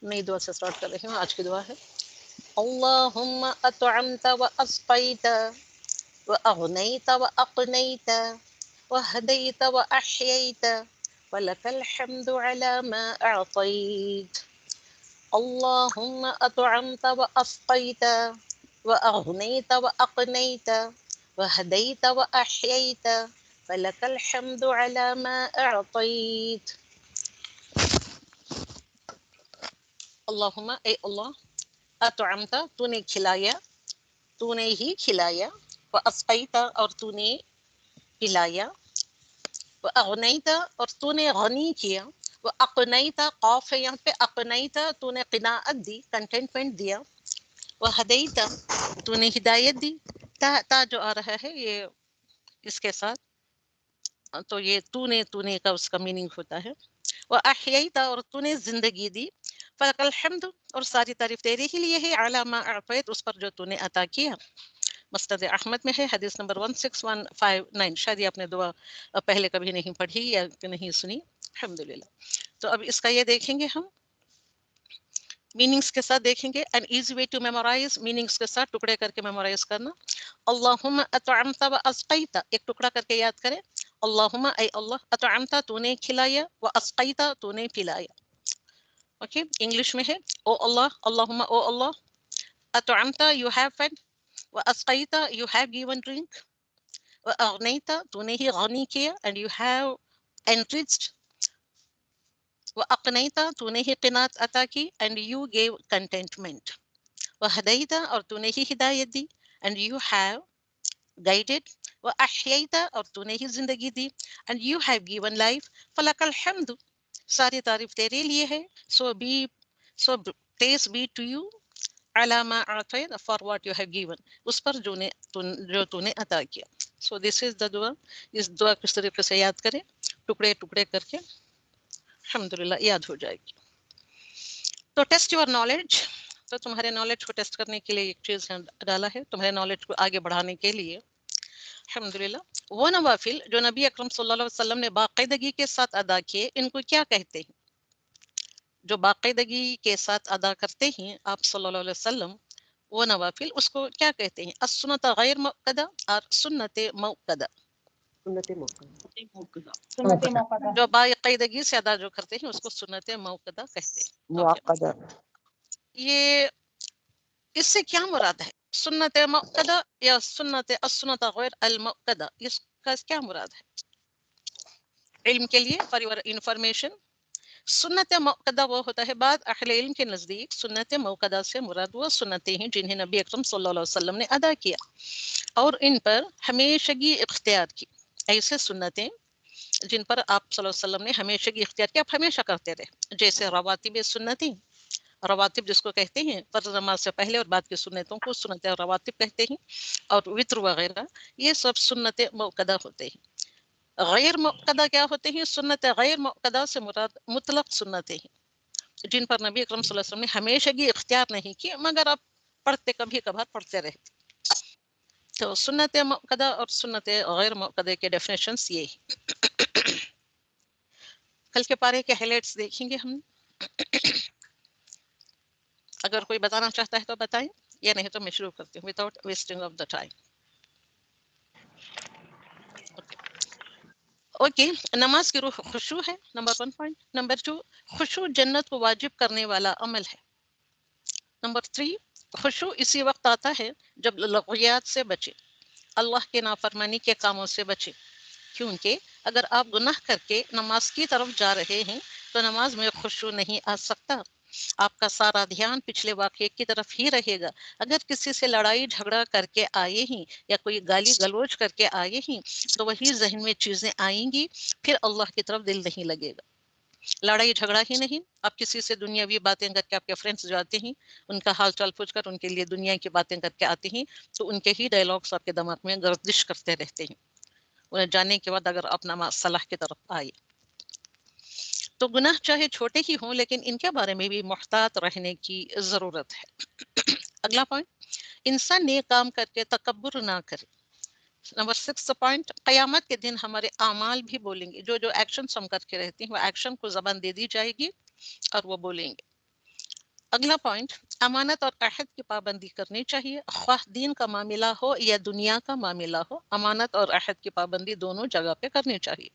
نئی دعا سے اسٹارٹ کر رہی ہوں. آج کی دعا ہے اللہم اطعمت و اسقیت و اغنیت و اقنیت و ہدیت و احییت ولک الحمد علی ما اعطیت. اللہم اطعمت و اسقیت و اغنیت و اقنیت و ہدیت و احییت ولک الحمد علی ما اعطیت. اللہم اے اللہ، اطعمتا تو نے کھلایا، تو نے ہی کھلایا، و اسقیتا اور تو نے پلایا، و اغنیتا اور تو نے غنی کیا، و اقنیتا قاف ہے یہاں پہ، اقنیتا تو نے قناعت دی، کنٹینٹمنٹ دیا، و ہدیتا تو نے ہدایت دی. تا جو آ رہا ہے یہ اس کے ساتھ، تو یہ تو نے کا اس کا میننگ ہوتا ہے. وہ احییتا اور تو نے زندگی دی، فلک الحمد اور ساری تعریف تیرے ہی لیے ہے، علی ما اعطیت اس پر جو تو نے عطا کیا. مسند احمد میں ہے حدیث نمبر 16159. شاید یہ آپ نے دعا پہلے کبھی نہیں پڑھی یا نہیں سنی. الحمدللہ. تو اب اس کا یہ دیکھیں گے ہم میننگس کے ساتھ دیکھیں گے. An easy way to memorize, meanings کے ساتھ ٹکڑے کر کے میمورائز کرنا. اللہم اطعمت و اسقیت، ایک ٹکڑا کر کے یاد کریں. اللہم اے اللہ، اطعمت تو نے کھلایا، و اسقیت تو نے پلایا. اوکے، انگلش میں ہے او اللہ، اللہم او اللہ، اطعمت یو ہیو فیڈ، و اسقیت یو ہیو گیون ڈرنک، و اغنیت تو نے ہی غنی کیا، اینڈ یو ہیو enriched، و اقنیت تو نے ہی قناعت عطا کی، اینڈ یو گیو کنٹینٹمنٹ. و ہدیت اور تو نے ہی ہدایت دی، اینڈ یو ہیو guided. و احییت اور تو نے ہی زندگی دی، and you have given life. فلک الحمد ساری تعریف تیرے لیے ہے. سو praise be to you علی ما اعطیت for what you have given، اس پر جو تو نے عطا کیا. سو دس از دا دعا. اس دعا کس طریقے سے یاد کریں، ٹکڑے ٹکڑے کر کے، الحمدللہ یاد ہو جائے گی. تو ٹیسٹ یور نالج، تو تمہارے نالج کو ٹیسٹ کرنے کے لیے ایک چیز ڈالا ہے، تمہارے نالج کو آگے بڑھانے کے لیے. الحمدللہ. وہ نوافل جو نبی اکرم صلی اللہ علیہ وسلم نے باقاعدگی کے ساتھ ادا کیے، ان کو کیا کہتے ہیں؟ جو باقاعدگی کے ساتھ ادا کرتے ہیں آپ صلی اللہ علیہ وسلم، وہ نوافل، اس کو کیا کہتے ہیں؟ السنت غیر مؤکدہ اور سنت مؤکدہ. سنت موقع سنت موقع. جو باقاعدگی سے ادا جو کرتے ہیں اس کو سنت موقدہ کہتے ہیں. اوکے، معقدہ. یہ اس سے کیا مراد ہے؟ سنت موقدہ یا السنت غیر المؤکدہ، اس کا کیا مراد ہے؟ علم کے لیے، فار یور انفارمیشن، سنت موقدہ وہ ہوتا ہے، بعد اہل علم کے نزدیک سنت موقدہ سے مراد وہ سنتیں ہیں جنہیں نبی اکرم صلی اللہ علیہ وسلم نے ادا کیا اور ان پر ہمیشگی اختیار کی. ایسے سنتیں جن پر آپ صلی اللہ علیہ وسلم نے ہمیشگی اختیار کیا، آپ ہمیشہ کرتے رہے، جیسے رواتب سنتیں، رواتب جس کو کہتے ہیں فرض نماز سے پہلے اور بعد کی سنتوں کو سنت رواتب کہتے ہیں، اور وطر وغیرہ، یہ سب سنت موقدہ ہوتے ہیں. غیر موقدہ کیا ہوتے ہیں؟ سنت غیر موقدہ سے مراد مطلق سنتیں ہیں جن پر نبی اکرم صلی اللہ علیہ وسلم نے ہمیشگی اختیار نہیں کی، مگر آپ پڑھتے، کبھی کبھار پڑھتے رہتے. تو سنت موقدہ اور سنت غیر موقدہ کے ڈیفینیشنس یہ ہیں. کل کے پارے کے ہائی لائٹس دیکھیں گے ہم. اگر کوئی بتانا چاہتا ہے تو بتائیں، یا نہیں تو میں شروع کرتی ہوں without wasting of the time. Okay, نماز کی روح خشوع ہے، نمبر 1 پوائنٹ. نمبر 2، خشوع جنت کو واجب کرنے والا عمل ہے. نمبر 3، خشوع اسی وقت آتا ہے جب لغویات سے بچے، اللہ کے نافرمانی کے کاموں سے بچے، کیونکہ اگر آپ گناہ کر کے نماز کی طرف جا رہے ہیں تو نماز میں خشوع نہیں آ سکتا. آپ کا سارا دھیان پچھلے واقعے کی طرف ہی رہے گا. اگر کسی سے لڑائی جھگڑا کر کے آئے ہیں یا کوئی گالی گلوچ کر کے آئے ہیں تو وہی ذہن میں چیزیں آئیں گی، پھر اللہ کی طرف دل نہیں لگے گا. لڑائی جھگڑا ہی نہیں، آپ کسی سے دنیاوی باتیں کر کے، آپ کے فرینڈس جو آتے ہیں ان کا حال چال پوچھ کر ان کے لیے دنیا کی باتیں کر کے آتے ہیں تو ان کے ہی ڈائلاگس آپ کے دماغ میں گردش کرتے رہتے ہیں. انہیں جانے کے بعد اگر آپ نماز صلاح کی طرف آئے تو گناہ چاہے چھوٹے ہی ہوں لیکن ان کے بارے میں بھی محتاط رہنے کی ضرورت ہے. اگلا پوائنٹ، انسان نیک کام کر کے تکبر نہ کرے. نمبر 6 پوائنٹ، قیامت کے دن ہمارے اعمال بھی بولیں گے. جو ایکشنز ہم کر کے رہتے ہیں وہ ایکشن کو زبان دے دی جائے گی اور وہ بولیں گے. اگلا پوائنٹ، امانت اور عہد کی پابندی کرنی چاہیے، خواہ دین کا معاملہ ہو یا دنیا کا معاملہ ہو، امانت اور عہد کی پابندی دونوں جگہ پہ کرنی چاہیے۔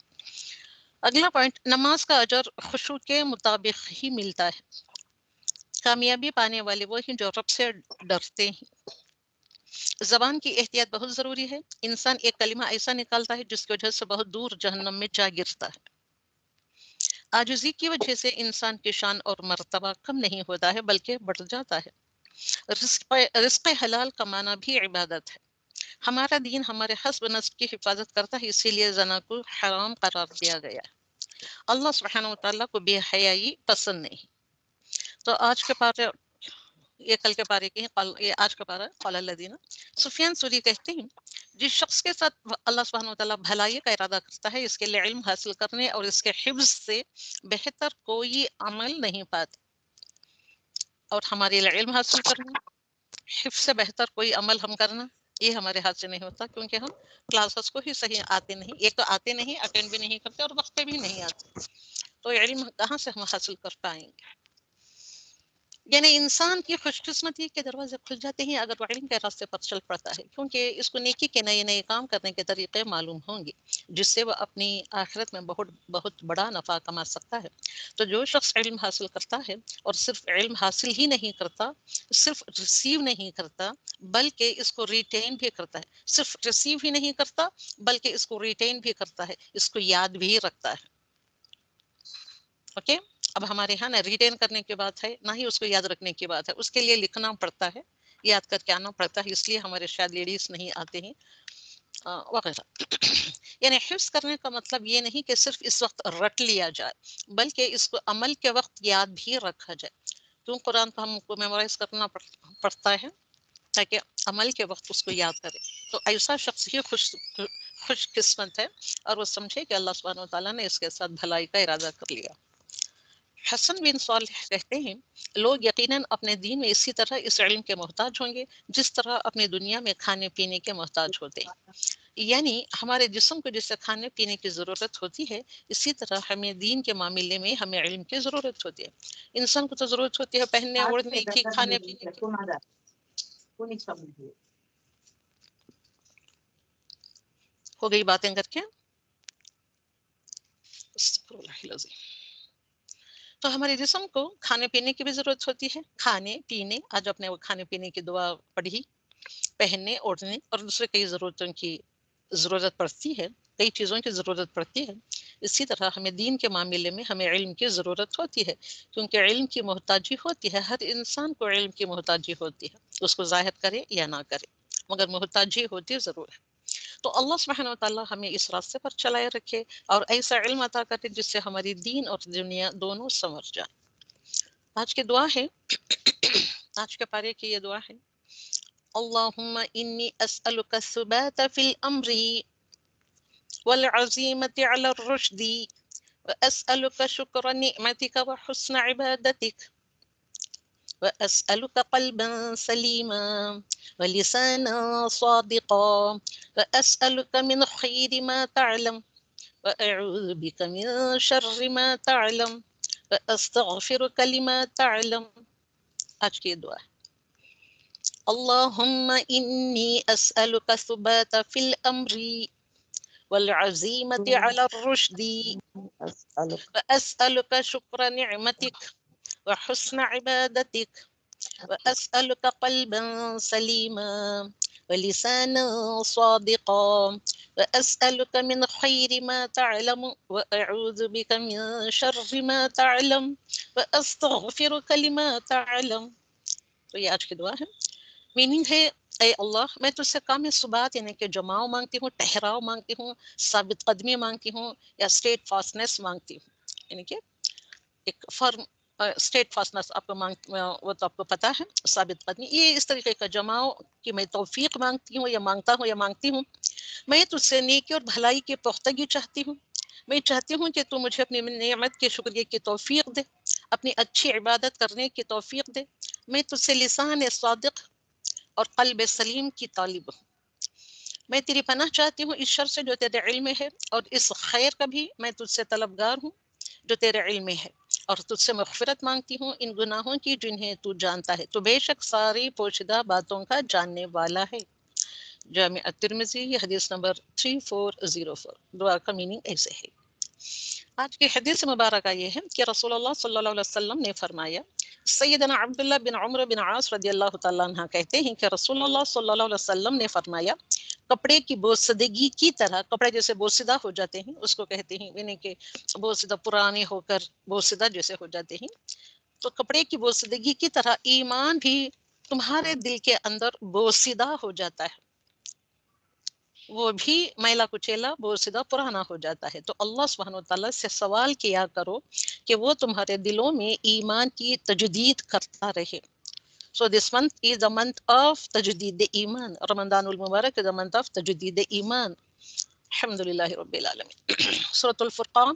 اگلا پوائنٹ، نماز کا اجر خشوع کے مطابق ہی ملتا ہے، کامیابی پانے والے وہ ہیں جو رب سے ڈرتے ہیں۔ زبان کی احتیاط بہت ضروری ہے، انسان ایک کلمہ ایسا نکالتا ہے جس کی وجہ سے بہت دور جہنم میں جا گرتا ہے۔ عاجزی کی وجہ سے انسان کی شان اور مرتبہ کم نہیں ہوتا ہے بلکہ بڑھ جاتا ہے۔ رزق حلال کمانا بھی عبادت ہے۔ ہمارا دین ہمارے حسب نسب کی حفاظت کرتا ہے، اسی لیے زنا کو حرام قرار دیا گیا ہے۔ اللہ سبحانہ و تعالیٰ کو بے حیائی پسند نہیں۔ تو آج کے پارے، یہ کل کے پارے کی ہے، یہ آج کا پارا قال الذین۔ سفیان ثوری کہتے ہیں جس شخص کے ساتھ اللہ سبحانہ و تعالیٰ بھلائی کا ارادہ کرتا ہے، اس کے لیے علم حاصل کرنے اور اس کے حفظ سے بہتر کوئی عمل نہیں پاتا، اور ہمارے لیے علم حاصل کرنا، حفظ سے بہتر کوئی عمل ہم کرنا، یہ ہمارے ہاتھ سے نہیں ہوتا، کیونکہ ہم کلاسز کو ہی صحیح آتے نہیں، ایک تو آتے نہیں، اٹینڈ بھی نہیں کرتے، اور وقت پہ بھی نہیں آتے، تو علم کہاں سے ہم حاصل کر پائیں گے؟ یعنی انسان کی خوش قسمتی کے دروازے کھل جاتے ہیں اگر وہ علم کے راستے پر چل پڑتا ہے، کیونکہ اس کو نیکی کے نئے نئے کام کرنے کے طریقے معلوم ہوں گے جس سے وہ اپنی آخرت میں بہت بڑا نفع کما سکتا ہے۔ تو جو شخص علم حاصل کرتا ہے اور صرف علم حاصل ہی نہیں کرتا، صرف ریسیو نہیں کرتا بلکہ اس کو ریٹین بھی کرتا ہے، صرف ریسیو ہی نہیں کرتا بلکہ اس کو ریٹین بھی کرتا ہے، اس کو یاد بھی رکھتا ہے۔ اوکے، اب ہمارے ہاں نا ریٹین کرنے کی بات ہے، نہ ہی اس کو یاد رکھنے کی بات ہے، اس کے لیے لکھنا پڑتا ہے، یاد کر کے آنا پڑتا ہے، اس لیے ہمارے شاید لیڈیز نہیں آتے ہیں وغیرہ۔ یعنی حفظ کرنے کا مطلب یہ نہیں کہ صرف اس وقت رٹ لیا جائے بلکہ اس کو عمل کے وقت یاد بھی رکھا جائے، کیوں قرآن کو ہم کو میمورائز کرنا پڑتا ہے تاکہ عمل کے وقت اس کو یاد کرے۔ تو ایسا شخص ہی خوش قسمت ہے، اور وہ سمجھے کہ اللہ سبحانہ و تعالیٰ نے اس کے ساتھ بھلائی کا ارادہ کر لیا۔ حسن بن صالح کہتے ہیں لوگ یقیناً اپنے دین میں اسی طرح اس علم کے محتاج ہوں گے جس طرح اپنی دنیا میں کھانے پینے کے محتاج ہوتے ہیں۔ یعنی ہمارے جسم کو جیسے کھانے پینے کی ضرورت ہوتی ہے، اسی طرح ہمیں دین کے معاملے میں ہمیں علم کی ضرورت ہوتی ہے۔ انسان کو تو ضرورت ہوتی ہے پہننے اوڑھنے کی، کھانے پینے کی۔ ہو گئی باتیں کر کے؟ استغفر اللہ العظیم۔ تو ہمارے جسم کو کھانے پینے کی بھی ضرورت ہوتی ہے، کھانے پینے، آج اپنے وہ کھانے پینے کی دعا پڑھی، پہننے اوڑھنے اور دوسرے کئی ضرورتوں کی ضرورت پڑتی ہے، کئی چیزوں کی ضرورت پڑتی ہے۔ اسی طرح ہمیں دین کے معاملے میں ہمیں علم کی ضرورت ہوتی ہے، کیونکہ علم کی محتاجی ہوتی ہے، ہر انسان کو علم کی محتاجی ہوتی ہے، اس کو ظاہر کرے یا نہ کرے مگر محتاجی ہوتی ضرور ہے۔ تو اللہ سبحانہ و تعالیٰ ہمیں اس راستے پر چلائے رکھے اور ایسا علم عطا کرے جس سے ہماری دین اور دنیا دونوں سنور جائے۔ آج کی دعا ہے، آج کے پارے کی یہ دعا ہے، اللہم انی اسألک الثبات فی الامر والعزیمت علی الرشد واسألک شکر نعمتک وحسن عبادتک وأسألك قلبا سليما ولسانا صادقا وأسألك من خير ما تعلم وأعوذ بك من شر ما تعلم وأستغفرك لما تعلم۔ آج کی دعا ہے، اللهم إني أسألك الثبات في الأمر والعزيمة على الرشد وأسألك شكر نعمتك وحسن عبادتك وأسألك قلبا سليما ولسانا صادقا وأسألك من خير ما تعلم وأعوذ بك من شر ما تعلم وأستغفرك لما تعلم۔ تو یہ آج کی دعا ہے، میننگ ہے، اے اللہ میں تجھ سے کام ثبات یعنی کہ جماؤ مانگتی ہوں، ٹھہراؤ مانگتی ہوں، ثابت قدمی مانگتی ہوں، یا اسٹیٹ فاسٹنس مانگتی ہوں، یعنی کہ ایک فرم اسٹیٹ فاسٹنس آپ کو وہ تو آپ کو پتہ ہے، ثابت قدمی، یہ اس طریقے کا جماؤ کہ میں توفیق مانگتی ہوں یا مانگتا ہوں یا مانگتی ہوں۔ میں تجھ سے نیکی اور بھلائی کی پختگی چاہتی ہوں، میں چاہتی ہوں کہ تو مجھے اپنی نعمت کے شکریہ کی توفیق دے، اپنی اچھی عبادت کرنے کی توفیق دے۔ میں تجھ سے لسان صادق اور قلب سلیم کی طالب ہوں۔ میں تیری پناہ چاہتی ہوں اس شر سے جو تیرے علم میں ہے، اور اس خیر کا بھی میں تجھ سے طلبگار ہوں۔ جو تیرے علم میں ہے، اور تجھ سے مغفرت مانگتی ہوں ان گناہوں کی جنہیں تو جانتا ہے، تو بے شک ساری پوشیدہ باتوں کا جاننے والا ہے۔ جامع الترمذی، یہ حدیث نمبر 3404۔ دعا کا میننگ ایسے ہے۔ آج کی حدیث مبارکہ یہ ہے کہ رسول اللہ صلی اللہ علیہ وسلم نے فرمایا، سیدنا عبداللہ بن عمر بن عاص رضی اللہ تعالیٰ عنہ کہتے ہیں کہ رسول اللہ صلی اللہ علیہ وسلم نے فرمایا، کپڑے کی بوسیدگی کی طرح، کپڑے جیسے بوسیدہ ہو جاتے ہیں اس کو کہتے ہیں، یعنی کہ بوسیدہ پرانے ہو کر بوسیدہ جیسے ہو جاتے ہیں، تو کپڑے کی بوسیدگی کی طرح ایمان بھی تمہارے دل کے اندر بوسیدہ ہو جاتا ہے، وہ بھی میلا کچیلا بوسیدہ پرانا ہو جاتا ہے۔ تو اللہ سبحانہ وتعالیٰ سے سوال کیا کرو کہ وہ تمہارے دلوں میں ایمان کی تجدید کرتا رہے۔ So this month is the month of تجدید ایمان، رمضان المبارک is the month of تجدید ایمان۔ الحمدللہ رب العالمین۔ سورۃ الفرقان،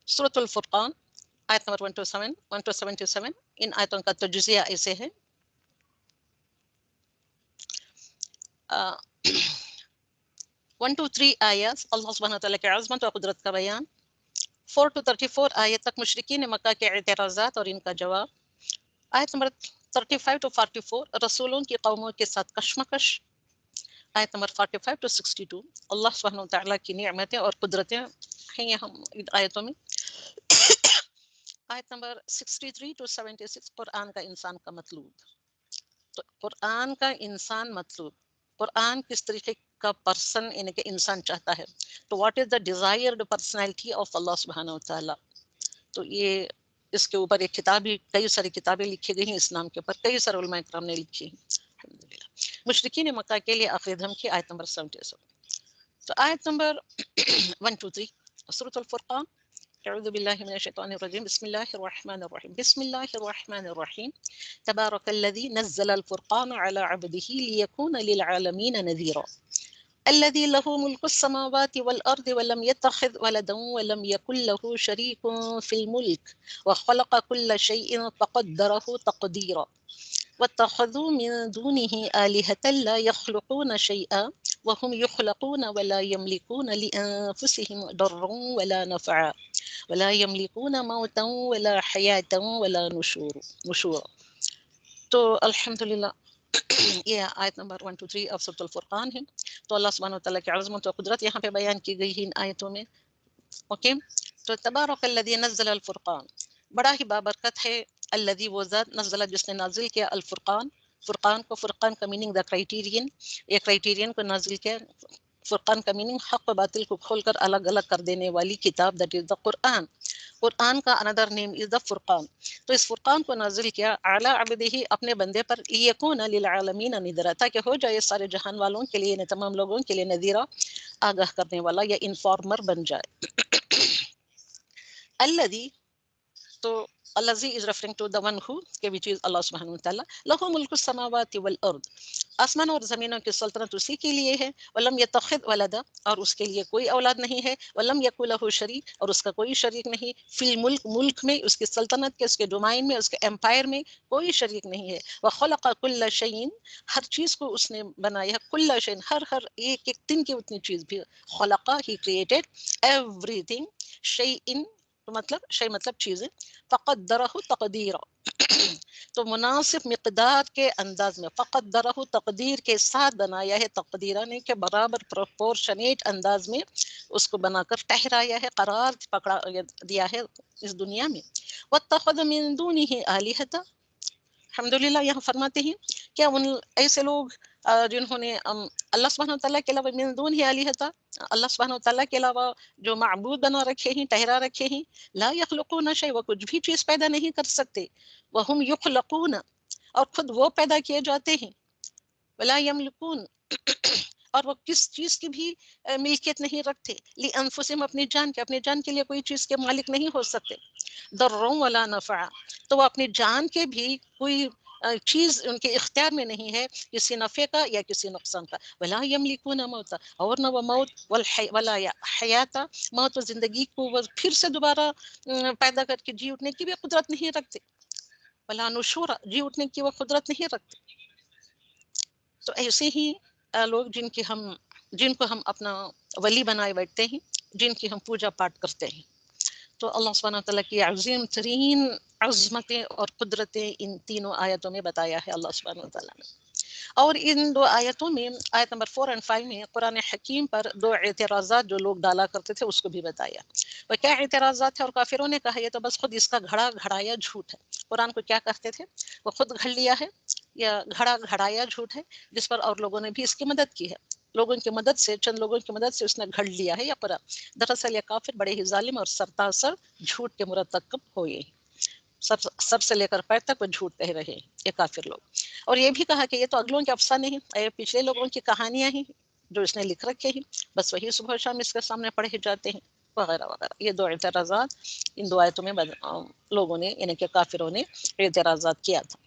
سورۃ الفرقان آیت نمبر 127 ان آیتوں کا تجزیہ ایسے ہے۔ 1 to 3 آیات اللہ سبحانہ وتعالیٰ کے عظمت و قدرت کا بیان، 4 to 34 آیت تک مشرکین مکہ کے اعتراضات اور ان کا جواب، آیت نمبر 35 to 44 رسولوں کی قوموں کے ساتھ کشمکش، آیت نمبر 45 to 62 اللہ سبحانہ وتعالیٰ کی نعمتیں اور قدرتیں ہیں یہاں ان آیتوں میں، آیت نمبر 63 to 76 قرآن کا انسان کا مطلوب۔ تو قرآن کا انسان مطلوب، قرآن کس طریقے کا پرسن یعنی کہ انسان چاہتا ہے، تو what is the desired personality of اللہ سبحانہ وتعالیٰ۔ تو یہ اس کے اوپر ایک کتاب بھی، کئی ساری کتابیں لکھی گئی ہیں اسلام کے اوپر، کئی سارے علماء کرام نے لکھی ہیں الحمدللہ۔ مشرکین مکہ کے لیے آخری دھمکی، آیت نمبر 77۔ تو آیت نمبر 1 to 3 سورۃ الفرقان، اعوذ باللہ من الشیطان الرجیم، بسم اللہ الرحمن الرحیم، بسم اللہ الرحمن الرحیم، تبارک الذی نزل الفرقان علی عبدہ لیکون للعالمین نذیرا، الذي له ملك السماوات والأرض ولم يتخذ ولدا ولم يكن له شريك في الملك وخلق كل شيء فقدره تقديرا واتخذوا من دونه آلهة لا يخلقون شيئا وهم يخلقون ولا يملكون لأنفسهم ضرا ولا نفعا ولا يملكون موتا ولا حياة ولا نشورا۔ تو الحمدللہ یہ آیت نمبر 1 to 3 سورۃ الفرقان ہے۔ تو اللہ سبحانہ وتعالیٰ کی عظمت و قدرت یہاں پہ بیان کی گئی ہے ان آیتوں میں۔ اوکے، تو تبارک الذی نزل الفرقان، بڑا ہی بابرکت ہے الذی، وہ ذات، نزل جس نے نازل کیا، الفرقان، فرقان کو، فرقان کا میننگ دا کرائٹیرین، یہ کرائٹیرین کو نازل کیا۔ فرقان کا میننگ حق و باطل کو کھول کر الگ الگ کر دینے والی کتاب، دیٹ از دا قرآن۔ قرآن کا اندر نیم از دا فرقان۔ تو اس فرقان کو نازل کیا اعلی عبدہ، اپنے بندے پر، لیکون للعالمین نذیرا، تاکہ ہو جائے سارے جہان والوں کے لیے، یعنی تمام لوگوں کے لیے، نذیرا، آگاہ کرنے والا یا انفارمر بن جائے۔ الذی، تو الذی is referring to the one who، کہ which is اللہ سبحانہ وتعالیٰ، لہ ملک السماوات والارض، آسمان اور زمینوں کی سلطنت اسی کے لیے ہے، ولم یتخذ ولدا، اور اس کے لیے کوئی اولاد نہیں ہے، ولم یکن لہ شریک، اور اس کا کوئی شریک نہیں، فی الملک، ملک میں، اس کی سلطنت کے، اس کے ڈومائن میں، اس کے امپائر میں کوئی شریک نہیں ہے، وخلق کل شیء، ہر چیز کو اس نے بنایا، کل شیء، ہر ایک ایک دن کی اتنی چیز بھی، خلق، ہی کریٹڈ ایوری تھنگ، شیء مطلب، شیء مطلب چیزیں، فقدرہ تقدیرا، تو مناسب مقدار کے انداز میں، فقدرہ تقدیر کے ساتھ بنایا ہے، تقدیرہ نہیں کہ برابر پروپورشنیٹ انداز میں اس کو بنا کر ٹھہرایا ہے، قرار پکڑا دیا ہے اس دنیا میں۔ واتخذ من دونہ آلہۃ، الحمدللہ یہاں فرماتے ہیں کیا ان ایسے لوگ جنہوں نے اللہ سبحانہ وتعالیٰ کے علاوہ، من دونہ آلہۃ، اللہ سبحانہ وتعالیٰ کے علاوہ جو معبود بنا رکھے ہیں، ٹھہرا رکھے ہیں، لا یخلقون شیء، وہ کچھ بھی چیز پیدا نہیں کر سکتے، وہم یخلقون، اور خود وہ پیدا کیے جاتے ہیں، ولا یملکون، اور وہ کس چیز کی بھی ملکیت نہیں رکھتے، لانفسہم، اپنی جان کے، اپنی جان کے لیے کوئی چیز کے مالک نہیں ہو سکتے، ضرا ولا نفعا، تو وہ اپنی جان کے بھی کوئی چیز ان کے اختیار میں نہیں ہے، کسی نفع کا یا کسی نقصان کا، ولا یملکون موتا، اور نہ وہ موت، ولا حیات، موت و زندگی کو وہ پھر سے دوبارہ پیدا کر کے جی اٹھنے کی بھی قدرت نہیں رکھتے، ولا نشورا، جی اٹھنے کی وہ قدرت نہیں رکھتے۔ تو ایسے ہی لوگ جن کو ہم اپنا ولی بنائے بیٹھتے ہیں، جن کی ہم پوجا پاٹ کرتے ہیں، تو اللہ سبحانہ تعالیٰ کی عظیم ترین عظمتیں اور قدرتیں ان تینوں آیتوں میں بتایا ہے اللہ سبحانہ تعالیٰ نے. اور ان 2 آیتوں میں آیت نمبر 4 اور 5 میں قرآن حکیم پر 2 اعتراضات جو لوگ ڈالا کرتے تھے اس کو بھی بتایا. وہ کیا اعتراضات تھے؟ اور کافروں نے کہا یہ تو بس خود اس کا گھڑا گھڑایا جھوٹ ہے. قرآن کو کیا کہتے تھے؟ وہ خود گھڑ لیا ہے یا گھڑا گھڑایا جھوٹ ہے جس پر اور لوگوں نے بھی اس کی مدد کی ہے. لوگوں کی مدد سے، چند لوگوں کی مدد سے اس نے گھڑ لیا ہے یا قرآن. دراصل یہ کافر بڑے ہی ظالم اور سرتاسر جھوٹ کے مرتکب ہوئے. سب سے لے کر پیر تک وہ جھوٹ کہہ رہے یہ کافر لوگ. اور یہ بھی کہا کہ یہ تو اگلوں کے افسانے ہیں، یہ پچھلے لوگوں کی کہانیاں ہیں جو اس نے لکھ رکھے ہیں، بس وہی صبح شام اس کے سامنے پڑھے جاتے ہیں وغیرہ وغیرہ. یہ 2 اعتراضات ان 2 آیتوں میں لوگوں نے یعنی کہ کافروں نے اعتراضات کیا تھا.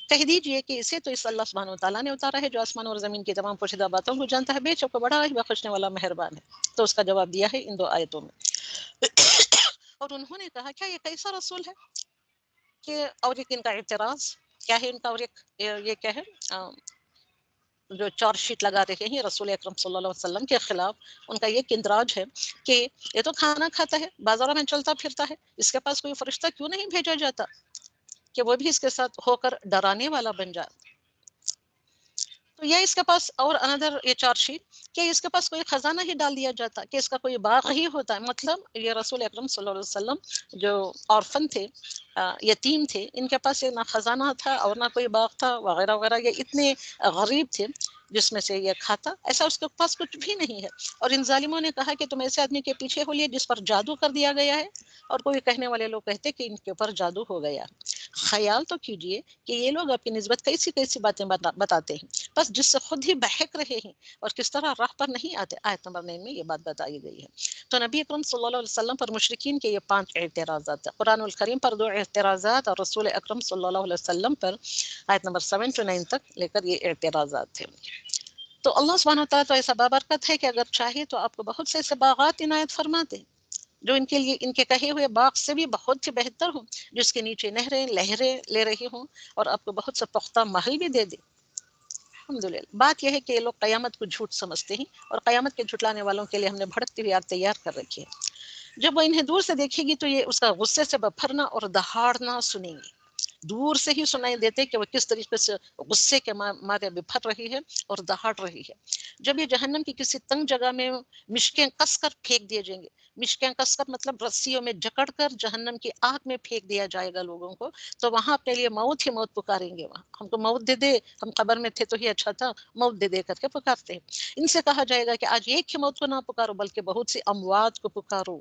کہہ دیجئے کہ اسے تو اس اللہ سبحانہ وتعالیٰ نے اتارا ہے جو آسمان اور زمین کی تمام پوشیدہ باتوں کو جانتا ہے، بے شک وہ بڑا ہی بخشنے والا مہربان ہے. تو اس کا جواب دیا ہے ان 2 آیتوں میں. اور انہوں نے کہا کیا یہ کیسا رسول ہے کہ، اور ایک ان کا اعتراض کیا ہے ان کا، اور ایک یہ کیا ہے جو چارج شیٹ لگا رہے ہیں رسول اکرم صلی اللہ علیہ وسلم کے خلاف. ان کا یہ اندراج ہے کہ یہ تو کھانا کھاتا ہے، بازاروں میں چلتا پھرتا ہے، اس کے پاس کوئی فرشتہ کیوں نہیں بھیجا جاتا کہ وہ بھی اس کے ساتھ ہو کر ڈرانے والا بن جائے. تو یہ اس کے پاس اور اندر یہ چارج شیٹ کہ اس کے پاس کوئی خزانہ ہی ڈال دیا جاتا کہ اس کا کوئی باغ ہی ہوتا ہے. مطلب یہ رسول اکرم صلی اللہ علیہ وسلم جو آرفن تھے، یتیم تھے، ان کے پاس نہ خزانہ تھا اور نہ کوئی باغ تھا وغیرہ وغیرہ. یہ اتنے غریب تھے جس میں سے یہ کھاتا، ایسا اس کے پاس کچھ بھی نہیں ہے. اور ان ظالموں نے کہا کہ تم ایسے آدمی کے پیچھے ہو لیے جس پر جادو کر دیا گیا ہے. اور کوئی کہنے والے لوگ کہتے کہ ان کے اوپر جادو ہو گیا. خیال تو کیجئے کہ یہ لوگ اپنی نسبت کیسی کیسی باتیں بتاتے ہیں، بس جس سے خود ہی بہک رہے ہیں اور کس طرح راہ پر نہیں آتے. آیت نمبر 9 میں یہ بات بتائی گئی ہے. تو نبی اکرم صلی اللہ علیہ وسلم پر مشرکین کے یہ 5 اعتراضات، قرآن الکریم پر 2 اعتراضات، اور رسول اکرم صلی اللہ علیہ وسلم پر آیت نمبر 7 to 9 تک لے کر یہ اعتراضات تھے. تو اللہ سبحانہ وتعالیٰ تو ایسا بابرکت ہے کہ اگر چاہے تو آپ کو بہت سے ایسے باغات عنایت فرماتے جو ان کے لیے ان کے کہے ہوئے باغ سے بھی بہت ہی بہتر ہوں، جس کے نیچے نہریں لہریں لے رہی ہوں، اور آپ کو بہت سے پختہ محل بھی دے دے. الحمدللہ. بات یہ ہے کہ یہ لوگ قیامت کو جھوٹ سمجھتے ہیں، اور قیامت کے جھٹلانے والوں کے لیے ہم نے بھڑکتی ہوئی آگ تیار کر رکھی ہے. جب وہ انہیں دور سے دیکھے گی تو یہ اس کا غصے سے بپھرنا اور دہاڑنا سنیں گی. دور سے ہی سنائی دیتے کہ وہ کس طریقے سے غصے کے مارے بپھر رہی ہے اور دہاڑ رہی ہے. جب یہ جہنم کی کسی تنگ جگہ میں مشکیں کس کر پھینک دیے جائیں گے، مشکیں کس کر مطلب رسیوں میں جکڑ کر جہنم کی آگ میں پھینک دیا جائے گا لوگوں کو، تو وہاں اپنے لیے موت ہی موت پکاریں گے. وہاں ہم کو موت دے دے، ہم قبر میں تھے تو ہی اچھا تھا، موت دے دے کر کے پکارتے ہیں. ان سے کہا جائے گا کہ آج ایک ہی موت کو نہ پکارو بلکہ بہت سی اموات کو پکارو.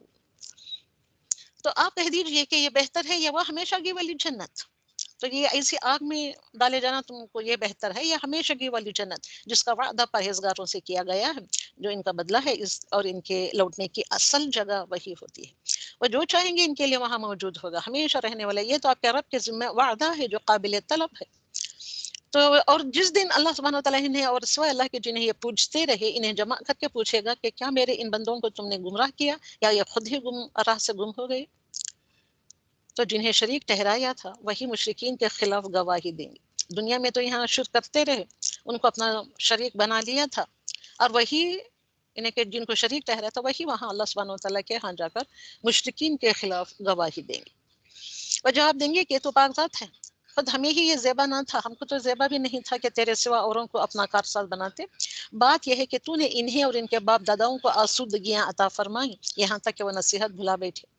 تو آپ کہہ دیجئے کہ یہ بہتر ہے یا وہ ہمیشہ کی والی جنت. تو یہ ایسی آگ میں ڈالے جانا تم کو یہ بہتر ہے یا ہمیشہ کی والی جنت جس کا وعدہ پرہیزگاروں سے کیا گیا ہے، جو ان کا بدلہ ہے اور ان کے لوٹنے کی اصل جگہ وہی ہوتی ہے. وہ جو چاہیں گے ان کے لیے وہاں موجود ہوگا، ہمیشہ رہنے والا. یہ تو آپ کے رب کے ذمہ وعدہ ہے جو قابل طلب ہے. تو اور جس دن اللہ سبحانہ وتعالیٰ انہیں اور سوائے اللہ کے جنہیں یہ پوچھتے رہے، انہیں جمع کر کے پوچھے گا کہ کیا میرے ان بندوں کو تم نے گمراہ کیا یا یہ خود ہی راہ سے گم ہو گئے. تو جنہیں شریک ٹھہرایا تھا وہی مشرکین کے خلاف گواہی دیں گے. دنیا میں تو یہاں شرک کرتے رہے، ان کو اپنا شریک بنا لیا تھا، اور وہی انہیں کہ جن کو شریک ٹھہرا تھا وہی وہاں اللہ سبحانہ وتعالیٰ کے ہاں جا کر مشرکین کے خلاف گواہی دیں گے. وہ جواب دیں گے کہ تو پاک ذات ہے، خود ہمیں ہی یہ زیبا نہ تھا، ہم کو تو زیبا بھی نہیں تھا کہ تیرے سوا اوروں کو اپنا کارساز بناتے. بات یہ ہے کہ تو نے انہیں اور ان کے باپ داداؤں کو آسودگیاں عطا فرمائیں یہاں تک کہ وہ نصیحت بھلا بیٹھے.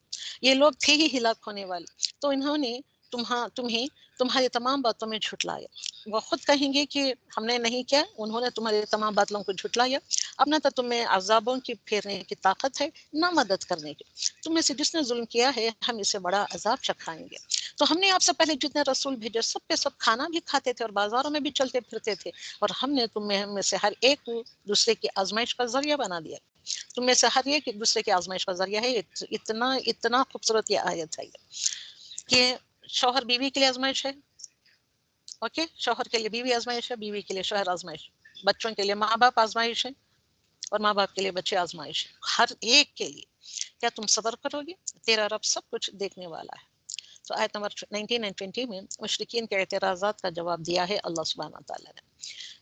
یہ لوگ تھے ہی ہلاک ہونے والے، تو انہوں نے تمہیں تمہاری تمام باتوں میں جھٹلایا. وہ خود کہیں گے کہ ہم نے نہیں کیا، انہوں نے تمہاری تمام باتوں کو جھٹلایا. اب نہ تو تمہیں عذابوں کی پھیرنے کی طاقت ہے نہ مدد کرنے کی. تم میں سے جس نے ظلم کیا ہے ہم اسے بڑا عذاب چکھائیں گے. تو ہم نے آپ سے پہلے جتنے رسول بھیجے سب کے سب کھانا بھی کھاتے تھے اور بازاروں میں بھی چلتے پھرتے تھے، اور ہم نے تم میں سے ہر ایک کو دوسرے کی آزمائش کا ذریعہ بنا دیا. تم میں سے ہر ایک دوسرے کی آزمائش کا ذریعہ ہے. اتنا خوبصورت یہ آیت ہے کہ شوہر بیوی کے لیے آزمائش ہے، اوکے، شوہر کے لیے بیوی آزمائش ہے، بیوی کے لیے شوہر آزمائش، بچوں کے لیے ماں باپ آزمائش ہے، اور ماں باپ کے لیے بچے آزمائش ہے. ہر ایک کے لیے کیا تم صبر کرو گے؟ تیرا رب سب کچھ دیکھنے والا ہے. تو آیت نمبر 19 اور 20 میں مشرکین کے اعتراضات کا جواب دیا ہے اللہ سبحانہ تعالیٰ نے.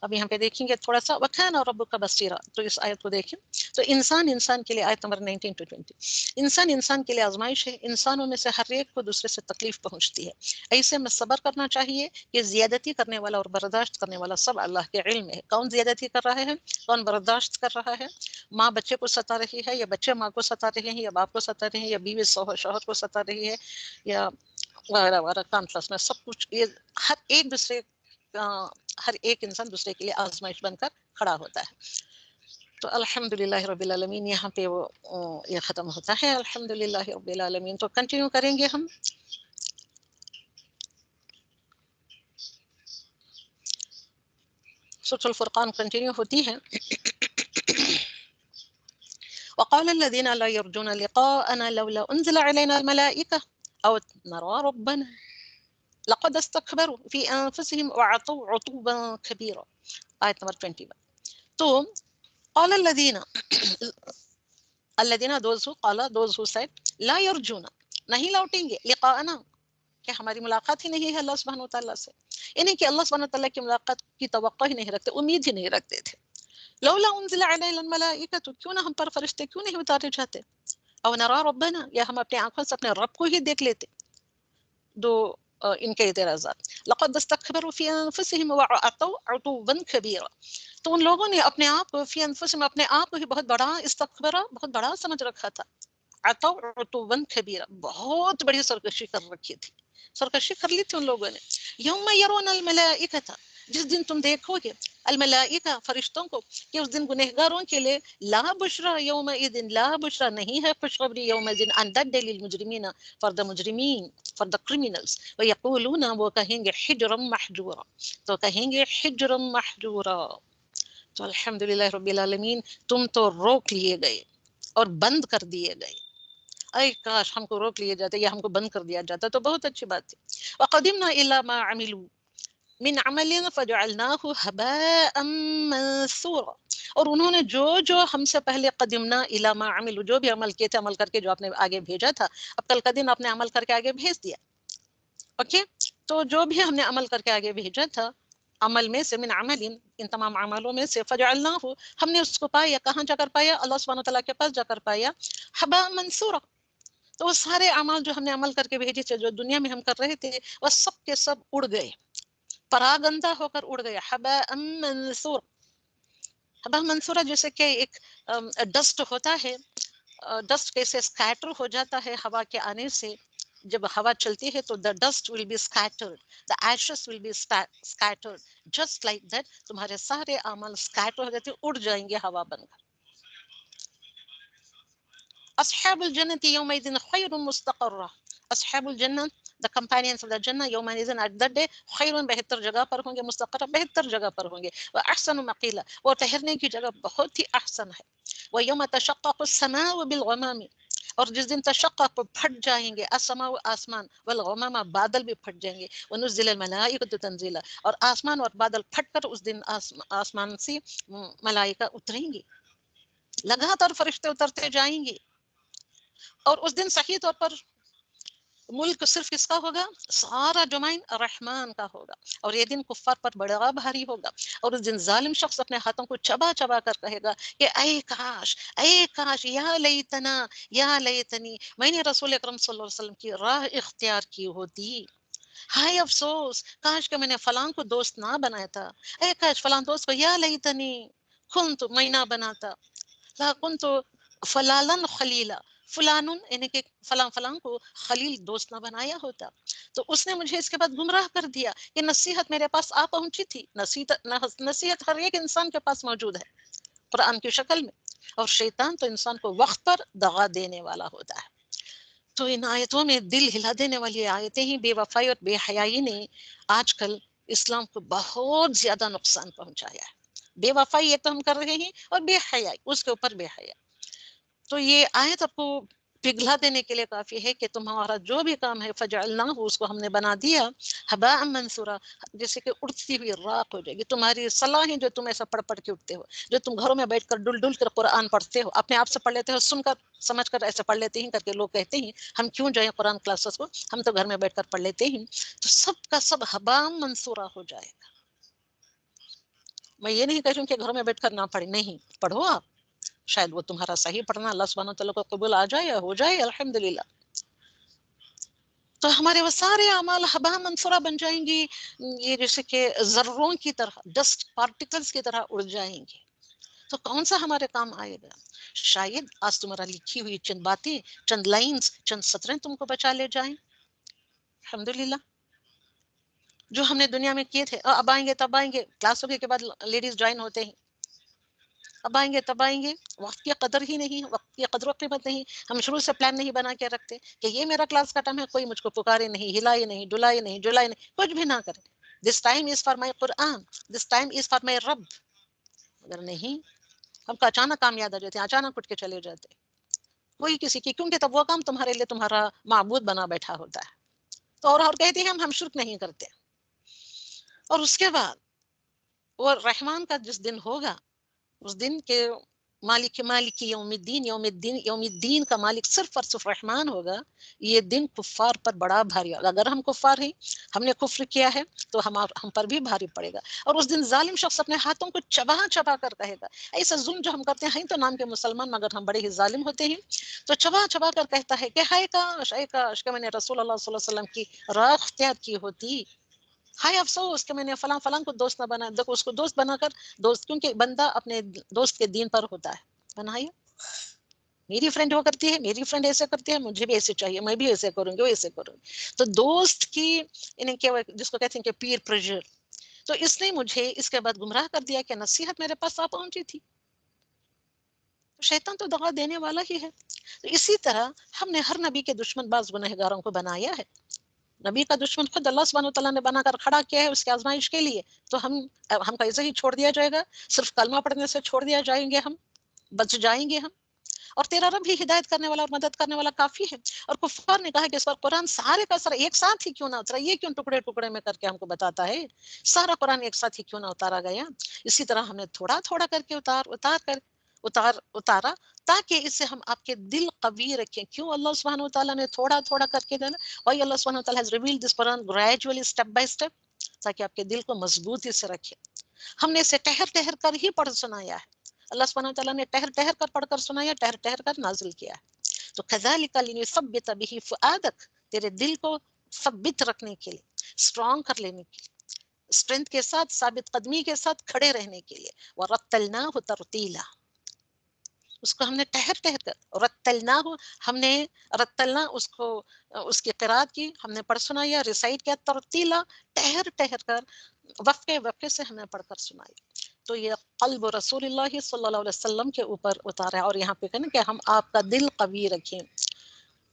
اب یہاں پہ دیکھیں گے تھوڑا سا وَكَانَ رَبُّكَ بَصِيرًا، تو اس آیت کو دیکھیں تو انسان کے لیے آیت نمبر 19 to 20 انسان کے لیے آزمائش ہے. انسانوں میں سے ہر ایک کو دوسرے سے تکلیف پہنچتی ہے. ایسے میں صبر کرنا چاہیے کہ زیادتی کرنے والا اور برداشت کرنے والا سب اللہ کے علم ہے. کون زیادتی کر رہا ہے، کون برداشت کر رہا ہے. ماں بچے کو ستا رہی ہے یا بچے ماں کو ستا رہے ہیں یا باپ کو ستا رہے ہیں یا بیوی شوہر کو ستا رہی ہے یا وغیرہ وغیرہ. کانفرنس میں سب کچھ یہ ہر ایک انسان دوسرے کے لیے آزمائش بن کر کھڑا ہوتا ہے. تو الحمدللہ رب العالمین یہاں پہ وہ یہ ختم ہوتا ہے. الحمدللہ رب العالمین. تو کنٹینیو کریں گے ہم. سورۃ الفرقان کنٹینیو ہوتی ہے. وقال الذين لا يرجون لقاءنا لولا انزل علينا الملائكة او نرى ربنا لقد استكبروا في انفسهم وعتوا عتوبا كبيرا. آیت نمبر 21. تو قال الذين those who said لا يرجون نہیں لوٹیں گے لقاءنا کہ ہماری ملاقات ہی نہیں ہے اللہ سبحانہ وتعالیٰ سے، یعنی کہ اللہ سبحانہ وتعالیٰ کی ملاقات کی توقع ہی نہیں رکھتے، امید ہی نہیں رکھتے تھے. لولا انزل علینا الملائکۃ، کیوں نہ ہم پر فرشتے کیوں نہیں اتارے جاتے، او نرى ربنا، یا ہم اپنے آنکھوں سے اپنے رب کو ہی دیکھ لیتے. دو ان کے اعتراضات. لقد استكبروا في انفسهم وعتوا عتوا كبيرا. تو ان لوگوں نے اپنے آپ کو فی انفسهم اپنے آپ کو ہی بہت بڑا استکبرا، بہت بڑا سمجھ رکھا تھا. عتوا عتوا كبيرا، بہت بڑی سرکشی کر رکھی تھی، سرکشی کر لی تھی ان لوگوں نے. یوم یرون الملائکۃ، جس دن تم دیکھو گے الملائکہ فرشتوں کو، کہ اس دن گنہگاروں کے لیے لا بشرا یومئذ، لا بشرا نہیں ہے خوشخبری یومئذ ان دیٹ ڈے للمجرمین، فار دا مجرمین، فار دا کرمنلز. ویقولون، وہ کہیں گے حجرا محجورا، تو کہیں گے حجرا محجورا. تو الحمدللہ رب العالمین، تم تو روک لیے گئے اور بند کر دیے گئے. اے کاش ہم کو روک لیے جاتے یا ہم کو بند کر دیا جاتا تو بہت اچھی بات تھی. وقدمنا الی ما عملوا من عمل فجعلناه هباء منثورا، اور انہوں نے جو ہم سے پہلے قدمنا الی ما عملوا، جو بھی عمل کیے تھے، عمل کر کے جو آپ نے آگے بھیجا تھا، اب کل کا دن آپ نے عمل کر کے آگے بھیج دیا. اوکے، تو جو بھی ہم نے عمل کر کے آگے بھیجا تھا، عمل میں سے، من عمل، ان تمام عملوں میں سے، فجعلناه، ہم نے اس کو پایا. کہاں جا کر پایا؟ اللہ سبحانہ وتعالیٰ کے پاس جا کر پایا. حباء منثورا، تو وہ سارے اعمال جو ہم نے عمل کر کے بھیجے تھے، جو دنیا میں ہم کر رہے تھے، وہ سب کے سب اڑ گئے، پراگندہ ہو کر اڑ گئے. حباء منثورا، حباء منثورا جیسے کہ ایک ڈسٹ ہوتا ہے، ڈسٹ کیسے اسکیٹر ہو جاتا ہے ہوا کے آنے سے، جب ہوا چلتی ہے تو the dust will be scattered, the ashes will be scattered, just like that تمہارے سارے اعمال اسکیٹر ہو جاتے، اڑ جائیں گے ہوا بن کر. اصحاب الجنت یومئذ خیر مستقرا، اصحاب الجنت the companions of the جنہ یومئذ at that day خیر، بہتر جگہ پر ہوں گے، مستقرا بہتر جگہ پر ہوں گے، واحسن مقیلا، وہ ٹھہرنے کی جگہ بہت ہی احسن ہے. ویوم تشقق السماء بالغمام، اور جس دن تشقق پھٹ جائیں گے، السماء آسمان، والغمام بادل بھی پھٹ جائیں گے، ونزل الملائکۃ تنزیلا، اور آسمان اور بادل پھٹ کر اس دن آسمان سے ملائکہ اتریں گے، لگاتار فرشتے اترتے جائیں گے. اور اس دن صحیح طور پر ملک صرف کس کا ہوگا؟ سارا ڈومائن رحمان کا ہوگا. اور یہ دن کفار پر بڑا بھاری ہوگا، اور اس دن ظالم شخص اپنے ہاتھوں کو چبا چبا کر کہے گا کہ اے کاش یا لیتنا یا لیتنی، میں نے رسول اکرم صلی اللہ علیہ وسلم کی راہ اختیار کی ہوتی. ہائے افسوس، کاش کہ میں نے فلاں کو دوست نہ بنایا تھا. اے کاش فلاں دوست کو، یا لیتنی کنت، میں نہ بناتا، لا کنت فلالن خلیلا، فلان یعنی کہ فلاں کو خلیل دوست نہ بنایا ہوتا. تو اس نے مجھے اس کے بعد گمراہ کر دیا. کہ نصیحت میرے پاس آ پہنچی تھی، نصیحت ہر ایک انسان کے پاس موجود ہے قرآن کی شکل میں، اور شیطان تو انسان کو وقت پر دغا دینے والا ہوتا ہے. تو ان آیتوں میں دل ہلا دینے والی آیتیں ہی بے وفائی اور بے حیائی نے آج کل اسلام کو بہت زیادہ نقصان پہنچایا ہے. بے وفائی ایک تو ہم کر رہے ہیں، اور بے حیائی اس کے اوپر بے حیا. تو یہ آیت آپ کو پگھلا دینے کے لیے کافی ہے کہ تمہارا جو بھی کام ہے فجعلناہ، اس کو ہم نے بنا دیا حباء منثورا، جیسے کہ اڑتی ہوئی راک ہو جائے گی. تمہاری صلاحیں جو تم ایسا پڑھ کے اٹھتے ہو، جو تم گھروں میں بیٹھ کر ڈل ڈل کر قرآن پڑھتے ہو، اپنے آپ سے پڑھ لیتے ہو، سن کر سمجھ کر ایسے پڑھ لیتے ہیں کر کے لوگ کہتے ہیں ہم کیوں جائیں قرآن کلاسز کو، ہم تو گھر میں بیٹھ کر پڑھ لیتے ہیں. تو سب کا سب حباء منثورا ہو جائے گا. میں یہ نہیں کہہ رہی ہوں کہ گھروں میں بیٹھ کر نہ پڑھیں، نہیں، پڑھو آپ، شاید وہ تمہارا صحیح پڑھنا اللہ سبحانہ وتعالیٰ کو قبول آ جائے یا ہو جائے، الحمدللہ. تو ہمارے وہ سارے اعمال ہبا منصورہ بن جائیں گی، یہ جیسے کہ ذروں کی طرح، ڈسٹ پارٹیکلز کی طرح اڑ جائیں گے. تو کون سا ہمارے کام آئے گا؟ شاید آج تمہارا لکھی ہوئی چند باتیں، چند لائنز، چند سطریں تم کو بچا لے جائیں. الحمدللہ جو ہم نے دنیا میں کیے تھے، اب آئیں گے تب آئیں گے، کلاس ہونے کے بعد لیڈیز جوائن ہوتے ہیں، اب آئیں گے تب آئیں گے، وقت کی قدر ہی نہیں، وقت کی قدر و قیمت نہیں. ہم شروع سے پلان نہیں بنا کے رکھتے کہ یہ میرا کلاس کا ٹائم ہے، کوئی مجھ کو پکارے نہیں، ہلائے نہیں، ڈلائے نہیں، جلائے نہیں، کچھ بھی نہ کرے. This time is for my Quran, this time is for my رب. اگر نہیں، ہم کو اچانک کام یاد آ جاتے ہیں، اچانک اٹھ کے چلے جاتے ہیں. کوئی کسی کی، کیونکہ تب وہ کام تمہارے لیے تمہارا معبود بنا بیٹھا ہوتا ہے. تو اور کہتے ہیں ہم شرک نہیں کرتے. اور اس کے بعد وہ رحمان کا جس دن ہوگا، اس دن کے مالک یوم الدین، یوم الدین کا مالک صرف اور صرف رحمان ہوگا. یہ دن کفار پر بڑا بھاری ہوگا. اگر ہم کفار ہیں، ہم نے کفر کیا ہے، تو ہم پر بھی بھاری پڑے گا. اور اس دن ظالم شخص اپنے ہاتھوں کو چبا چبا کر کہے گا، ایسا ظلم جو ہم کرتے ہیں تو نام کے مسلمان مگر ہم بڑے ہی ظالم ہوتے ہیں. تو چبا چبا کر کہتا ہے کہ ہائے کاش، اے کاش کہ میں نے رسول اللہ صلی اللہ علیہ وسلم کی راہ اختیار کی ہوتی. ہائے افسوس کہ میں نے فلاں فلاں کو دوست نہ بنا. دیکھو اس کو دوست بنا کر، دوست کیونکہ بندہ اپنے دوست کے دین پر ہوتا ہے، بنائیے. میری فرینڈ وہ کرتی ہے، میری فرینڈ ایسے کرتی ہے، مجھے بھی ایسے چاہیے، میں بھی ایسے کروں گی، وہ ایسے کروں گی. تو دوست کی انہیں جس کو کہتے ہیں کہ پیر پریشر، تو اس نے مجھے اس کے بعد گمراہ کر دیا کہ نصیحت میرے پاس آ پہنچی تھی. شیطان تو دغا دینے والا ہی ہے. تو اسی طرح ہم نے ہر نبی کے دشمن بعض گنہگاروں کو بنایا ہے. نبی کا دشمن خود اللہ سبحانہ وتعالیٰ نے بنا کر کھڑا کیا ہے اس کی آزمائش کے لیے. تو ہم کا ایسے ہی چھوڑ دیا جائے گا؟ صرف کلمہ پڑھنے سے چھوڑ دیا جائیں گے؟ ہم بچ جائیں گے ہم؟ اور تیرا رب ہی ہدایت کرنے والا اور مدد کرنے والا کافی ہے. اور کفار نے کہا کہ اس پر قرآن سارے کا سارا ایک ساتھ ہی کیوں نہ اترا، یہ کیوں ٹکڑے ٹکڑے میں کر کے ہم کو بتاتا ہے؟ سارا قرآن ایک ساتھ ہی کیوں نہ اتارا گیا؟ اسی طرح ہم نے تھوڑا تھوڑا کر کے اتارا تاکہ اس سے ہم آپ کے دل قوی رکھیں. کیوں اللہ سبحانہ وتعالیٰ نے تھوڑا تھوڑا کر کے دینا؟ Why Allah subhanahu wa ta'ala has revealed this Quran gradually, step by step, تاکہ آپ کے دل کو مضبوطی سے رکھے. ہم نے اسے ٹہر ٹہر کر ہی پڑھ سنایا ہے. اللہ سبحانہ و تعالیٰ نے ٹہر ٹہر کر پڑھ کر سنایا، ٹہر ٹہر کر نازل کیا ہے. تو كذلك لنثبت به فؤادك، تیرے دل کو ثبت رکھنے کے لیے، اسٹرانگ کر لینے کے لیے، اسٹرینتھ کے ساتھ، ثابت قدمی کے ساتھ کھڑے رہنے کے لیے. ورتلناه ترتیلا، اس کو ہم نے ٹہر ٹہر کر رتلناه، ہم نے رتلنا اس کو، اس کی قرات کی ہم نے پڑھ سنایا، ریسائٹ کیا ترتیلا، ٹہر ٹہر کر، وقفے وقفے سے ہم نے پڑھ کر سنائی. تو یہ قلب رسول اللہ صلی اللہ علیہ وسلم کے اوپر اتارا ہے. اور یہاں پہ کہنا کہ ہم آپ کا دل قوی رکھیں.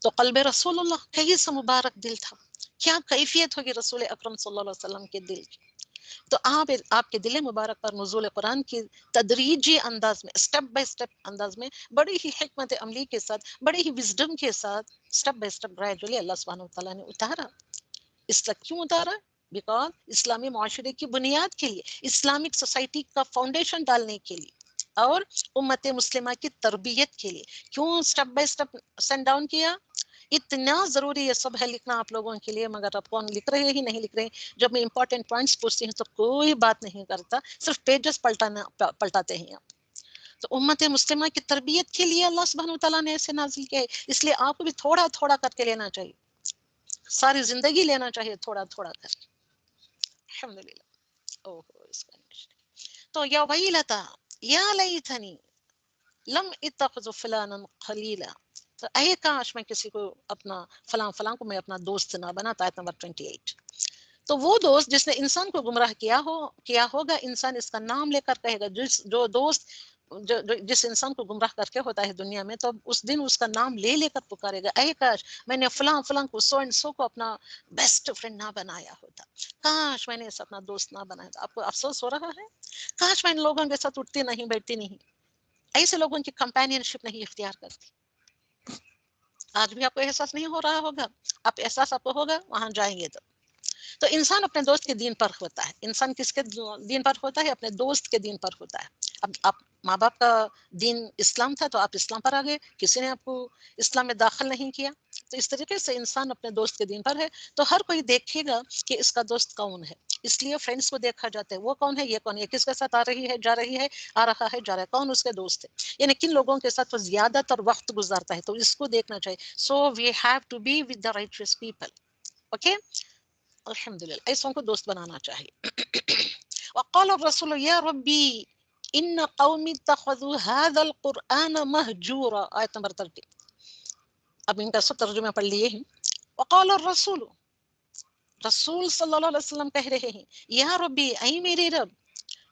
تو قلب رسول اللہ کیسا مبارک دل تھا، کیا کیفیت ہوگی رسول اکرم صلی اللہ علیہ وسلم کے دل کی. تو آپ کے دل مبارک پر نزول قرآن کی تدریجی انداز میں، اسٹیپ بائی اسٹیپ انداز میں، بڑی ہی حکمت عملی کے ساتھ، بڑی ہی وزڈم کے ساتھ، اسٹیپ بائی اسٹیپ گریجولی اللہ سبحانہ وتعالیٰ نے اتارا. اس طرح کیوں اتارا؟ بیکاز اسلامی معاشرے کی بنیاد کے لیے، اسلامک سوسائٹی کا فاؤنڈیشن ڈالنے کے لیے، اور امت مسلمہ کی تربیت کے لیے. کیوں step by step send down کیا؟ اتنا ضروری یہ سب ہے لکھنا آپ لوگوں کے لیے، مگر آپ کون لکھ رہے ہی نہیں لکھ رہے. جب میں امپورٹنٹ پوائنٹس پوچھتی ہوں تو کوئی بات نہیں کرتا، صرف پیجز پلٹاتے ہیں آپ. تو امت مسلمہ کی تربیت کے لیے اللہ سبحانہ وتعالیٰ نے ایسے نازل کیا ہے. اس لیے آپ کو بھی تھوڑا تھوڑا کر کے لینا چاہیے، ساری زندگی لینا چاہیے تھوڑا تھوڑا کر کے. الحمدللہ. تو یا ویلتا یا لیتنی لم اتخذ فلانا خلیلا، تو اے کاش میں کسی کو اپنا فلاں کو میں اپنا دوست نہ بناتا. آیت نمبر 28. تو وہ دوست جس نے انسان کو گمراہ کیا ہوگا، انسان اس کا نام لے کر کہے گا. جو دوست جس انسان کو گمراہ کر کے ہوتا ہے دنیا میں، تو اس دن اس کا نام لے لے کر پکارے گا، اے کاش میں نے فلاں کو، سو اینڈ سو کو اپنا بیسٹ فرینڈ نہ بنایا ہوتا، کاش میں نے اسے اپنا دوست نہ بنایا ہوتا. آپ کو افسوس ہو رہا ہے؟ کاش میں ان لوگوں کے ساتھ اٹھتی نہیں، بیٹھتی نہیں، ایسے لوگوں کی کمپینین شپ نہیں اختیار کرتی. آج بھی آپ کو احساس نہیں ہو رہا ہوگا؟ احساس آپ کو ہوگا وہاں جائیں گے تو انسان اپنے دوست کے دین پر ہوتا ہے. انسان کس کے دین پر ہوتا ہے؟ اپنے دوست کے دین پر ہوتا ہے. اب آپ ماں باپ کا دین اسلام تھا تو آپ اسلام پر آ گئے، کسی نے آپ کو اسلام میں داخل نہیں کیا. تو اس طریقے سے انسان اپنے دوست کے دین پر ہے تو ہر کوئی دیکھے گا کہ اس کا دوست کون ہے. اس لیے فرینڈس کو دیکھا جاتا ہے، وہ کون ہے، یہ کون ہے، کس کے ساتھ آ رہی ہے، جا رہی ہے، آ رہا ہے، جا رہا ہے، کون اس کے دوست ہے، یعنی کن لوگوں کے ساتھ وہ زیادہ تر وقت گزارتا ہے، تو اس کو دیکھنا چاہیے. So we have to be with the righteous people. Okay, الحمدللہ ایسوں کو دوست بنانا چاہیے. وقال الرسول یا ربی ان قومی اتخذوا هذا القرآن مہجورا، آیت نمبر 30. اب ان کا سب ترجمہ پڑھ لیے ہیں. وقال الرسول، رسول صلی اللہ علیہ وسلم کہہ رہے ہیں، یا ربی اے میرے رب،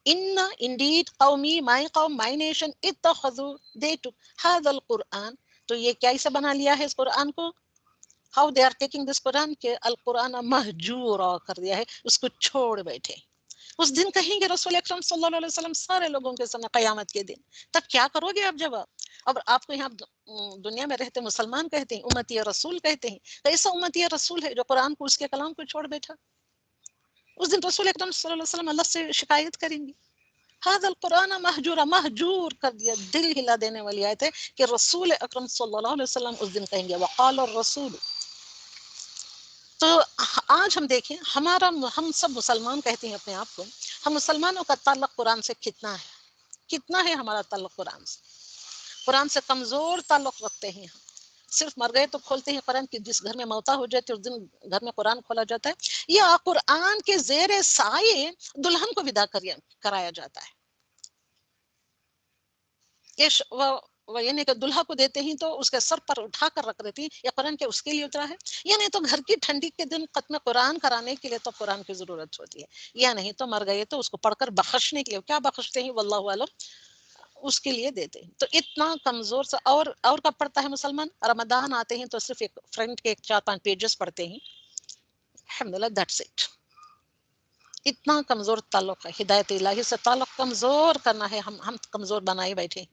ان انڈیڈ قومی، مائی قوم، مائی نیشن، اتخذوا they took هذا القرآن، تو یہ کیسے بنا لیا ہے اس قرآن کو، how they are taking this قرآن، کہ القرآن مہجورا کر دیا ہے، اس کو چھوڑ بیٹھے. اس دن کہیں گے رسول اکرم صلی اللہ علیہ وسلم سارے لوگوں کے سامنے قیامت کے دن، تب کیا کرو گے آپ جواب؟ اب آپ کو یہاں دنیا میں رہتے مسلمان کہتے ہیں، امتی رسول کہتے ہیں، تو ایسا امتی رسول ہے جو قرآن کو، اس کے کلام کو چھوڑ بیٹھا. اس دن رسول اکرم صلی اللہ علیہ وسلم اللہ سے شکایت کریں گے. هذا القرآن مہجورا، مہجور کر دیا، دل ہلا دینے والی آیت ہے کہ رسول اکرم صلی اللہ علیہ وسلم اس دن کہیں گے وقال الرسول. تو آج ہم دیکھیں ہمارا، ہم سب مسلمان کہتے ہیں اپنے آپ کو، ہم مسلمانوں کا تعلق قرآن سے کتنا ہے، کتنا ہے ہمارا تعلق قرآن سے؟ قرآن سے کمزور تعلق رکھتے ہیں ہم. صرف مر گئے تو کھولتے ہیں قرآن، کی جس گھر میں موتا ہو جاتی ہے اس دن گھر میں قرآن کھولا جاتا ہے، یا قرآن کے زیر سائے دلہن کو ودا کرایا جاتا ہے. یعنی کہ دلہا کو دیتے ہیں تو اس کے سر پر اٹھا کر رکھ دیتی ہیں، یا قرآن کے اس کے لیے اترا ہے، یا نہیں تو گھر کی ٹھنڈی کے دن ختم قرآن کرانے کے لیے تو قرآن کی ضرورت ہوتی ہے، یا نہیں تو مر گئے تو اس کو پڑھ کر بخشنے کے لیے، کیا بخشتے ہیں واللہ عالم، اس کے لیے دیتے ہیں. تو اتنا کمزور سا. اور کب پڑھتا ہے مسلمان؟ رمضان آتے ہیں تو صرف ایک فرینڈ کے 4-5 پیجز پڑھتے ہیں، الحمدللہ دیٹس اٹ. اتنا کمزور تعلق ہے. ہدایت الہی سے تعلق کمزور کرنا ہے، ہم کمزور بنائے بیٹھے.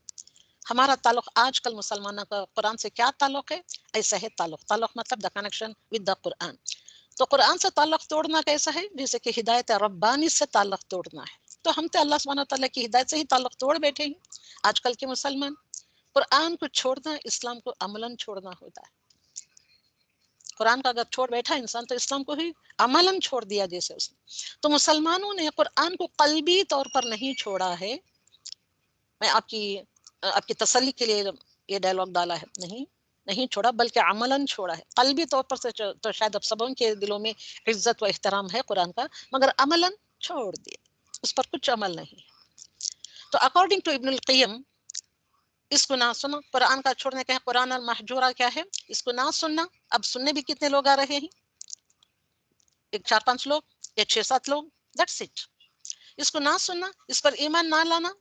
ہمارا تعلق آج کل مسلمانوں کا قرآن سے کیا تعلق ہے؟ ایسا ہے تعلق مطلب دا کنیکشن ود دا قرآن. تو قرآن سے تعلق توڑنا کیسا ہے؟ جیسے کہ ہدایت ربانی سے تعلق توڑنا ہے. تو ہم تو اللہ سبحانہ تعالیٰ کی ہدایت سے ہی تعلق توڑ بیٹھے ہیں آج کل کے مسلمان. قرآن کو چھوڑنا اسلام کو عملاً چھوڑنا ہوتا ہے. قرآن کا اگر چھوڑ بیٹھا انسان تو اسلام کو ہی عملاً چھوڑ دیا جیسے اس نے. تو مسلمانوں نے قرآن کو قلبی طور پر نہیں چھوڑا ہے. میں آپ کی تسلی کے لیے یہ ڈائلاگ ڈالا ہے، نہیں چھوڑا بلکہ عملاً چھوڑا ہے. قلبی طور پر سے تو شاید اب سبوں کے دلوں میں عزت و احترام ہے قرآن کا، مگر عملاً چھوڑ دیا، اس پر کچھ عمل نہیں. تو اکارڈنگ ٹو ابن القیم، اس کو نہ سنو، قرآن کا چھوڑنے کا ہے. قرآن المحجورہ کیا ہے؟ اس کو نہ سننا. اب سننے بھی کتنے لوگ آ رہے ہیں؟ ایک 4-5 لوگ یا 6-7 لوگ، دیٹس اٹ. اس کو نہ سننا، اس پر ایمان نہ لانا،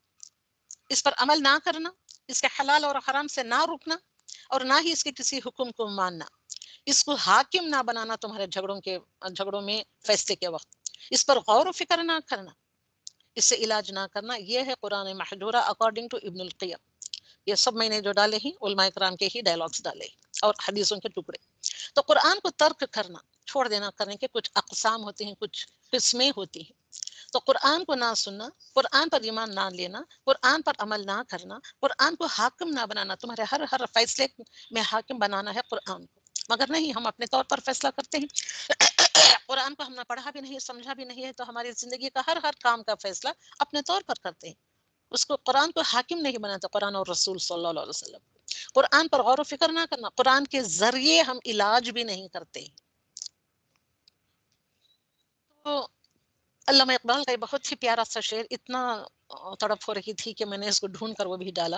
اس پر عمل نہ کرنا، اس کے حلال اور حرام سے نہ رکنا، اور نہ ہی اس کے کسی حکم کو ماننا. اس کو حاکم نہ بنانا تمہارے جھگڑوں میں فیصلے کے وقت. اس پر غور و فکر نہ کرنا، اس سے علاج نہ کرنا. یہ ہے قرآن محجورہ اکارڈنگ ٹو ابن القیم. یہ سب میں نے جو ڈالے ہیں علماء کرام کے ہی ڈائلاگس ڈالے اور حدیثوں کے ٹکڑے. تو قرآن کو ترک کرنا، چھوڑ دینا کرنے کے کچھ اقسام ہوتے ہیں، کچھ قسمیں ہوتی ہیں. تو قرآن کو نہ سننا، قرآن پر ایمان نہ لینا، قرآن پر عمل نہ کرنا، قرآن کو حاکم نہ بنانا. تمہارے ہر فیصلے میں حاکم بنانا ہے قرآن کو، مگر نہیں، ہم اپنے طور پر فیصلہ کرتے ہیں. قرآن کو ہم نے پڑھا بھی نہیں، سمجھا بھی نہیں ہے، تو ہماری زندگی کا ہر کام کا فیصلہ اپنے طور پر کرتے ہیں. اس کو قرآن کو حاکم نہیں بناتا، قرآن اور رسول صلی اللہ علیہ وسلم. قرآن پر غور و فکر نہ کرنا، قرآن کے ذریعے ہم علاج بھی نہیں کرتے. تو علامہ اقبال کا بہت ہی پیارا سا شعر، اتنا تڑپ ہو رہی تھی کہ میں نے اس کو ڈھونڈ کر وہ بھی ڈالا.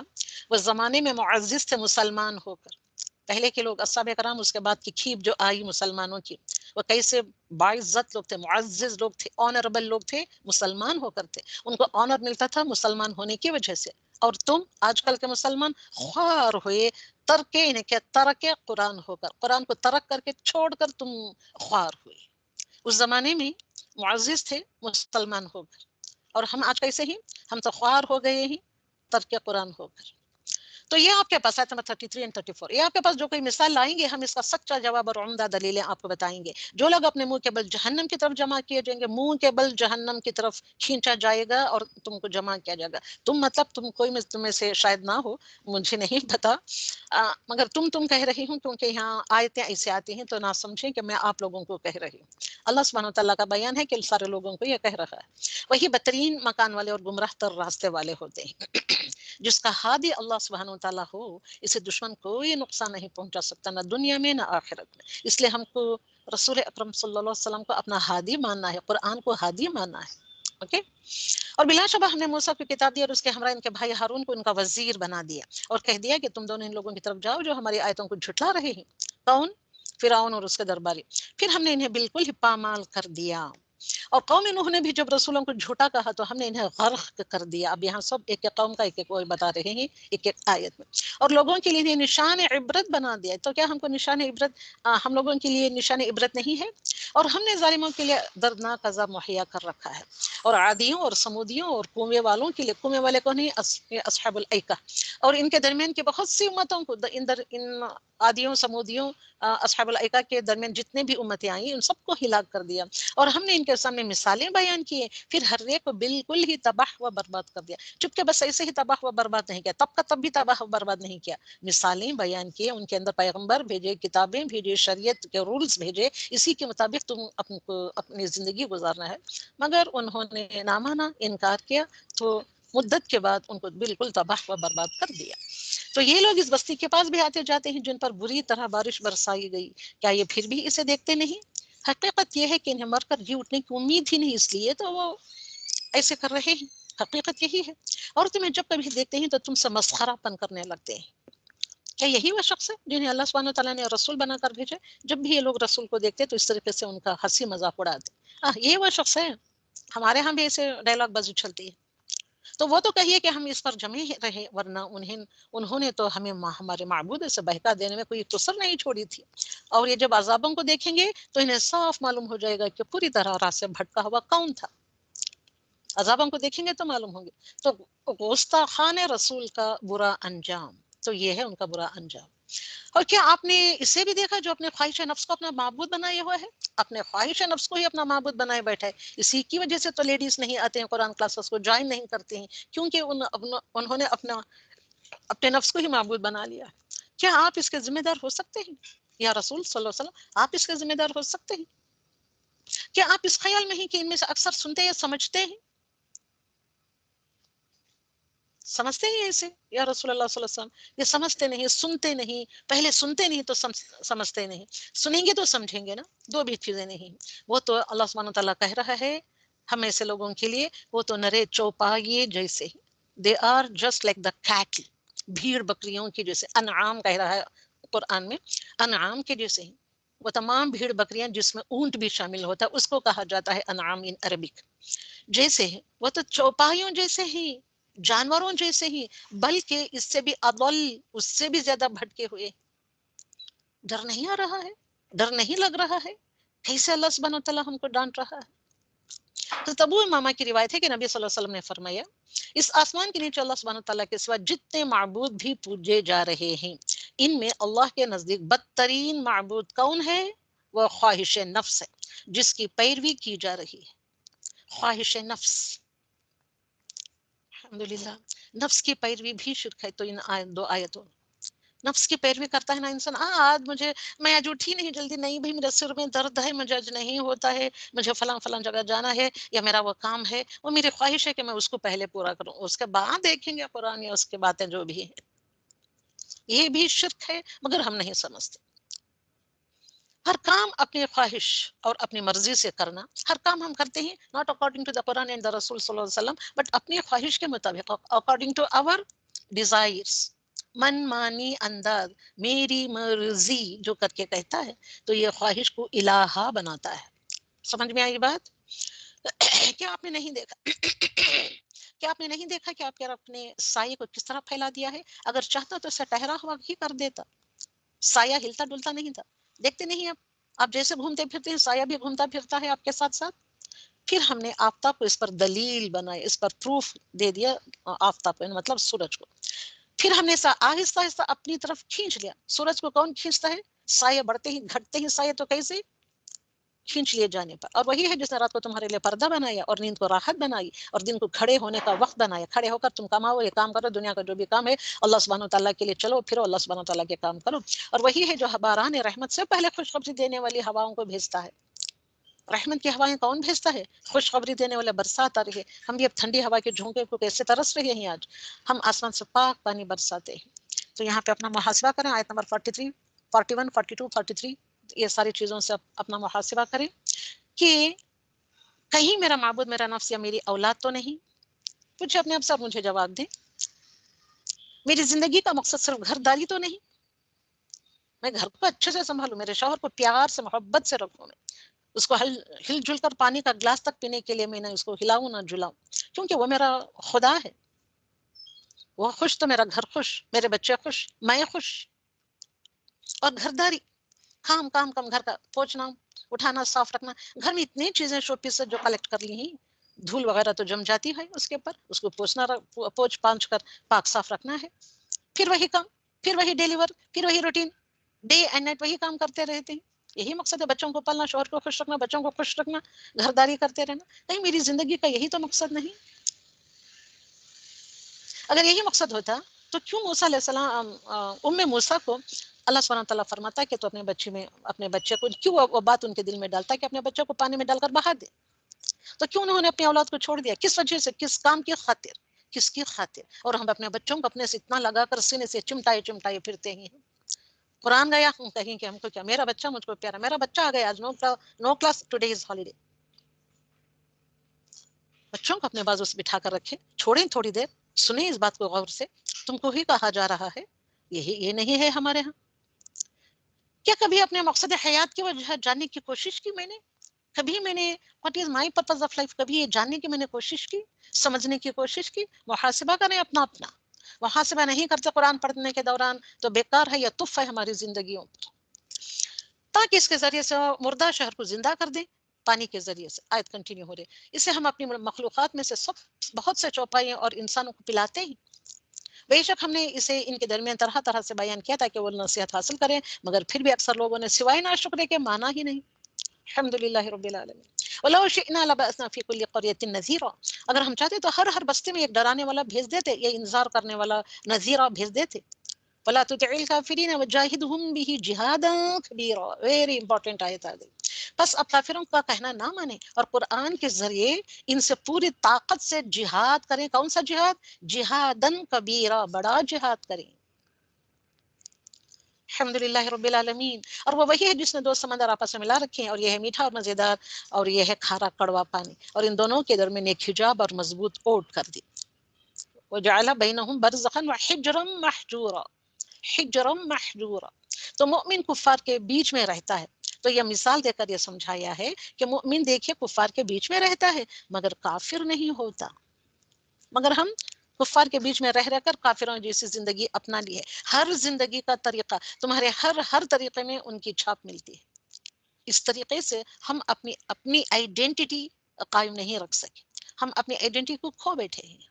وہ زمانے میں معزز تھے مسلمان ہو کر. پہلے کے لوگ اصحاب کرام، اس کے بعد کی کھیپ جو آئی مسلمانوں کی، وہ کیسے باعزت لوگ تھے، معزز لوگ تھے، آنریبل لوگ تھے، مسلمان ہو کر تھے. ان کو آنر ملتا تھا مسلمان ہونے کی وجہ سے. اور تم آج کل کے مسلمان خوار ہوئے، ترک قرآن ہو کر، قرآن کو ترک کر کے چھوڑ کر تم خوار ہوئے. اس زمانے میں معزز تھے مسلمان ہو کر، اور ہم آج کیسے ہی، ہم تو خوار ہو گئے ہی ترک قرآن ہو کر. تو یہ آپ کے پاس آیت نمبر 33 اور 34، یہ آپ کے پاس جو کوئی مثال لائیں گے ہم اس کا سچا جواب اور عمدہ دلیلیں آپ کو بتائیں گے. جو لوگ اپنے منہ کے بل جہنم کی طرف جمع کیے جائیں گے، منہ کے بل جہنم کی طرف کھینچا جائے گا اور تم کو جمع کیا جائے گا. تم مطلب تم کوئی میں تم میں سے شاید نہ ہو، مجھے نہیں پتا، مگر تم کہہ رہی ہوں کیونکہ یہاں آیتیں ایسے آتی ہیں تو نہ سمجھیں کہ میں آپ لوگوں کو کہہ رہی ہوں. اللہ سبحانہ تعالیٰ کا بیان ہے کہ سارے لوگوں کو یہ کہہ رہا ہے. وہی بدترین مکان والے اور گمراہ تر راستے والے ہوتے ہیں. جس کا ہادی اللہ سبحانہ و تعالیٰ ہو اسے دشمن کوئی نقصان نہیں پہنچا سکتا، نہ دنیا میں نہ آخرت میں. اس لیے ہم کو رسول اکرم صلی اللہ علیہ وسلم کو اپنا ہادی ماننا ہے، قرآن کو ہادی ماننا ہے. اوکے. اور بلا شبہ ہم نے موسیٰ کو کتاب دی اور اس کے ہمراہ ان کے بھائی ہارون کو ان کا وزیر بنا دیا اور کہہ دیا کہ تم دونوں ان لوگوں کی طرف جاؤ جو ہماری آیتوں کو جھٹلا رہے ہیں. کون؟ فرعون اور اس کے درباری. پھر ہم نے انہیں بالکل ہی پامال کر دیا. اور قوم نوح نے بھی جب رسولوں کو جھوٹا کہا تو ہم نے انہیں غرق کر دیا. اب یہاں سب ایک ایک قوم کا ایک ایک بتا رہے ہیں ایک ایک آیت میں. اور لوگوں کے لیے انہیں نشان عبرت بنا دیا. تو کیا ہم کو نشان عبرت، ہم لوگوں کے لیے نشان عبرت نہیں ہے؟ اور ہم نے ظالموں کے لیے دردناک عذاب مہیا کر رکھا ہے. اور عادیوں اور سمودیوں اور کنویں والوں کے لیے، کنویں والے کو نہیں، اصحاب الایکہ، اور ان کے درمیان کی بہت سی امتوں کو، ان عادیوں سمودیوں اصحاب الایکہ کے درمیان جتنے بھی امتیں آئیں ان سب کو ہلاک کر دیا. اور ہم نے ان کے سامنے مثالیں بیان کیے، پھر ہر ایک کو بالکل ہی تباہ و برباد کر دیا. چپکے بس ایسے ہی تباہ و برباد نہیں کیا، تب کا تب بھی تباہ و برباد نہیں کیا. مثالیں بیان کیے، ان کے اندر پیغمبر بھیجے، کتابیں بھیجے، شریعت کے رولز بھیجے، اسی کے مطابق تم اپنی زندگی گزارنا ہے. مگر انہوں نے نہ مانا، انکار کیا، تو مدت کے بعد ان کو بالکل تباہ و برباد کر دیا. تو یہ لوگ اس بستی کے پاس بھی آتے جاتے ہیں جن پر بری طرح بارش برسائی گئی، کیا یہ پھر بھی اسے دیکھتے نہیں؟ حقیقت یہ ہے کہ انہیں مر کر جی اٹھنے کی امید ہی نہیں، اس لیے تو وہ ایسے کر رہے ہیں. حقیقت یہی ہے. اور تمہیں جب کبھی دیکھتے ہیں تو تم سے مسخرہ پن کرنے لگتے ہیں. کیا یہی وہ شخص ہے جنہیں اللہ سبحانہ تعالیٰ نے رسول بنا کر بھیجے؟ جب بھی یہ لوگ رسول کو دیکھتے تو اس طریقے سے ان کا ہنسی مذاق اڑاتے. یہ وہ شخص ہے. ہمارے ہاں بھی ایسے ڈائلاگ بازی چلتی ہے. تو وہ تو کہیے کہ ہم اس پر جمے رہے، ورنہ انہوں نے تو ہمیں ہمارے معبود سے بہکا دینے میں کوئی قصر نہیں چھوڑی تھی. اور یہ جب عذابوں کو دیکھیں گے تو انہیں صاف معلوم ہو جائے گا کہ پوری طرح راہ سے بھٹکا ہوا کون تھا. عذابوں کو دیکھیں گے تو معلوم ہوں گے. تو گستاخان رسول کا برا انجام، تو یہ ہے ان کا برا انجام. اور کیا آپ نے اسے بھی دیکھا جو اپنے خواہش نفس کو اپنا معبود بنائے ہوا ہے؟ اپنے خواہش نفس کو ہی اپنا معبود بنائے بیٹھا ہے. اسی کی وجہ سے تو لیڈیز نہیں آتے ہیں قرآن کلاسز کو جوائن نہیں کرتے ہیں، کیونکہ انہوں نے اپنے نفس کو ہی معبود بنا لیا. کیا آپ اس کے ذمہ دار ہو سکتے ہیں؟ یا رسول صلی اللہ علیہ وسلم آپ اس کے ذمہ دار ہو سکتے ہیں؟ کیا آپ اس خیال میں ہیں کہ ان میں سے اکثر سنتے یا سمجھتے ہیں؟ سمجھتے ہیں ایسے یا رسول اللہ صلی اللہ علیہ وسلم؟ یہ سمجھتے نہیں، سنتے نہیں. پہلے سنتے نہیں تو سمجھتے نہیں. سنیں گے تو سمجھیں گے نا، دو بھی چیزیں نہیں. وہ تو اللہ سبحانہ تعالیٰ کہہ رہا ہے ہم ایسے لوگوں کے لیے وہ تو نرے چوپائے جیسے ہی، they are just like the cattle, بھیڑ بکریوں کی جیسے. انعام کہہ رہا ہے قرآن میں، انعام کے جیسے ہی. وہ تمام بھیڑ بکریاں جس میں اونٹ بھی شامل ہوتا ہے اس کو کہا جاتا ہے انعام ان عربک. جیسے وہ تو چوپایوں جیسے ہی، جانوروں جیسے ہی، بلکہ اس سے بھی اضل، اس سے بھی زیادہ بھٹکے ہوئے. ڈر نہیں آ رہا ہے؟ ڈر نہیں لگ رہا ہے؟ کیسے اللہ سبحانہ وتعالیٰ ہم کو ڈانٹ رہا ہے؟ تو تبو امامہ کی روایت ہے کہ نبی صلی اللہ علیہ وسلم نے فرمایا اس آسمان کے نیچے اللہ سبحانہ تعالیٰ کے سوا جتنے معبود بھی پوجے جا رہے ہیں ان میں اللہ کے نزدیک بدترین معبود کون ہے؟ وہ خواہش نفس ہے جس کی پیروی کی جا رہی ہے. خواہش نفس، الحمدللہ نفس کی پیروی بھی شرک ہے. تو ان دو آیتوں نفس کی پیروی کرتا ہے نا انسان، آج میں آج اٹھی نہیں جلدی، نہیں بھائی میرے سر میں درد ہے، مجھے آج نہیں ہوتا ہے، مجھے فلاں فلاں جگہ جانا ہے، یا میرا وہ کام ہے، وہ میری خواہش ہے کہ میں اس کو پہلے پورا کروں، اس کے بعد دیکھیں گے قرآن یا اس کی باتیں جو بھی ہیں. یہ بھی شرک ہے مگر ہم نہیں سمجھتے. ہر کام اپنی خواہش اور اپنی مرضی سے کرنا، ہر کام ہم کرتے ہیں not according to the Quran and the Rasul صلی اللہ علیہ وسلم بٹ اپنی خواہش کے مطابق according to our desires. من مانی انداز، میری مرضی جو کر کے کہتا ہے تو یہ خواہش کو الہا بناتا ہے. سمجھ میں آئی بات؟ کیا آپ نے نہیں دیکھا کیا آپ نے نہیں دیکھا کہ آپ کے رب نے سائے کو کس طرح پھیلا دیا ہے؟ اگر چاہتا تو اسے ٹہرا ہوا ہی کر دیتا، سایہ ہلتا ڈلتا نہیں تھا. دیکھتے نہیں آپ جیسے گھومتے پھرتے ہیں سایہ بھی گھومتا پھرتا ہے آپ کے ساتھ ساتھ. پھر ہم نے آفتاب کو اس پر دلیل بنائی، اس پر پروف دے دیا آفتاب کو، مطلب سورج کو. پھر ہم نے آہستہ آہستہ اپنی طرف کھینچ لیا. سورج کو کون کھینچتا ہے؟ سایہ بڑھتے ہی گھٹتے ہی سایہ تو کیسے کھینچ لیے جانے پر. اور وہی ہے جس نے رات کو تمہارے لیے پردہ بنایا اور نیند کو راحت بنائی اور دن کو کھڑے ہونے کا وقت بنایا. کھڑے ہو کر تم کماؤ، یہ کام کرو، دنیا کا جو بھی کام ہے اللہ سبحانہ و تعالیٰ کے لیے چلو پھرو، اللہ سبحانہ و تعالیٰ کے کام کرو. اور وہی ہے جو باران رحمت سے پہلے خوشخبری دینے والی ہواؤں کو بھیجتا ہے. رحمت کی ہوائیں کون بھیجتا ہے؟ خوشخبری دینے والا. برسات آ رہی ہے، ہم بھی اب ٹھنڈی ہوا کے جھونکے کو کیسے ترس رہے ہیں. آج ہم آسمان سے پاک پانی برساتے ہیں. تو یہاں پہ اپنا محاسبہ کریں. آیت نمبر 43 41 42 43 یہ ساری چیزوں سے اپنا محاسبہ کریں کہ کہیں میرا معبود میرا نفس یا میری اولاد تو نہیں. پوچھے اپنے آپ سے، مجھے جواب دیں. میری زندگی کا مقصد صرف گھر داری تو نہیں؟ میں گھر کو اچھے سے سنبھالوں، میرے شوہر کو پیار سے محبت سے رکھوں، میں اس کو ہل جل کر پانی کا گلاس تک پینے کے لیے میں نہ اس کو ہلاؤں نہ جلاؤں، کیونکہ وہ میرا خدا ہے. وہ خوش تو میرا گھر خوش، میرے بچے خوش، میں خوش. اور گھرداری، کام کام کام، گھر کا پوچھنا اٹھانا صاف رکھنا. گھر میں اتنی چیزیں شو پیس جو کلیکٹ کر لی ہیں، دھول وغیرہ تو جم جاتی ہے اس کے اوپر، اس کو پوچھنا، پوچھ پانچ کر پاک صاف رکھنا ہے. پھر وہی کام، پھر وہی ڈیلیور، پھر وہی روٹین، ڈے اینڈ نائٹ وہی کام کرتے رہتے ہیں. یہی مقصد ہے، بچوں کو پالنا، شوہر کو خوش رکھنا، بچوں کو خوش رکھنا، گھرداری کرتے رہنا. کہیں میری زندگی کا یہی تو مقصد نہیں؟ اگر یہی مقصد ہوتا تو کیوں موسیٰ علیہ السلام ام موسیٰ کو اللہ سبحانہ تعالیٰ فرماتا ہے کہ تو اپنے بچے کو کیوں وہ بات ان کے دل میں ڈالتا ہے کہ اپنے بچے کو پانی میں ڈال کر بہا دے. تو کیوں انہوں نے اپنی اولاد کو چھوڑ دیا؟ کس وجہ سے، کس کام کی خاطر، کس کی خاطر؟ اور ہم اپنے بچوں کو اپنے سے اتنا لگا کر سینے سے چمٹائے پھرتے ہیں. قرآن گیا ہم کہیں کہ ہم کو کیا، میرا بچہ مجھ کو پیارا، میرا بچہ آ گیا آج نو کلاس، ٹوڈے از ہالیڈے. بچوں کو اپنے بازو سے بٹھا کر رکھیں، چھوڑیں تھوڑی دیر، سنیں اس بات کو غور سے. تم کو ہی کہا جا رہا ہے، یہ نہیں ہے ہمارے ہاں. کیا کبھی اپنے مقصد حیات کی وجہ جاننے کی کوشش کی میں نے؟ کبھی میں نے what is my purpose of life, کبھی یہ جاننے کی میں نے کوشش کی، سمجھنے کی کوشش کی؟ محاسبہ کریں اپنا. محاسبہ نہیں کرتے قرآن پڑھنے کے دوران تو بیکار ہے یا تف ہے ہماری زندگیوں پر. تاکہ اس کے ذریعے سے مردہ شہر کو زندہ کر دیں پانی کے ذریعے سے. آیت کنٹینیو ہو رہی. اسے ہم اپنی مخلوقات میں سے بہت سے چوپائیوں اور انسانوں کو پلاتے ہیں. بے شک ہم نے اسے ان کے درمیان طرح طرح سے بیان کیا تاکہ وہ نصیحت حاصل کریں، مگر پھر بھی اکثر لوگوں نے سوائے ناشکرے کے مانا ہی نہیں. الحمدللہ رب العالمین. وَلَوْ شِئْنَا لَبَعَثْنَا فِي كُلِّ قَرْيَةٍ نَذِيرًا. اگر ہم چاہتے تو ہر بستی میں ایک ڈرانے والا بھیج دیتے، یا انذار کرنے والا نذیرہ بھیج دیتے. وَلَا تُطِعِ الْكَافِرِينَ وَجَاهِدْهُمْ بِهِ جِهَادًا كَبِيرًا. ویری امپورٹنٹ آیت آ گئی. بس اب کافروں کا کہنا نہ مانیں اور قرآن کے ذریعے ان سے پوری طاقت سے جہاد کریں. کون سا جہاد؟ جہادن کبیرہ، بڑا جہاد کریں. الحمدللہ رب العالمین. اور وہ وہی ہے جس نے دو سمندر آپس میں ملا رکھے ہیں، اور یہ ہے میٹھا اور مزیدار، اور یہ ہے کھارا کڑوا پانی، اور ان دونوں کے درمیان ایک حجاب اور مضبوط اوٹ کر دی. وجعل بینہم برزخا وحجرا محجورا. حجرا محجورا. تو مؤمن کفار کے بیچ میں رہتا ہے. تو یہ مثال دے کر یہ سمجھایا ہے کہ مؤمن دیکھیے کفار کے بیچ میں رہتا ہے مگر کافر نہیں ہوتا. مگر ہم کفار کے بیچ میں رہ کر کافروں جیسی زندگی اپنا لی ہے. ہر زندگی کا طریقہ، تمہارے ہر طریقے میں ان کی چھاپ ملتی ہے. اس طریقے سے ہم اپنی آئیڈینٹی قائم نہیں رکھ سکے، ہم اپنی آئیڈینٹی کو کھو بیٹھے ہیں.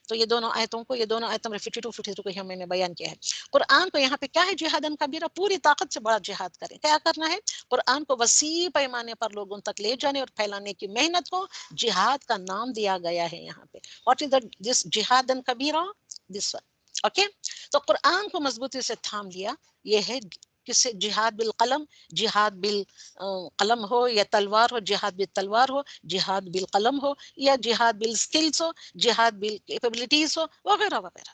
تو یہ دونوں آیتوں 52 52 کو ہم نے بیان کیا ہے. قرآن کو یہاں پہ کیا ہے؟ جہادن کبیرہ، پوری طاقت سے بڑا جہاد کریں. کیا کرنا ہے؟ قرآن کو وسیع پیمانے پر لوگوں تک لے جانے اور پھیلانے کی محنت کو جہاد کا نام دیا گیا ہے. یہاں پہ واٹ از دس جہادن کبیرہ؟ This one. اوکے. تو قرآن کو مضبوطی سے تھام لیا. یہ ہے کس سے؟ جہاد بالقلم. جہاد بالقلم ہو یا تلوار ہو، جہاد بالتلوار ہو، جہاد بالقلم ہو یا جہاد بالسکلز ہو، جہاد بالکیپبلٹیز ہو، وغیرہ وغیرہ.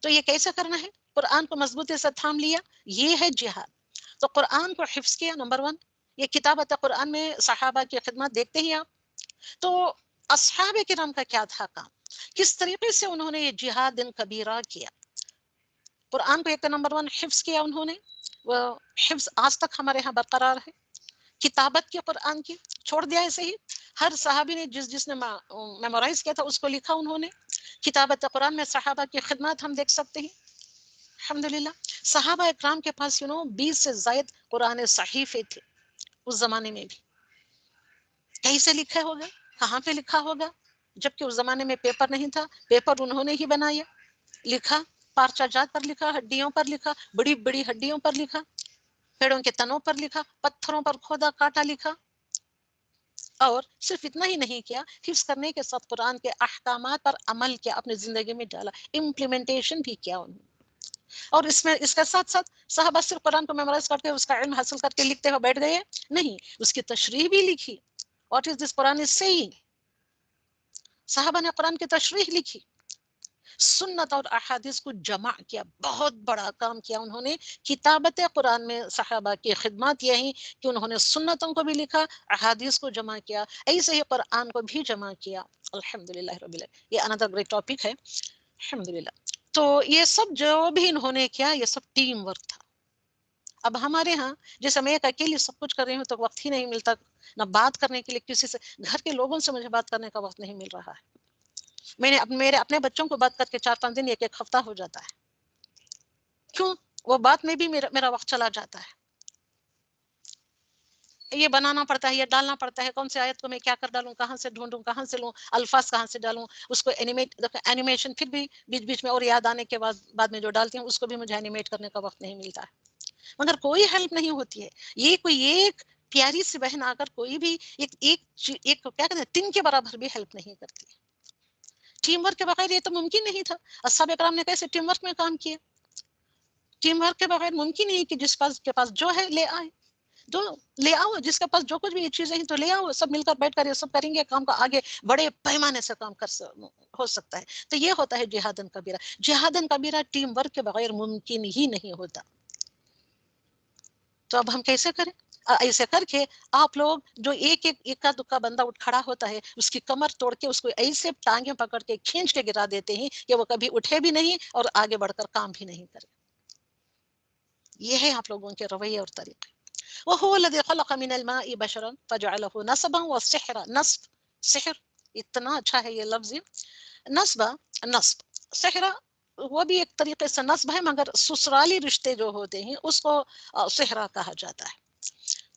تو یہ کیسے کرنا ہے؟ قرآن کو مضبوطی سے تھام لیا، یہ ہے جہاد. تو قرآن کو حفظ کیا، نمبر 1. یہ کتابت قرآن میں صحابہ کی خدمات دیکھتے ہیں آپ. تو اصحاب کرام کا کیا تھا کام، کس طریقے سے انہوں نے یہ جہاد کبیرہ کیا. قرآن کو ایک نمبر 1 حفظ کیا انہوں نے. وہ حفظ آج تک ہمارے ہاں برقرار ہے. کتابت کی قرآن کی چھوڑ دیا ایسے ہی. ہر صحابی نے جس نے میمورائز کیا تھا اس کو لکھا انہوں نے. کتابت قرآن میں صحابہ کی خدمات ہم دیکھ سکتے ہیں. الحمدللہ. صحابہ اکرام کے پاس 20 سے زائد قرآن صحیفے تھے اس زمانے میں بھی. کیسے لکھا ہوگا، کہاں پہ لکھا ہوگا، جبکہ اس زمانے میں پیپر نہیں تھا. پیپر انہوں نے ہی بنایا. لکھا پارچہ جات پر لکھا، ہڈیوں پر لکھا، بڑی بڑی ہڈیوں پر لکھا، پیڑوں کے تنوں پر لکھا، پتھروں پر کھودا کاٹا لکھا. اور صرف اتنا ہی نہیں کیا، حفظ کرنے کے ساتھ قرآن کے احکامات پر عمل کیا، اپنی زندگی میں ڈالا، امپلیمنٹیشن بھی کیا انہوں نے. اور اس کے ساتھ ساتھ صحابہ صرف قرآن کو میمورائز کر کے اس کا علم حاصل کر کے لکھتے ہوئے بیٹھ گئے نہیں، اس کی تشریح بھی لکھی. What is this Quran is saying. صحابہ نے قرآن کی تشریح لکھی، سنت اور احادیث کو جمع کیا، بہت بڑا کام کیا انہوں نے. کتابت قرآن میں صحابہ کی خدمات یہ ہیں کہ انہوں نے سنتوں کو بھی لکھا، احادیث کو جمع کیا، ایسے ہی قرآن کو بھی جمع کیا. الحمدللہ رب العالمین. یہ اندر گریٹ ٹاپک ہے الحمدللہ. تو یہ سب جو بھی انہوں نے کیا یہ سب ٹیم ورک تھا. اب ہمارے ہاں جیسے میں ایک اکیلی سب کچھ کر رہی ہوں تو وقت ہی نہیں ملتا نہ بات کرنے کے لیے کسی سے، گھر کے لوگوں سے مجھے بات کرنے کا وقت نہیں مل رہا ہے. میں نے میرے اپنے بچوں کو بات کر کے 4-5 دن ایک ہفتہ ہو جاتا ہے. کیوں؟ وہ بات میں بھی میرا وقت چلا جاتا ہے. یہ بنانا پڑتا ہے، یہ ڈالنا پڑتا ہے، کون سی آیت کو میں کیا کر ڈالوں، کہاں سے ڈھونڈوں، کہاں سے لوں، الفاظ کہاں سے ڈالوں، اس کو اینیمیشن پھر بھی بیچ بیچ میں اور یاد آنے کے بعد میں جو ڈالتی ہوں اس کو بھی مجھے اینیمیٹ کرنے کا وقت نہیں ملتا ہے. مگر کوئی ہیلپ نہیں ہوتی ہے. یہ کوئی ایک پیاری سی بہن آ کر کوئی بھی ایک کیا کہتے ہیں تن کے برابر بھی ہیلپ نہیں کرتی. ٹیم ورک کے بغیر یہ تو ممکن نہیں تھا. اصحاب کرام نے کیسے ٹیم ورک میں کام کیا. ٹیم ورک کے بغیر ممکن نہیں کہ جس کے پاس جو ہے لے آئے، تو لے آؤ، جس کے پاس جو کچھ بھی یہ چیزیں ہیں تو لے آؤ، سب مل کر بیٹھ کر یہ سب کریں گے کام کا آگے بڑے پیمانے سے کام ہو سکتا ہے. تو یہ ہوتا ہے جہادن کبیرہ. جہادن کبیرہ ٹیم ورک کے بغیر ممکن ہی نہیں ہوتا. تو اب ہم کیسے کریں؟ ایسے کر کے آپ لوگ جو ایک کا دکا بندہ اٹھ کھڑا ہوتا ہے اس کی کمر توڑ کے اس کو ایسے ٹانگیں پکڑ کے کھینچ کے گرا دیتے ہیں کہ وہ کبھی اٹھے بھی نہیں اور آگے بڑھ کر کام بھی نہیں کرے. یہ ہے آپ لوگوں کے رویے اور طریقے. وهو الذي خلق من الماء بشرا فجعله نسبا وسحرا. نسب سحر اتنا اچھا ہے یہ لفظ. نسب سحرا وہ بھی ایک طریقے سے نسب ہے، مگر سسرالی رشتے جو ہوتے ہیں اس کو سحرا کہا جاتا ہے.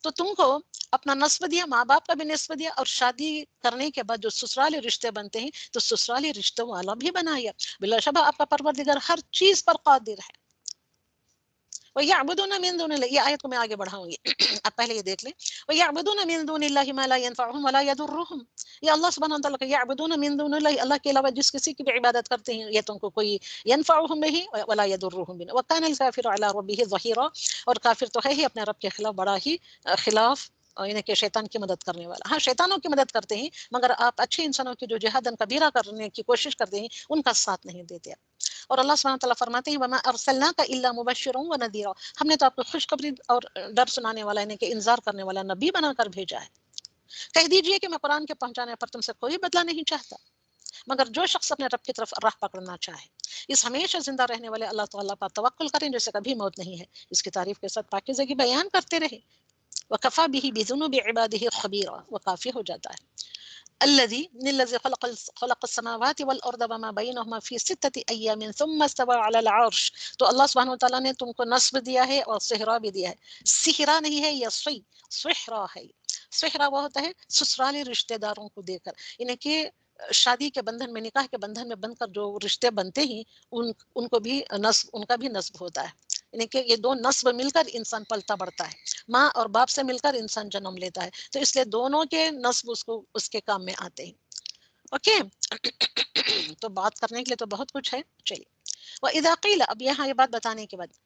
تو تم کو اپنا نسب دیا، ماں باپ کا بھی نسب دیا، اور شادی کرنے کے بعد جو سسرالی رشتے بنتے ہیں تو سسرالی رشتوں والا بھی بنایا. بلا شبہ آپ کا پروردگار ہر چیز پر قادر ہے. وَيَعْبُدُونَ مِن دُونِ اللَّهِ. یہ آیت کو میں آگے بڑھاؤں گی، اب پہلے یہ دیکھ لیں. وَيَعْبُدُونَ مِن دُونِ اللَّهِ مَا لَا يَنفَعُهُمْ وَلَا يَضُرُّهُمْ. یہ اللہ سبحانہ وتعالیٰ کا يَعْبُدُونَ مِن دُونِ اللَّهِ، اللہ کے علاوہ جس کسی کی بھی عبادت کرتے ہیں یہ تم کو کوئی ينفعهم به ولا يضرهم به. وَكَانَ الْكَافِرُ عَلَى رَبِّهِ ظَهِيرًا. اور کافر تو ہے ہی اپنے رب کے خلاف بڑا ہی خلاف، یعنی کہ شیطان کی مدد کرنے والا. ہاں شیطانوں کی مدد کرتے ہیں مگر آپ اچھے انسانوں کی جو جہادن کبیرہ کرنے کی کوشش کرتے ہیں ان کا ساتھ نہیں دیتے. اور اللہ سبحانہ وتعالیٰ فرماتے ہیں وَمَا أَرْسَلْنَاكَ إِلَّا مُبَشِّرًا وَنَذِيرًا. ہم نے تو آپ کو خوشخبری اور ڈر سنانے والا یعنی کہ انذار کرنے والا نبی بنا کر بھیجا ہے. کہہ دیجئے کہ میں قرآن کے پہنچانے پر تم سے کوئی بدلہ نہیں چاہتا، مگر جو شخص اپنے رب کی طرف راہ پکڑنا چاہے اس ہمیشہ زندہ رہنے والے اللہ تعالیٰ پر توکل کریں جسے کبھی موت نہیں ہے، اس کی تعریف کے ساتھ پاکیزگی بیان کرتے رہے. وَكَفَى بِهِ بِذُنُوبِ عِبَادِهِ خَبِيرًا. وہ کافی ہو جاتا ہے. الذي خلق السماوات والارض وما بينهما في 6 ايام ثم استوى على العرش. تو اللہ سبحانہ وتعالیٰ نے تم کو نصب دیا ہے اور صحرا بھی دیا ہے. صحرا نہیں ہے یہ صحرا ہے. صحرا وہ ہوتا ہے سسرالی رشتہ داروں کو دے کر، یعنی کہ شادی کے بندھن میں، نکاح کے بندھن میں بن کر جو رشتے بنتے ہیں ان کو بھی نصب، ان کا بھی نصب ہوتا ہے. یعنی کہ یہ دو نصب مل کر انسان پلتا بڑھتا ہے. ماں اور باپ سے مل کر انسان جنم لیتا ہے، تو اس لیے دونوں کے نصب اس کے کام میں آتے ہیں. اوکے تو بات کرنے کے لیے تو بہت کچھ ہے. چلیے وَإِذَا قِيلَ، اب یہاں یہ بات بتانے کے بعد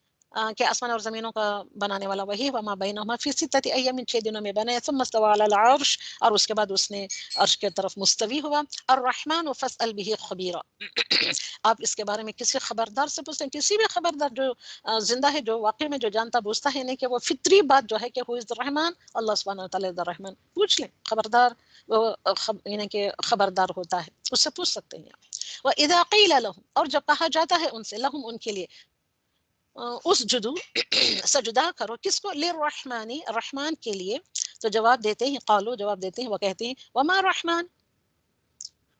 کہ آسمان اور زمینوں کا بنانے والا وہی، وما بینہما فی 6 ایام، 6 دنوں میں بنے، ثم استوى علی العرش، اور اس کے بعد اس نے عرش کے طرف مستوی ہوا. الرحمن فاسأل به خبیرا. آپ اس کے بارے میں کسی خبردار سے پوچھیں، کسی بھی خبردار جو زندہ ہے، جو واقع میں جو جانتا بوجھتا ہے، نہیں کہ وہ فطری بات جو ہے کہ ہو از الرحمن، اللہ سبحانہ وتعالی از الرحمن، پوچھ لیں. خبردار یعنی کہ خبردار ہوتا ہے، اس سے پوچھ سکتے ہیں. وَإِذَا قِيلَ لَهُمْ، اور جب کہا جاتا ہے ان سے، لہم ان کے لیے، اسجدو سجدہ کرو، کس کو؟ للرحمن، رحمان کے لیے. تو جواب دیتے ہیں، قالو جواب دیتے ہیں، وہ کہتے ہیں وما الرحمن،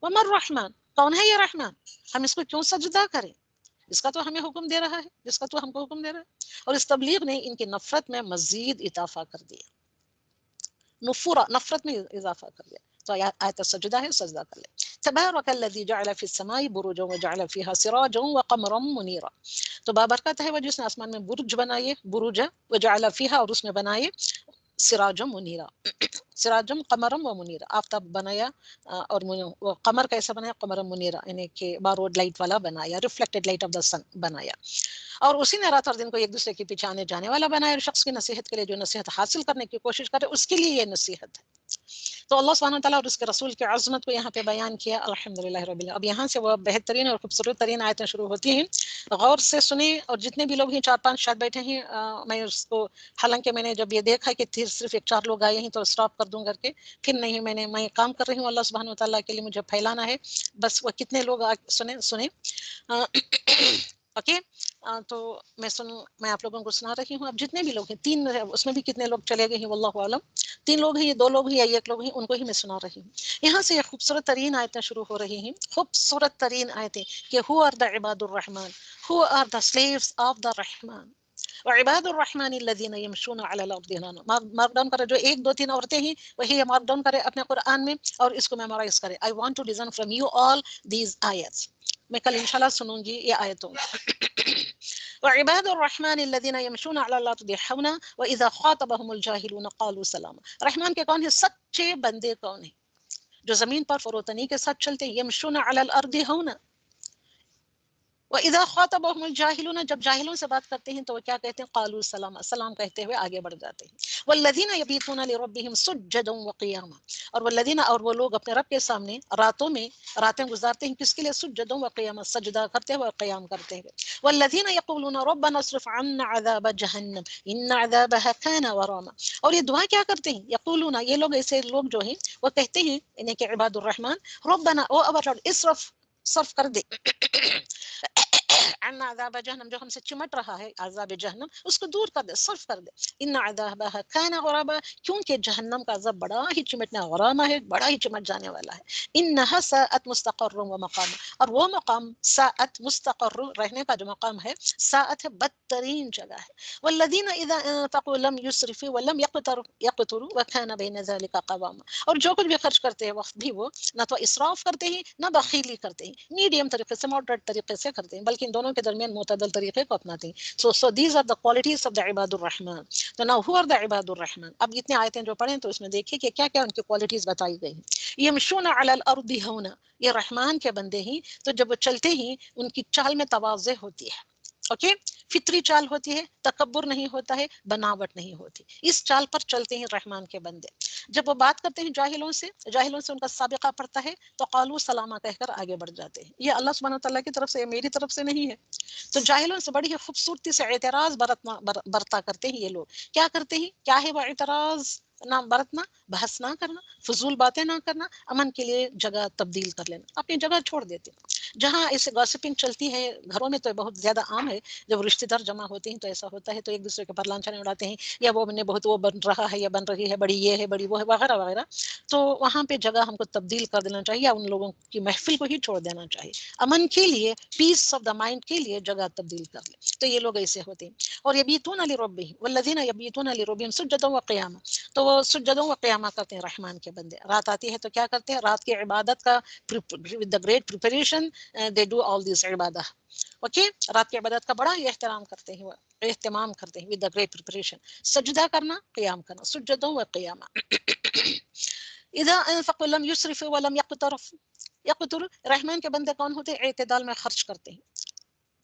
وما الرحمن، کون ہے یہ رحمان، ہم اس کو کیوں سجدہ کریں، اس کا تو ہمیں حکم دے رہا ہے، جس کا تو ہم کو حکم دے رہا ہے. اور اس تبلیغ نے ان کی نفرت میں مزید اضافہ کر دیا، نفرت میں اضافہ کر دیا. تو آیت سجدہ ہے، سجدہ کر لیں. تبارک الذی جعل فی السماء بروجا وجعل فیہا سراجا وقمرا منیرا. تو بابرکت ہے وہ جس نے آسمان میں برج بنائے، بروجا وجعل فیہا، اور اس میں بنائے سراجا منیرا، سراجم قمرم و منیرا، آفتاب بنایا، اور قمر کیسا بنایا، قمر منیرا یعنی کہ بارود لائٹ والا بنایا، ریفلیکٹڈ لائٹ آف دا سن بنایا. اور اسی نے رات اور دن کو ایک دوسرے کے پیچھے آنے جانے والا بنایا، اور شخص کی نصیحت کے لیے جو نصیحت حاصل کرنے کی کوشش کرے اس کے لیے یہ نصیحت ہے. تو اللہ سبحانہ وتعالیٰ اور اس کے رسول کی عظمت کو یہاں پہ بیان کیا. الحمدللہ رب العالمین. اب یہاں سے وہ بہترین اور خوبصورت ترین آیتیں شروع ہوتی ہیں، غور سے سنیں. اور جتنے بھی لوگ ہیں 4-5 شاید بیٹھے ہیں، میں اس کو، حالانکہ میں نے جب یہ دیکھا کہ صرف 1-4 لوگ آئے ہیں تو اسٹاپ کر دوں کر کے، پھر نہیں، میں کام کر رہی ہوں اللہ سبحانہ وتعالیٰ کے لیے، مجھے پھیلانا ہے. بس وہ کتنے لوگ سنیں اوکے. تو میں آپ لوگوں کو سنا رہی ہوں. اب جتنے بھی لوگ ہیں، 3 اس میں بھی کتنے لوگ چلے گئے ہیں واللہ اعلم، 3 لوگ ہیں، یہ 2 لوگ ہیں یا 1 لوگ ہیں، ان کو ہی میں سنا رہی ہوں. یہاں سے یہ خوبصورت ترین آیتیں شروع ہو رہی ہیں، خوبصورت ترین آیتیں کہ ہو آر دا عباد الرحمن، who are the slaves of the رحمان، وعباد الرحمن الذین یمشون علی الارض ہونا. مارک ڈاؤن کرے، جو 1 2 3 عورتیں ہیں وہی مارک ڈاؤن کرے اپنے قرآن میں اور اس کو میمورائز کرے. I want to listen from you all these آیتس. میں کل انشاءاللہ سنوں گی یہ آیتوں. وعباد الرحمن الذين يمشون على الارض هونا واذا خاطبهم الجاهلون قالوا سلاما. رحمان کے کون ہیں؟ سچے بندے کون ہیں؟ جو زمین پر فروتنی کے ساتھ چلتے ہیں. يمشون على الارض هونا وَإِذَا خَاطَبَهُمُ الْجَاهِلُونَ، جب جاہلوں سے بات کرتے ہیں تو وہ کیا کہتے ہیں؟ قالوا سلاما، سلام کہتے ہوئے آگے بڑھ جاتے ہیں. وَالَّذِينَ يَبِيتُونَ لِرَبِّهِمْ سُجَّدًا وَقِيَامًا، اور والذین، اور وہ لوگ اپنے رب کے سامنے راتوں میں راتیں گزارتے ہیں. کس کے لیے؟ سجدوں وقیاما، سجدہ کرتے ہوئے اور قیام کرتے ہوئے. والذین یقولون ربنا اصرف عنا عذاب جہنم ان عذابها كان غراما. اور یہ دعا کیا کرتے ہیں؟ یقولون، یہ لوگ ایسے لوگ جو ہیں وہ کہتے ہیں انہیں کہ عباد الرحمن، ربنا، او اور اصرف، صرف کر دے عنا عذاب جہنم، جو ہم سے چمٹ رہا ہے عذاب جہنم، اس کو دور کر دے، صرف کر دے. ان عذابها كان غراما، کیونکہ جہنم کا عذاب بڑا ہی چمٹنا، غراما ہے، بڑا ہی چمٹ جانے والا ہے. انها ساءت مستقر و مقام، اور وہ مقام ساءت مستقر، رہنے کا جو مقام ہے، ساءت ہے، بدترین جگہ ہے. والذین اذا انفقوا لم يسرفوا ولم يقتروا وكان بين ذلك قواما، اور جو کچھ بھی خرچ کرتے ہیں وقت بھی وہ نہ تو اسراف کرتے ہیں نہ بخیلی کرتے ہیں، میڈیم طریقے سے، ماڈریٹ طریقے سے کرتے ہیں، بلکہ ان دونوں کے درمیان معتدل طریقے کو اپناتے ہیں. so these are the qualities of the عباد الرحمن. تو now who are the عباد الرحمن؟ اب اتنے آیتیں جو پڑھیں تو اس میں دیکھیں کہ کیا کیا ان کی کوالٹیز بتائی گئی ہیں. یمشون علی الارض ہونا، یہ رحمان کے بندے ہیں، تو جب وہ چلتے ہیں ان کی چال میں تواضع ہوتی ہے. اوکے، فطری چال ہوتی ہے، تکبر نہیں ہوتا ہے، بناوٹ نہیں ہوتی. اس چال پر چلتے ہیں رحمان کے بندے. جب وہ بات کرتے ہیں جاہلوں سے ان کا سابقہ پڑتا ہے تو قالوا سلاما کہہ کر آگے بڑھ جاتے ہیں. یہ اللہ سبحانہ تعالیٰ کی طرف سے، میری طرف سے نہیں ہے. تو جاہلوں سے بڑی ہی خوبصورتی سے اعتراض برتا کرتے ہیں یہ لوگ. کیا کرتے ہیں؟ کیا ہے وہ اعتراض؟ نہ برتنا، بحث نہ کرنا، فضول باتیں نہ کرنا، امن کے لیے جگہ تبدیل کر لینا، اپنی جگہ چھوڑ دیتے. جہاں ایسے گاسپنگ چلتی ہے گھروں میں تو بہت زیادہ عام ہے، جب رشتہ دار جمع ہوتے ہیں تو ایسا ہوتا ہے، تو ایک دوسرے کے پر لانچھنے اڑاتے ہیں، یا وہ نے بہت وہ بن رہا ہے یا بن رہی ہے، بڑی یہ ہے، بڑی وہ ہے، وغیرہ وغیرہ. تو وہاں پہ جگہ ہم کو تبدیل کر دینا چاہیے، یا ان لوگوں کی محفل کو ہی چھوڑ دینا چاہیے. امن کے لیے، پیس آف دا مائنڈ کے لیے جگہ تبدیل کر لیں. تو یہ لوگ ایسے ہوتے ہیں. اور یبیتون لربہم، والذین یبیتون لربہم سجدا و قیاما، تو وہ سجدا و قیاما کرتے ہیں رحمان کے بندے. رات آتی ہے تو کیا کرتے ہیں؟ رات کی عبادت کا with the great preparation they do all these Ubadah. Okay, رات کی عبادت کا بڑا ہی احترام کرتے ہیں، اہتمام کرتے ہیں with the great preparation. سجدہ کرنا، قیام کرنا، سجدا و قیاما. اذا انفقوا لم يسرفوا ولم يقتروا، رحمان کے بندے کون ہوتے ہیں؟ اعتدال میں خرچ کرتے ہیں،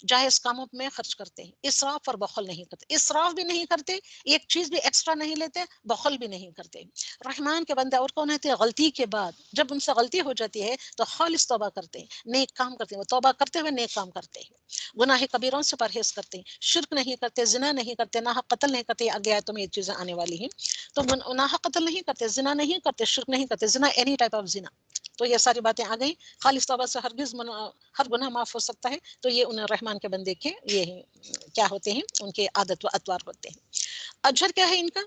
جائز کاموں میں خرچ کرتے ہیں، اسراف اور بخل نہیں کرتے. اسراف بھی نہیں کرتے، ایک چیز بھی ایکسٹرا نہیں لیتے، بخل بھی نہیں کرتے. رحمان کے بندے اور کون ہوتے ہیں؟ غلطی کے بعد جب ان سے غلطی ہو جاتی ہے تو خالص توبہ کرتے ہیں، نیک کام کرتے ہیں. وہ توبہ کرتے ہوئے نیک کام کرتے ہیں، گناہ کبیروں سے پرہیز کرتے ہیں، شرک نہیں کرتے، زنا نہیں کرتے، ناحق قتل نہیں کرتے. آگے آیتوں میں یہ چیزیں آنے والی ہیں. تو ناحق قتل نہیں کرتے، زنا نہیں کرتے، شرک نہیں کرتے. زنا اینی ٹائپ آف زنا. تو یہ ساری باتیں آ گئی. خالص توبہ سے ہرگز ہر گناہ معاف ہو سکتا ہے. تو یہ انہیں رحمان کے بندے کے یہ کیا ہوتے ہیں؟ ان کے عادت و اطوار ہوتے ہیں. اجر کیا ہے ان کا؟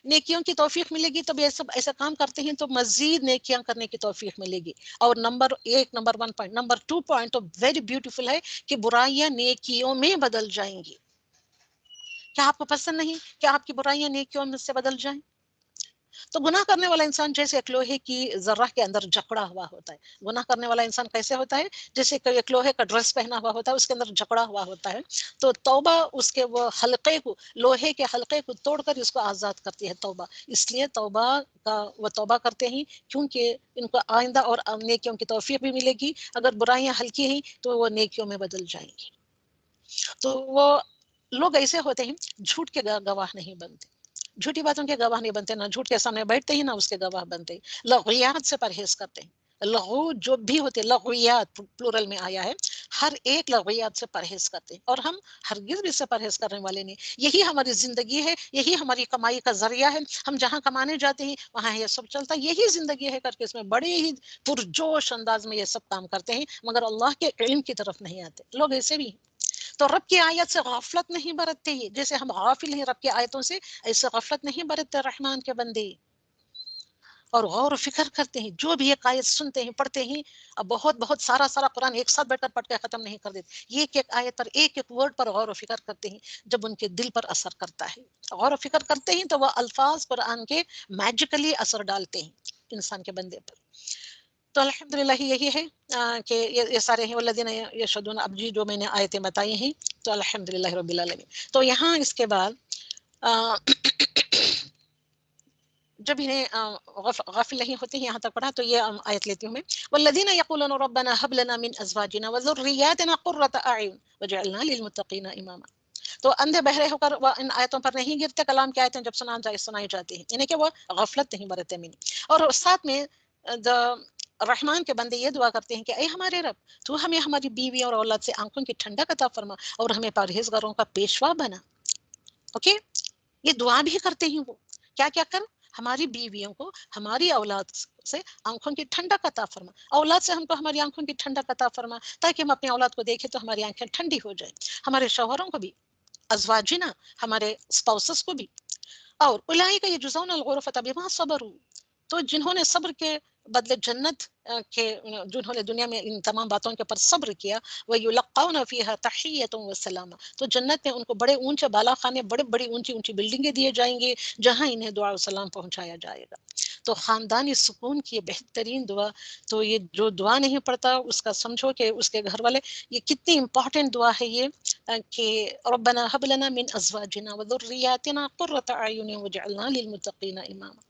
نیکیوں کی توفیق ملے گی. تو یہ سب ایسا کام کرتے ہیں تو مزید نیکیاں کرنے کی توفیق ملے گی. اور نمبر 1 پوائنٹ، نمبر 2 پوائنٹ تو ویری بیوٹیفل ہے کہ برائیاں نیکیوں میں بدل جائیں گی. کیا آپ کو پسند نہیں کہ آپ کی برائیاں نیکیوں میں سے بدل جائیں؟ تو گناہ کرنے والا انسان جیسے ایک لوہے کی ذرہ کے اندر جکڑا ہوا ہوتا ہے. گناہ کرنے والا انسان کیسے ہوتا ہے؟ جیسے کہ ایک لوہے کا ڈریس پہنا ہوا ہوتا ہے، اس کے اندر جکڑا ہوا ہوتا ہے. تو توبہ اس کے وہ حلقے کو، لوہے کے حلقے کو توڑ کر اس کو آزاد کرتی ہے توبہ. اس لیے توبہ کا وہ توبہ کرتے ہیں کیونکہ ان کو آئندہ اور نیکیوں کی توفیق بھی ملے گی. اگر برائیاں ہلکی ہیں تو وہ نیکیوں میں بدل جائیں گی. تو وہ لوگ ایسے ہوتے ہیں جھوٹ کے گواہ نہیں بنتے، جھوٹی باتوں کے گواہ نہیں بنتے، نہ جھوٹ کے سامنے بیٹھتے ہیں نہ اس کے گواہ بنتے. لغویات سے پرہیز کرتے ہیں. لغو جو بھی ہوتے، لغویات پلورل میں آیا ہے، ہر ایک لغویات سے پرہیز کرتے ہیں. اور ہم ہرگز بھی اس سے پرہیز کرنے والے نہیں. یہی ہماری زندگی ہے، یہی ہماری کمائی کا ذریعہ ہے. ہم جہاں کمانے جاتے ہیں وہاں یہ سب چلتا ہے. یہی زندگی ہے کر کے اس میں بڑے ہی پرجوش انداز میں یہ سب کام کرتے ہیں، مگر اللہ کے علم کی طرف نہیں آتے. لوگ ایسے بھی ہیں. تو رب کی آیت سے غفلت نہیں برتتے، جیسے ہم غافل ہیں رب کی آیتوں سے، ایسے غفلت نہیں برتتے رحمان کے بندے. اور غور و فکر کرتے ہیں، جو بھی ایک آیت سنتے ہیں پڑھتے ہیں. اب بہت سارا قرآن ایک ساتھ بیٹھ کر پڑھ کے ختم نہیں کر دیتے. ایک ایک آیت پر، ایک ایک ورڈ پر غور و فکر کرتے ہیں. جب ان کے دل پر اثر کرتا ہے، غور و فکر کرتے ہیں، تو وہ الفاظ قرآن کے میجیکلی اثر ڈالتے ہیں انسان کے بندے پر. تو الحمدللہ یہی ہے کہ یہ سارے ہیں والذین یشہدون. اب جو میں نے آیتیں بتائی ہیں تو الحمدللہ رب العالمین. تو یہاں اس کے بعد جب انہیں غافل نہیں ہوتے ہیں، یہاں تک پڑھا تو یہ آیت لیتی ہوں میں. والذین یقولون ربنا هب لنا من ازواجنا وذرریاتنا قرۃ اعین وجعلنا للمتقین اماما. تو اندھے بہرے ہو کر وہ ان آیتوں پر نہیں گرتے. کلام کی آیتیں جب سنائی جاتی ہیں، یعنی کہ وہ غفلت نہیں برتے. اور ساتھ میں رحمان کے بندے یہ دعا کرتے ہیں کہ اے ہمارے رب، تو ہمیں ہماری بیوی اور اولاد سے آنکھوں کی ٹھنڈک عطا فرما اور ہمیں پرہیزگاروں کا پیشوا بنا. اوکے، یہ دعا بھی کرتے ہیں وہ. کیا کر ہماری بیویوں کو، ہماری اولاد سے آنکھوں کی ٹھنڈک عطا فرما. اولاد سے ہم کو ہماری آنکھوں کی ٹھنڈک عطا فرما تاکہ ہم اپنی اولاد کو دیکھیں تو ہماری آنکھیں ٹھنڈی ہو جائیں. ہمارے شوہروں کو بھی، ازواجنا، ہمارے اسپاؤسز کو بھی. اور اولئک یجزون الغرفۃ بما صبروا، تو جنہوں نے صبر کے بدلے جنت کے، جنہوں نے دنیا میں ان تمام باتوں کے اوپر صبر کیا، وَيُلَقَّوْنَ فِيهَا تَحِيَّةٌ وَسَلَامٌ، تو جنت میں ان کو بڑے اونچے بالا خانے، بڑی اونچی بلڈنگیں دیے جائیں گے جہاں انہیں دعا و سلام پہنچایا جائے گا. تو خاندانی سکون کی بہترین دعا. تو یہ جو دعا نہیں پڑھتا اس کا سمجھو کہ اس کے گھر والے، یہ کتنی امپورٹنٹ دعا ہے یہ کہ ربنا هب لنا من ازواجنا وذرياتنا قرۃ اعین واجعلنا للمتقین اماما.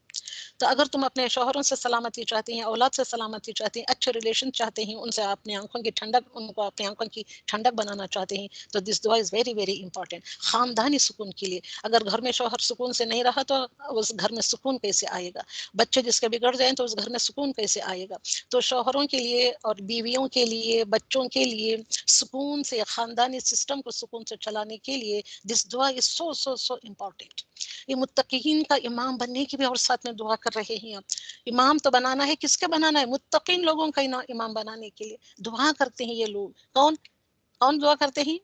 تو اگر تم اپنے شوہروں سے سلامتی چاہتے ہیں، اولاد سے سلامتی چاہتے ہیں، اچھے ریلیشن چاہتے ہیں، ان سے اپنی آنکھوں کی ٹھنڈک، ان کو اپنی آنکھوں کی ٹھنڈک بنانا چاہتے ہیں، تو دس دعا از ویری ویری امپورٹنٹ خاندانی سکون کے لیے. اگر گھر میں شوہر سکون سے نہیں رہا تو اس گھر میں سکون کیسے آئے گا؟ بچے جس کے بگڑ جائیں تو اس گھر میں سکون کیسے آئے گا؟ تو شوہروں کے لیے اور بیویوں کے لیے، بچوں کے لیے سکون سے، خاندانی سسٹم کو سکون سے چلانے کے لیے دس دعا از سو امپورٹنٹ. یہ متقین کا امام بننے کی بھی اور ساتھ میں دعا کر رہے ہیں. امام تو بنانا ہے، کس کے بنانا ہے؟ متقین لوگوں کا امام بنانے کے لیے دعا کرتے ہیں یہ لوگ. کون دعا کرتے ہیں؟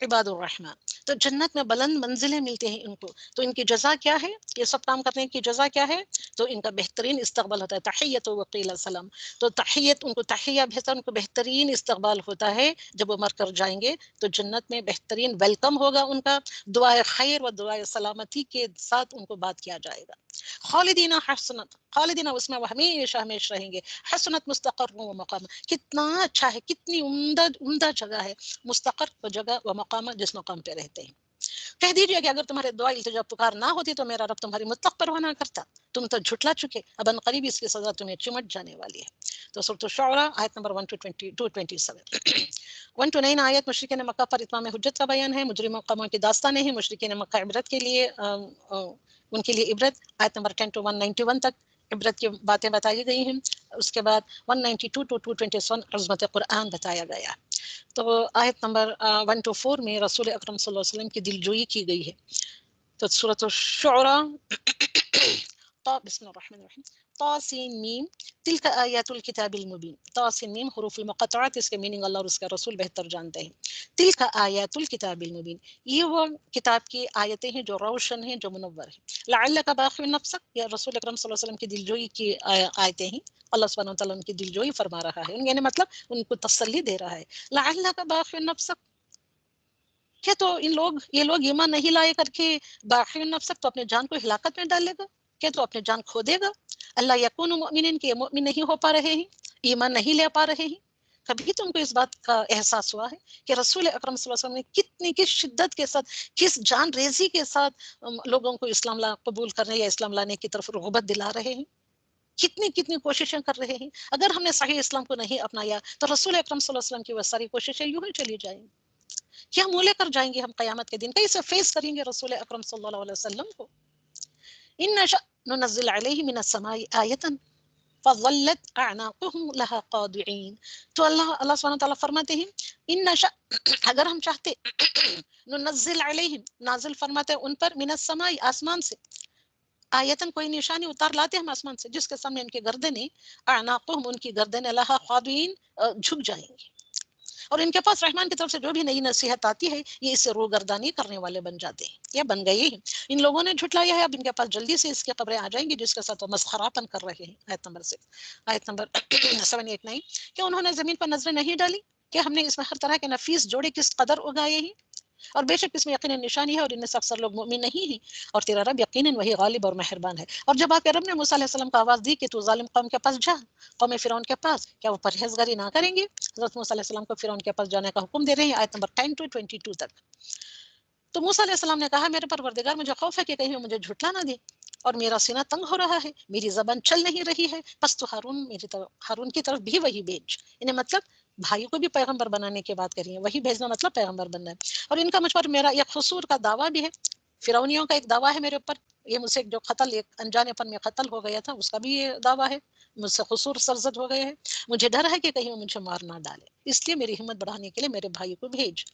عباد الرحمن. تو جنت میں بلند منزلیں ملتے ہیں ان کو. تو ان کی جزا کیا ہے؟ یہ سب کام کرنے کی جزا کیا ہے؟ تو ان کا بہترین استقبال ہوتا ہے، تحیت وقیل السلام. تو تحیت، ان کو تحیہ بہتر، ان کو بہترین استقبال ہوتا ہے جب وہ مر کر جائیں گے تو جنت میں بہترین ویلکم ہوگا ان کا. دعائے خیر و دعائے سلامتی کے ساتھ ان کو بات کیا جائے گا. خالدین حسنت، خالدین اس میں وہ ہمیشہ رہیں گے. حسنت مستقر و مقام، کتنا اچھا ہے، کتنی عمدہ جگہ ہے. مستقر و جگہ و مقام، جس مقام پہ رہتے ہیں. کہہ دیجئے کہ اگر تمہارے دعا التجا پکار نہ ہوتی تو میرا رب تمہاری مطلق پرواہ نہ کرتا. تم تو جھٹلا چکے، اب ان قریب اس کی سزا تمہیں چمٹ جانے والی ہے. تو سورۃ الشعراء آیت نمبر 127. 129 آیت مشرکین مکہ پر اتمام حجت کا بیان ہے. مجرم قوموں کی داستانیں ہیں. مشرکین مکہ عبرت کے لیے، ان کے لیے عبرت. آیت نمبر 10 to 191 تک عبرت کی باتیں بتائی گئی ہیں. اس کے بعد 192 to 221 عظمت قرآن بتایا گیا. تو آیت نمبر 1 to 4 میں رسول اکرم صلی اللہ علیہ وسلم کی دلجوئی کی گئی ہے. تو سورۃ الشعراء بسم اللہ الرحمن الرحیم. طاسین میم تلک آیات الکتاب المبین. طاسین میم حروف المقطعات، اس کے میننگ اللہ اور اس کا رسول بہتر جانتے ہیں. تلک آیات الکتاب المبین، یہ وہ کتاب کی آیتیں ہیں جو روشن ہیں، جو منور ہیں. لعلک باخع نفسک، یا رسول اکرم صلی اللہ علیہ وسلم کی دلجوئی کی آیتیں ہیں. اللہ سبحانہ وتعالیٰ ان کی دلجوئی فرما رہا ہے، یعنی مطلب ان کو تسلی دے رہا ہے. لعلک باخع نفسک، کیا تو یہ لوگ ایمان نہیں لائے کر کے باخع نفسک، تو اپنے جان کو ہلاکت میں ڈالے گا؟ کہ تو اپنے جان کھو دے گا. اللہ یکون مؤمنین کہ مؤمن نہیں ہو پا رہے ہیں, ایمان نہیں لے پا رہے ہیں. کبھی تم کو اس بات کا احساس ہوا ہے کہ رسول اکرم صلی اللہ علیہ وسلم نے کس شدت کے ساتھ, کس جان ریزی کے ساتھ لوگوں کو اسلام قبول کرنے یا اسلام لانے کی طرف رغبت دلا رہے ہیں, کتنی کوششیں کر رہے ہیں. اگر ہم نے صحیح اسلام کو نہیں اپنایا تو رسول اکرم صلی اللہ علیہ وسلم کی وہ ساری کوششیں یوں ہی چلی جائیں گی. کیا منہ لے کر جائیں گے ہم قیامت کے دن, کیسے فیس کریں گے رسول اکرم صلی اللہ علیہ وسلم کو. ان نشأ ننزل علیہ من السماء آیۃ فظلت اعناقهم لها خاضعین. تو اللہ سبحانہ تعالیٰ فرماتے ہیں ان نشأ, اگر ہم چاہتے, ننزل علیہم, نازل فرماتے ان پر, من السماء, آسمان سے, آیتن کوئی نشانی اتار لاتے ہم آسمان سے, جس کے سامنے ان کی گردنیں, اعناقهم ان کی گردنیں, لها خاضعین, جھک جائیں گی. اور ان کے پاس رحمان کی طرف سے جو بھی نئی نصیحت آتی ہے یہ اسے روگردانی کرنے والے بن جاتے ہیں یا بن گئے ہیں. ان لوگوں نے جھٹلایا ہے, اب ان کے پاس جلدی سے اس کی خبریں آ جائیں گی جس کے ساتھ وہ مسخراپن کر رہے ہیں. آیت نمبر 6, آیت نمبر 789, کہ انہوں نے زمین پر نظریں نہیں ڈالی کہ ہم نے اس میں ہر طرح کے نفیس جوڑے کس قدر اگائے ہیں, اور بے شک اس میں یقیناً نشانی ہے, اور ان میں سے اکثر لوگ مومن نہیں ہیں, اور تیرا رب یقیناً وہی غالب اور مہربان ہے. اور جب آپ کے رب نے موسیٰ علیہ السلام کو آواز دی کہ تو ظالم قوم کے پاس جا, قوم فرعون کے پاس, کیا وہ پرہیزگاری نہ کریں گے؟ حضرت موسیٰ علیہ السلام کو فرعون کے پاس جانے کا حکم دے رہے ہیں, آیت نمبر 10 to 22 تک. تو موسیٰ علیہ السلام نے کہا میرے پروردگار مجھے خوف ہے کہ کہیں مجھے جھٹلا نہ دے, اور میرا سینہ تنگ ہو رہا ہے, میری زبان چل نہیں رہی ہے, پس تو ہارون کی طرف بھی وہی بھیج. انہیں مطلب بھائی کو بھی پیغمبر بنانے کی بات کری ہے, وہی بھیجنا مطلب پیغمبر بننا ہے. اور ان کا مجھ پر میرا ایک قصور کا دعویٰ بھی ہے, فرعونیوں کا ایک دعویٰ ہے میرے اوپر, یہ مجھ سے جو قتل ایک انجانے پن میں قتل ہو گیا تھا اس کا بھی یہ دعویٰ ہے, مجھ سے قصور سرزد ہو گئے ہیں, مجھے ڈر ہے کہ کہیں وہ مجھے مار نہ ڈالے, اس لیے میری ہمت بڑھانے کے لیے میرے بھائی کو بھیج.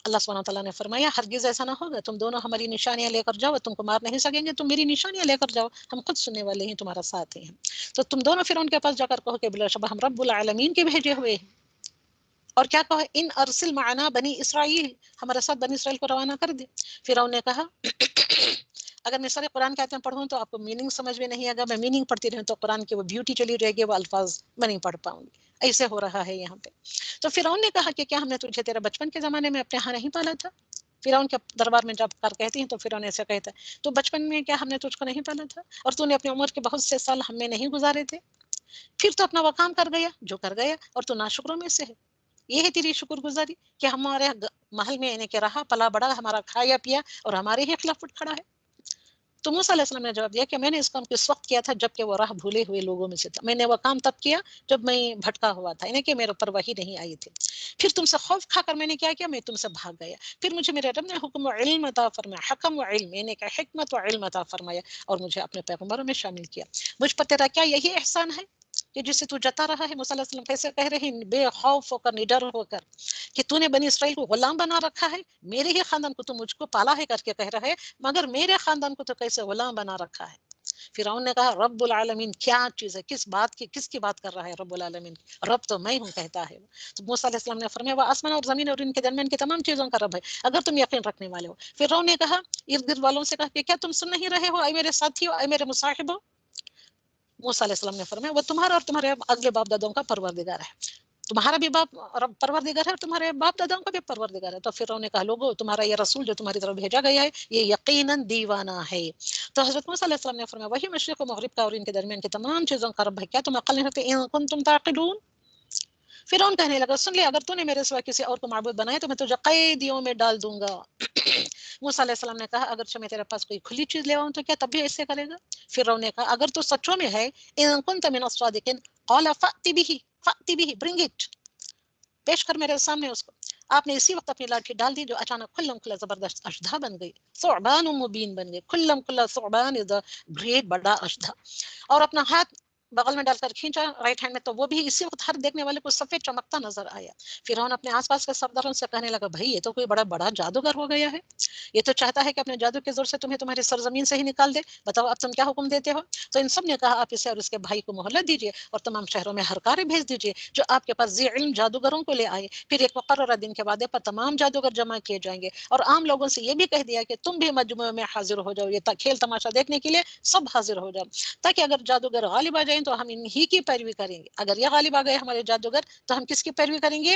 اللہ سبحانہ تعالیٰ نے فرمایا ہرگز ایسا نہ ہوگا, تم دونوں ہماری نشانیاں لے کر جاؤ, تم کو مار نہیں سکیں گے, تم میری نشانیاں لے کر جاؤ, ہم خود سننے والے ہیں, تمہارا ساتھ ہیں. تو تم دونوں فرعون کے پاس جا کر کہو کہ بلا شبہ ہم رب العالمین کے بھیجے ہوئے ہیں. اور کیا کہا, ان ارسل معنا بنی اسرائیل, ہمارے ساتھ بنی اسرائیل کو روانہ کر دے. فرعون نے کہا اگر میں سارے قرآن کے آیتیں پڑھوں تو آپ کو میننگ سمجھ میں نہیں آئے گا, میں میننگ پڑھتی رہوں تو قرآن کی وہ بیوٹی چلی جائے گی, وہ الفاظ میں نہیں پڑھ پاؤں گی. ایسے ہو رہا ہے یہاں پہ. تو فرعون نے کہا کہ کیا ہم نے تجھے تیرے بچپن کے زمانے میں اپنے ہاں نہیں پالا تھا؟ فرعون کے دربار میں جب کر کہتی ہیں تو فرعون ایسے کہتا ہے تو بچپن میں کیا ہم نے تجھ کو نہیں پالا تھا, اور تو نے اپنی عمر کے بہت سے سال ہم میں نہیں گزارے تھے؟ پھر تو اپنا وہ کام کر گیا جو کر گیا, اور تو ناشکروں میں سے ہے. یہ ہے تیری شکر گزاری کہ ہمارے محل میں یعنی کہ رہا پلا بڑا, ہمارا کھایا پیا اور ہمارے ہی خلاف اٹھ کھڑا ہے. تو موسیٰ علیہ السلام نے جواب دیا کہ میں نے اس کام کس وقت کیا تھا جب کہ وہ راہ بھولے ہوئے لوگوں میں سے تھا, میں نے وہ کام تب کیا جب میں بھٹکا ہوا تھا, یعنی کہ میرے اوپر وحی نہیں آئی تھی. پھر تم سے خوف کھا کر میں نے کیا کیا, میں تم سے بھاگ گیا. پھر مجھے میرے رب نے حکم و علم عطا فرمایا, حکم و علم یعنی کہ حکمت و علم عطا فرمایا, اور مجھے اپنے پیغمبروں میں شامل کیا. مجھ پر تیرا کیا یہی احسان ہے کہ جسے تو جتا رہا ہے؟ موسیٰ علیہ السلام کیسے کہہ رہے ہیں بے خوف ہو کر, نڈر ہو کر, کہ تو نے بنی اسرائیل کو غلام بنا رکھا ہے, میرے ہی خاندان کو تو مجھ کو پالا ہے کر کے کہہ رہا ہے, مگر میرے خاندان کو تو کیسے غلام بنا رکھا ہے. فرعون نے کہا رب العالمین کیا چیز ہے, کس کی بات کر رہا ہے رب العالمین, رب تو میں ہوں کہتا ہے. تو موسیٰ علیہ السلام نے فرمایا وہ آسمان اور زمین اور ان کے درمیان کی تمام چیزوں کا رب ہے, اگر تم یقین رکھنے والے ہو. فرعون نے کہا ارد گرد والوں سے کہا کہ کیا تم سن نہیں رہے ہو اے میرے ساتھیو, اے میرے مصاحبو؟ موسیٰ علیہ السلام نے فرمایا وہ تمہارا اور تمہارے اگلے باپ دادوں کا پروردگار ہے, تمہارا بھی باپ رب پروردگار ہے اور تمہارے باپ داداؤں کا بھی پروردگار ہے. تو فرعون نے کہا لوگو تمہارا یہ رسول جو تمہاری طرف بھیجا گیا ہے یہ یقیناً دیوانہ ہے. تو حضرت موسیٰ علیہ السلام نے فرمایا وہی مشرق و مغرب کا اور ان کے درمیان کی تمام چیزوں کا رب ہے, کیا تم عقل نہیں رکھتے؟ ان کنتم تعقلون. فرعون کہنے لگا سن لے, اگر تو نے میرے سوا کسی اور کو معبود بنایا تو میں تجھے قیدیوں میں ڈال دوں گا. موسیٰ علیہ السلام نے کہا اگرچہ میں تیرے پاس کوئی کھلی چیز لے آؤں تو کیا تب بھی ایسے کرے گا؟ فرعون نے کہا اگر تو سچوں میں ہے, ان کنت من الصادقین قال فأت به bring it, پیش کر میرے سامنے اس کو. آپ نے اسی وقت اپنی لاٹھی ڈال دی جو اچانک کھلم کھلا زبردست اشدھا بن گئی, ثعبان مبین بن گئی. کھلم کھلا ثعبان از گریٹ بڑا اشدھا, اور اپنا ہاتھ بغل میں ڈال کر کھینچا رائٹ ہینڈ میں, تو وہ بھی اسی وقت ہر دیکھنے والے کو سفید چمکتا نظر آیا. فرعون اپنے آس پاس کے سرداروں سے کہنے لگا بھائی یہ تو کوئی بڑا جادوگر ہو گیا ہے, یہ تو چاہتا ہے کہ اپنے جادو کے زور سے تمہیں تمہاری سرزمین سے ہی نکال دے, بتاؤ اب تم کیا حکم دیتے ہو؟ تو ان سب نے کہا آپ اسے اور اس کے بھائی کو مہلت دیجیے اور تمام شہروں میں ہرکارے بھیج دیجیے جو آپ کے پاس ذی علم جادوگروں کو لے آئے. پھر ایک مقررہ دن کے وعدے پر تمام جادوگر جمع کیے جائیں گے, اور عام لوگوں سے یہ بھی کہہ دیا کہ تم بھی مجمع میں حاضر ہو جاؤ, یہ کھیل تماشا دیکھنے کے لیے سب حاضر ہو جاؤ, تاکہ اگر جادوگر غالب آ جائیں تو ہم انہی کی پیروی کریں گے. اگر یہ غالب آ گئے ہمارے جادوگر تو ہم کس کی پیروی کریں گے؟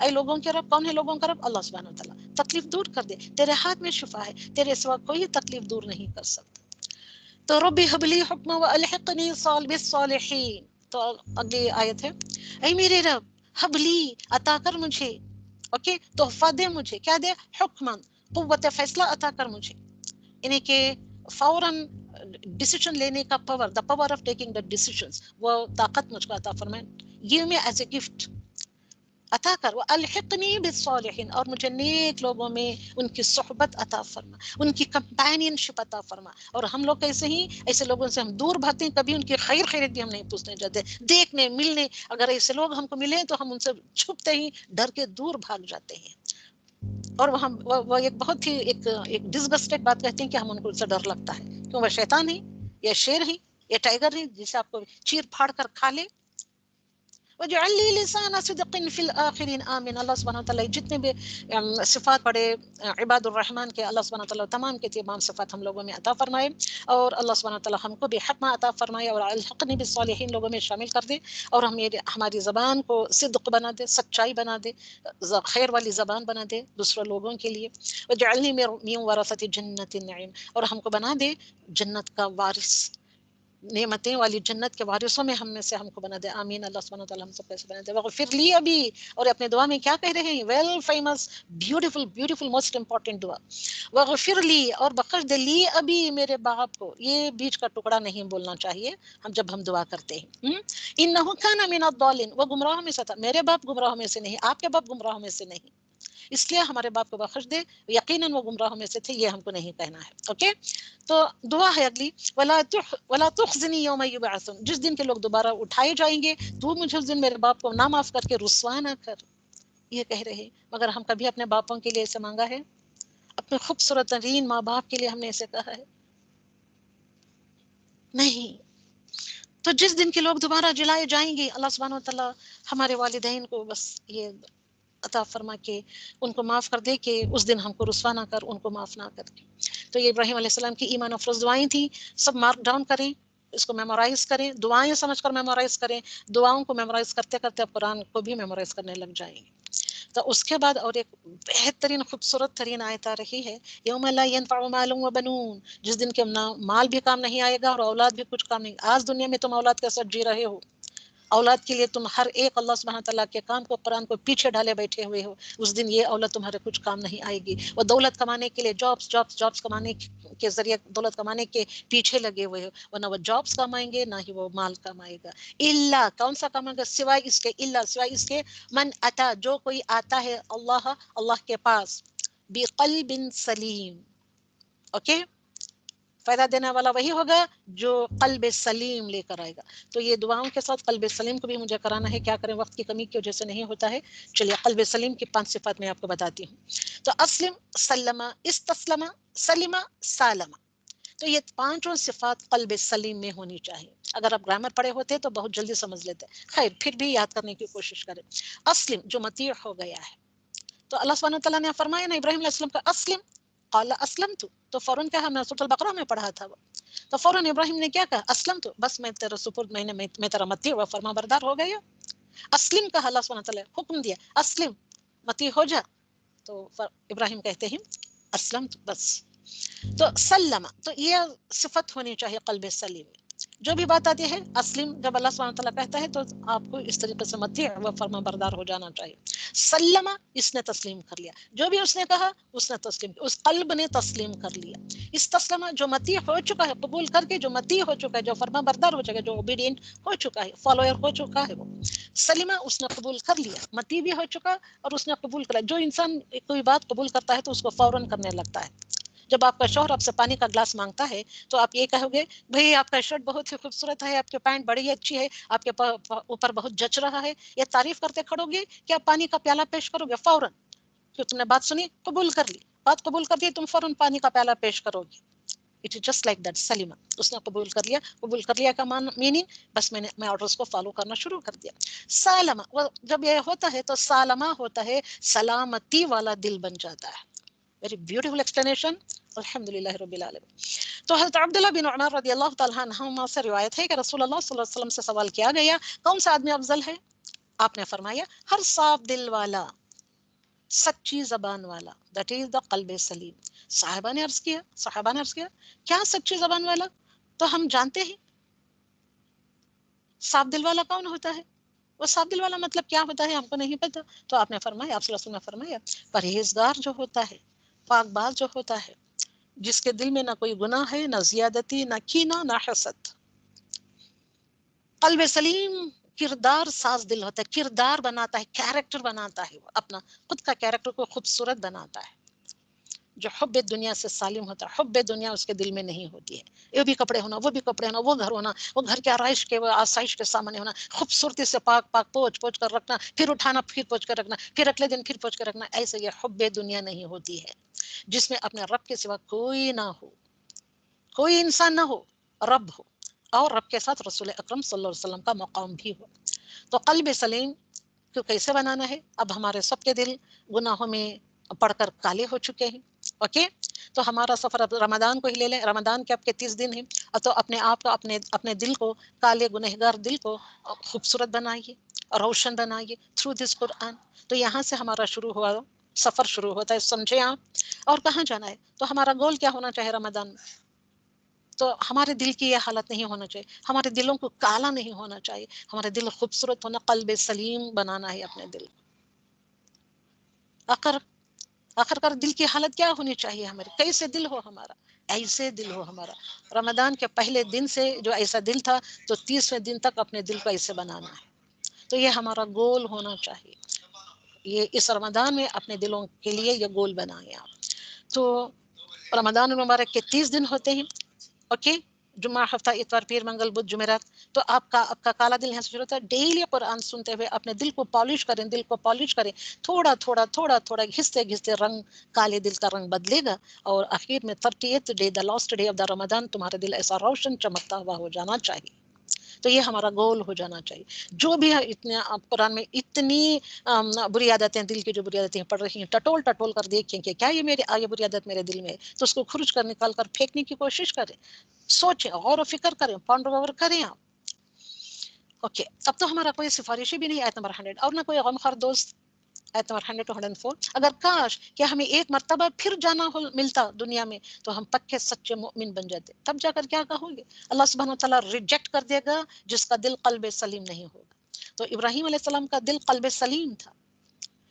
اے لوگوں کے رب، کون ہے لوگوں کا رب؟ اللہ سبحانہ و تعالیٰ. تکلیف دور کر دے، تیرے ہاتھ میں شفا ہے، تیرے سوا کوئی تکلیف دور نہیں کر سکتا. تو ربی حبلی حکم و الحقنی بالصالحین. تو اگلی آیت ہے، اے میرے رب حبلی عطا کر مجھے، اوکے تحفہ دے مجھے، کیا دے؟ حکمن، قوت فیصلہ عطا کر مجھے، یعنی کہ فوراً ڈیسیشن لینے کا power, the power of taking the decisions, وہ طاقت مجھ کو عطا فرمائے. Give me as a gift, عطا کر. الحقنی بالصالحین، اور مجھے نیک لوگوں میں ان کی صحبت عطا فرما، ان کی کمپینین شپ عطا فرما. اور ہم لوگ کیسے ہی ایسے لوگوں سے ہم دور بھاگتے ہیں، کبھی ان کی خیر خیریت بھی ہم نہیں پوچھنے جاتے، دیکھنے ملنے اگر ایسے لوگ ہم کو ملیں تو ہم ان سے چھپتے ہی ڈر کے دور بھاگ جاتے ہیں. اور وہ ایک بہت ہی ایک ڈسگسٹڈ بات کہتے ہیں کہ ہم ان کو سے ڈر لگتا ہے، کیوں؟ وہ شیطان ہے یا شیر ہے یا ٹائیگر ہے جسے آپ کو چیر پھاڑ کر کھا لے. وجعل لي لسان صدق في الآخرين آمین. اللہ سبحانہ وتعالیٰ جتنے بھی صفات پڑے عباد الرحمن کے، اللہ سبحانہ وتعالیٰ تمام کے تمام صفات ہم لوگوں میں عطا فرمائے، اور اللہ سبحانہ وتعالیٰ ہم کو بھی حکمہ عطا فرمائے اور الحقنی بالصالحین لوگوں میں شامل کر دے، اور ہماری زبان کو صدق بنا دے، سچائی بنا دے، خیر والی زبان بنا دے دوسرے لوگوں کے لیے. وجعلنی من ورثۃ جنۃ النعیم، اور ہم کو بنا دے جنت کا وارث، نعمتیں والی جنت کے وارثوں میں ہم کو بنا دے. آمین. اللہ سبحانہ وتعالیٰ ہم سب کو ایسے بنا دے. وغفر لی ابھی، اور اپنے دعا میں کیا کہہ رہے ہیں؟ Well famous beautiful most important دعا، وغفر لی، اور بخش دے، لی ابھی، میرے باپ کو. یہ بیچ کا ٹکڑا نہیں بولنا چاہیے جب ہم دعا کرتے ہیں. انہ کان من الضالین، وہ گمراہوں میں سے تھا. میرے باپ گمراہوں میں سے نہیں، آپ کے باپ گمراہوں میں سے نہیں، اس لیے ہمارے باپ کو بخش دے. یقیناً وہ گمراہوں میں سے تھے، یہ ہم کو نہیں کہنا ہے. اوکے، تو دعا ہے اگلی، ولا تخزنی یوم یبعثون، جس دن کے لوگ دوبارہ اٹھائے جائیں گے تو مجھے اس دن میرے باپ کو نہ معاف کر کے رسوا نہ کر. یہ کہہ رہے، مگر ہم کبھی اپنے باپوں کے لیے ایسے مانگا ہے؟ اپنے خوبصورت ترین ماں باپ کے لیے ہم نے ایسے کہا ہے؟ نہیں. تو جس دن کے لوگ دوبارہ جلائے جائیں گے، اللہ سبحانہ وتعالیٰ ہمارے والدین کو بس یہ عطا فرما کے ان کو معاف کر دے کہ اس دن ہم کو رسوا نہ کر، ان کو معاف نہ کر کے. تو یہ ابراہیم علیہ السلام کی ایمان افروز دعائیں تھیں. سب مارک ڈاؤن کریں، اس کو میمورائز کریں، دعائیں سمجھ کر میمورائز کریں. دعاؤں کو میمورائز کرتے کرتے آپ قرآن کو بھی میمورائز کرنے لگ جائیں گے. تو اس کے بعد اور ایک بہترین خوبصورت ترین آیت آ رہی ہے، یوم لا ینفع مال وبنون، جس دن کے مال بھی کام نہیں آئے گا اور اولاد بھی کچھ کام نہیں. آج دنیا میں تم اولاد کے ساتھ جی رہے ہو، اولاد کے لیے تم ہر ایک اللہ سبحانہ تعالیٰ کے کام کو، قرآن کو پیچھے ڈالے بیٹھے ہوئے ہو. اس دن یہ اولاد تمہارے کچھ کام نہیں آئے گی. وہ دولت کمانے کے لیے جابس کمانے کے ذریعے دولت کمانے کے پیچھے لگے ہوئے ہو، ورنہ وہ جابس کمائیں گے نہ ہی وہ مال کمائے گا. اللہ، کون سا کمائے گا؟ سوائے اس کے، اللہ سوائے اس کے، من اتا، جو کوئی آتا ہے اللہ کے پاس، بقلب سلیم. اوکے، فائدہ دینے والا وہی ہوگا جو قلب سلیم لے کر آئے گا. تو یہ دعاؤں کے ساتھ قلب سلیم کو بھی مجھے کرانا ہے. کیا کریں، وقت کی کمی کی وجہ سے نہیں ہوتا ہے. چلیے قلب سلیم کی 5 صفات میں آپ کو بتاتی ہوں. تو اسلم، سلم، استسلم، سلم، سالم. تو یہ 5 صفات قلب سلیم میں ہونی چاہیے. اگر آپ گرامر پڑھے ہوتے تو بہت جلدی سمجھ لیتے. خیر، پھر بھی یاد کرنے کی کوشش کریں. اسلم، جو مطیع ہو گیا ہے. تو اللہ سبحانہ تعالیٰ نے فرمایا نا ابراہیم علیہ السلام کا، اسلم، قال اسلمت، تو فوراً کہا، میں سورۃ البقرہ میں پڑھا تھا وہ، تو فوراً ابراہیم نے کیا کہا؟ اسلمت، بس میں تیرا سپرد، میں تیرا مطیع و فرما بردار ہو گیا. اسلم کہا اللہ سبحانہ تعالیٰ، حکم دیا اسلم، مطیع ہو جا. تو ابراہیم کہتے ہیں اسلمت، بس. تو سلم، تو یہ صفت ہونی چاہیے قلب سلیم. جو بھی بات آتی ہے اسلم، جب اللہ سبحانہ تعالیٰ کہتا ہے تو آپ کو اس طریقے سے مطیع و فرما بردار ہو جانا چاہیے. سلم، اس نے تسلیم کر لیا، جو بھی اس نے کہا اس نے تسلیم، اس قلب نے تسلیم کر لیا. استسلم، جو مطیع ہو چکا ہے، قبول کر کے جو مطیع ہو چکا ہے، جو فرما بردار ہو چکا ہے، جو اوبیڈینٹ ہو چکا ہے، فالوور ہو چکا ہے وہ. سلمہ، اس نے قبول کر لیا، مطیع بھی ہو چکا اور اس نے قبول کر لیا. جو انسان کوئی بات قبول کرتا ہے تو اس کو فوراً کرنے لگتا ہے. جب آپ کا شوہر آپ سے پانی کا گلاس مانگتا ہے تو آپ یہ کہو گے، بھئی آپ کا شرٹ بہت ہی خوبصورت ہے، آپ کے پینٹ بڑی اچھی ہے، آپ کے اوپر بہت جچ رہا ہے، یہ تعریف کرتے کھڑو گے کہ آپ پانی کا پیالہ پیش کرو گے فوراً؟ کہ تم نے بات سنی، قبول کر لی، بات قبول کر دی، تم فوراً پانی کا پیالہ پیش کرو گے. It is just like that. سلیمہ، اس نے قبول کر لیا. قبول کر لیا کا میننگ، بس میں آرڈرز کو فالو کرنا شروع کر دیا. سالمہ، جب یہ ہوتا ہے تو سالمہ ہوتا ہے سلامتی والا دل بن جاتا ہے. ویری بیوٹیفل ایکسپلینیشن، الحمدللہ رب العالمین. تو حضرت عبداللہ بن عمر رضی اللہ تعالیٰ عنہما سے روایت ہے کہ رسول اللہ صلی اللہ علیہ وسلم سے سوال کیا گیا، کون سا آدمی افضل ہے؟ آپ نے فرمایا، ہر صاف دل والا سچی زبان والا، دیٹ از دا قلب سلیم. صاحبہ نے عرض کیا کیا سچی زبان والا؟ تو ہم جانتے ہیں صاف دل والا کون ہوتا ہے. وہ صاف دل والا مطلب کیا ہوتا ہے ہم کو نہیں پتا. تو آپ نے فرمایا، آپ صلی اللہ علیہ وسلم نے فرمایا، پرہیزگار جو ہوتا ہے، پاک باز جو ہوتا ہے، جس کے دل میں نہ کوئی گناہ ہے، نہ زیادتی، نہ کینہ، نہ حسد. قلب سلیم کردار ساز دل ہوتا ہے، کردار بناتا ہے، کیریکٹر بناتا ہے، وہ اپنا خود کا کیریکٹر کو خوبصورت بناتا ہے. جو حب دنیا سے سالم ہوتا ہے، حب دنیا اس کے دل میں نہیں ہوتی ہے. یہ بھی کپڑے ہونا، وہ بھی کپڑے ہونا، وہ گھر ہونا، وہ گھر کے آرائش کے، وہ آسائش کے سامنے ہونا، خوبصورتی سے پاک پاک پوچھ پوچھ کر رکھنا، پھر اٹھانا، پھر پوچھ کر رکھنا، پھر اگلے دن پھر پوچھ کر رکھنا. ایسے یہ حب دنیا نہیں ہوتی ہے، جس میں اپنے رب کے سوا کوئی نہ ہو، کوئی انسان نہ ہو، رب ہو، اور رب کے ساتھ رسول اکرم صلی اللہ علیہ وسلم کا مقام بھی ہو. تو قلب سلیم کو کیسے بنانا ہے؟ اب ہمارے سب کے دل گناہوں میں پڑھ کر کالے ہو چکے ہیں. اوکے، تو ہمارا سفر اب رمضان کو ہی لے لیں. رمضان کے اب کے 30 دن ہیں. تو اپنے آپ کو، اپنے دل کو، کالے گنہگار دل کو خوبصورت بنائیے، روشن بنائیے تھرو دس قرآن. تو یہاں سے ہمارا شروع ہوا، سفر شروع ہوتا ہے، سمجھے آپ. اور کہاں جانا ہے؟ تو ہمارا گول کیا ہونا چاہیے رمضان میں؟ تو ہمارے دل کی یہ حالت نہیں ہونا چاہیے، ہمارے دلوں کو کالا نہیں ہونا چاہیے، ہمارے دل خوبصورت ہونا، قلب سلیم بنانا ہے اپنے دل. آخر کار دل کی حالت کیا ہونی چاہیے ہماری؟ کیسے دل ہو ہمارا؟ ایسے دل ہو ہمارا. رمضان کے پہلے دن سے جو ایسا دل تھا، تو 30ویں دن تک اپنے دل کو ایسے بنانا ہے. تو یہ ہمارا گول ہونا چاہیے. یہ اس رمضان میں اپنے دلوں کے لیے یہ گول بنائیں آپ. تو رمضان المبارک کے 30 دن ہوتے ہیں. اوکے، جمعہ، ہفتہ، اتوار، پیر، منگل، بدھ، جمعرات. تو آپ کا کالا دل یہاں سے شروع ہوتا ہے. ڈیلی قرآن سنتے ہوئے اپنے دل کو پالش کریں، دل کو پالش کریں. تھوڑا تھوڑا تھوڑا تھوڑا گھستے گھستے رنگ، کالے دل کا رنگ بدلے گا. اور آخر میں 30th day, the last day of the Ramadan, تمہارا دل ایسا روشن چمکتا ہوا ہو جانا چاہیے. تو یہ ہمارا گول ہو جانا چاہیے. جو بھی ہے، اتنے قرآن میں اتنی بری عادتیں، دل کی جو بری عادتیں پڑھ رہی ہیں، ٹٹول ٹٹول کر دیکھیں کہ کیا یہ بری عادت میرے دل میں ہے. تو اس کو کھرچ کر نکال کر پھینکنے کی کوشش کریں. سوچیں، غور و فکر کریں، پانڈر غور کریں آپ. اوکے، اب تو ہمارا کوئی سفارشی بھی نہیں. آیت نمبر 100. اور نہ کوئی غمخوار دوست. آیت نمبر 100 to 104. اگر کاش کہ ہمیں ایک مرتبہ پھر جانا ملتا دنیا میں، تو ہم پکے سچے مومن بن جاتے. تب جا کر کیا کہوں گے؟ اللہ سبحانہ و تعالیٰ ریجیکٹ کر دے گا جس کا دل قلب سلیم نہیں ہوگا. تو ابراہیم علیہ السلام کا دل قلب سلیم تھا.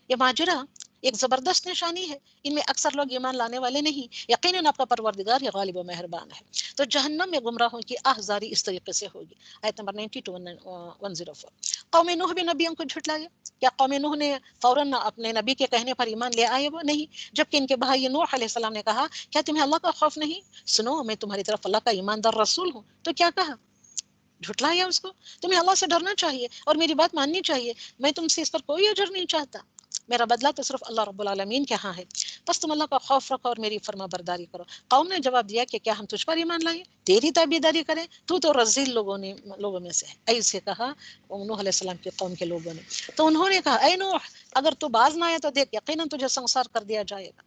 یہ ماجرہ ایک زبردست نشانی ہے. ان میں اکثر لوگ ایمان لانے والے نہیں. یقیناً آپ کا پروردگار یہ غالب و مہربان ہے. تو جہنم میں گمراہوں کی آہزاری اس طریقے سے ہوگی. آیت نمبر 90 to 104. قوم نوح بھی نبیوں کو جھٹلایا. کیا قوم نوح نے فوراً اپنے نبی کے کہنے پر ایمان لے آئے؟ وہ نہیں. جبکہ ان کے بھائی نوح علیہ السلام نے کہا، کیا تمہیں اللہ کا خوف نہیں؟ سنو، میں تمہاری طرف اللہ کا ایماندار رسول ہوں. تو کیا کہا؟ جھٹلایا اس کو. تمہیں اللہ سے ڈرنا چاہیے اور میری بات ماننی چاہیے. میں تم سے اس پر کوئی اجر نہیں چاہتا. میرا بدلہ تو صرف اللہ رب العالمین کے ہاں ہے. بس تم اللہ کا خوف رکھو اور میری فرما برداری کرو. قوم نے جواب دیا کہ کیا ہم تجھ پر ایمان لائیں، تیری تابعداری کریں؟ تو رذیل لوگوں میں سے ہے. ایسے کہا نوح علیہ السلام کی قوم کے لوگوں نے. تو انہوں نے کہا، اے نوح، اگر تو باز نہ آئے تو دیکھ، یقیناً تجھے سنسار کر دیا جائے گا.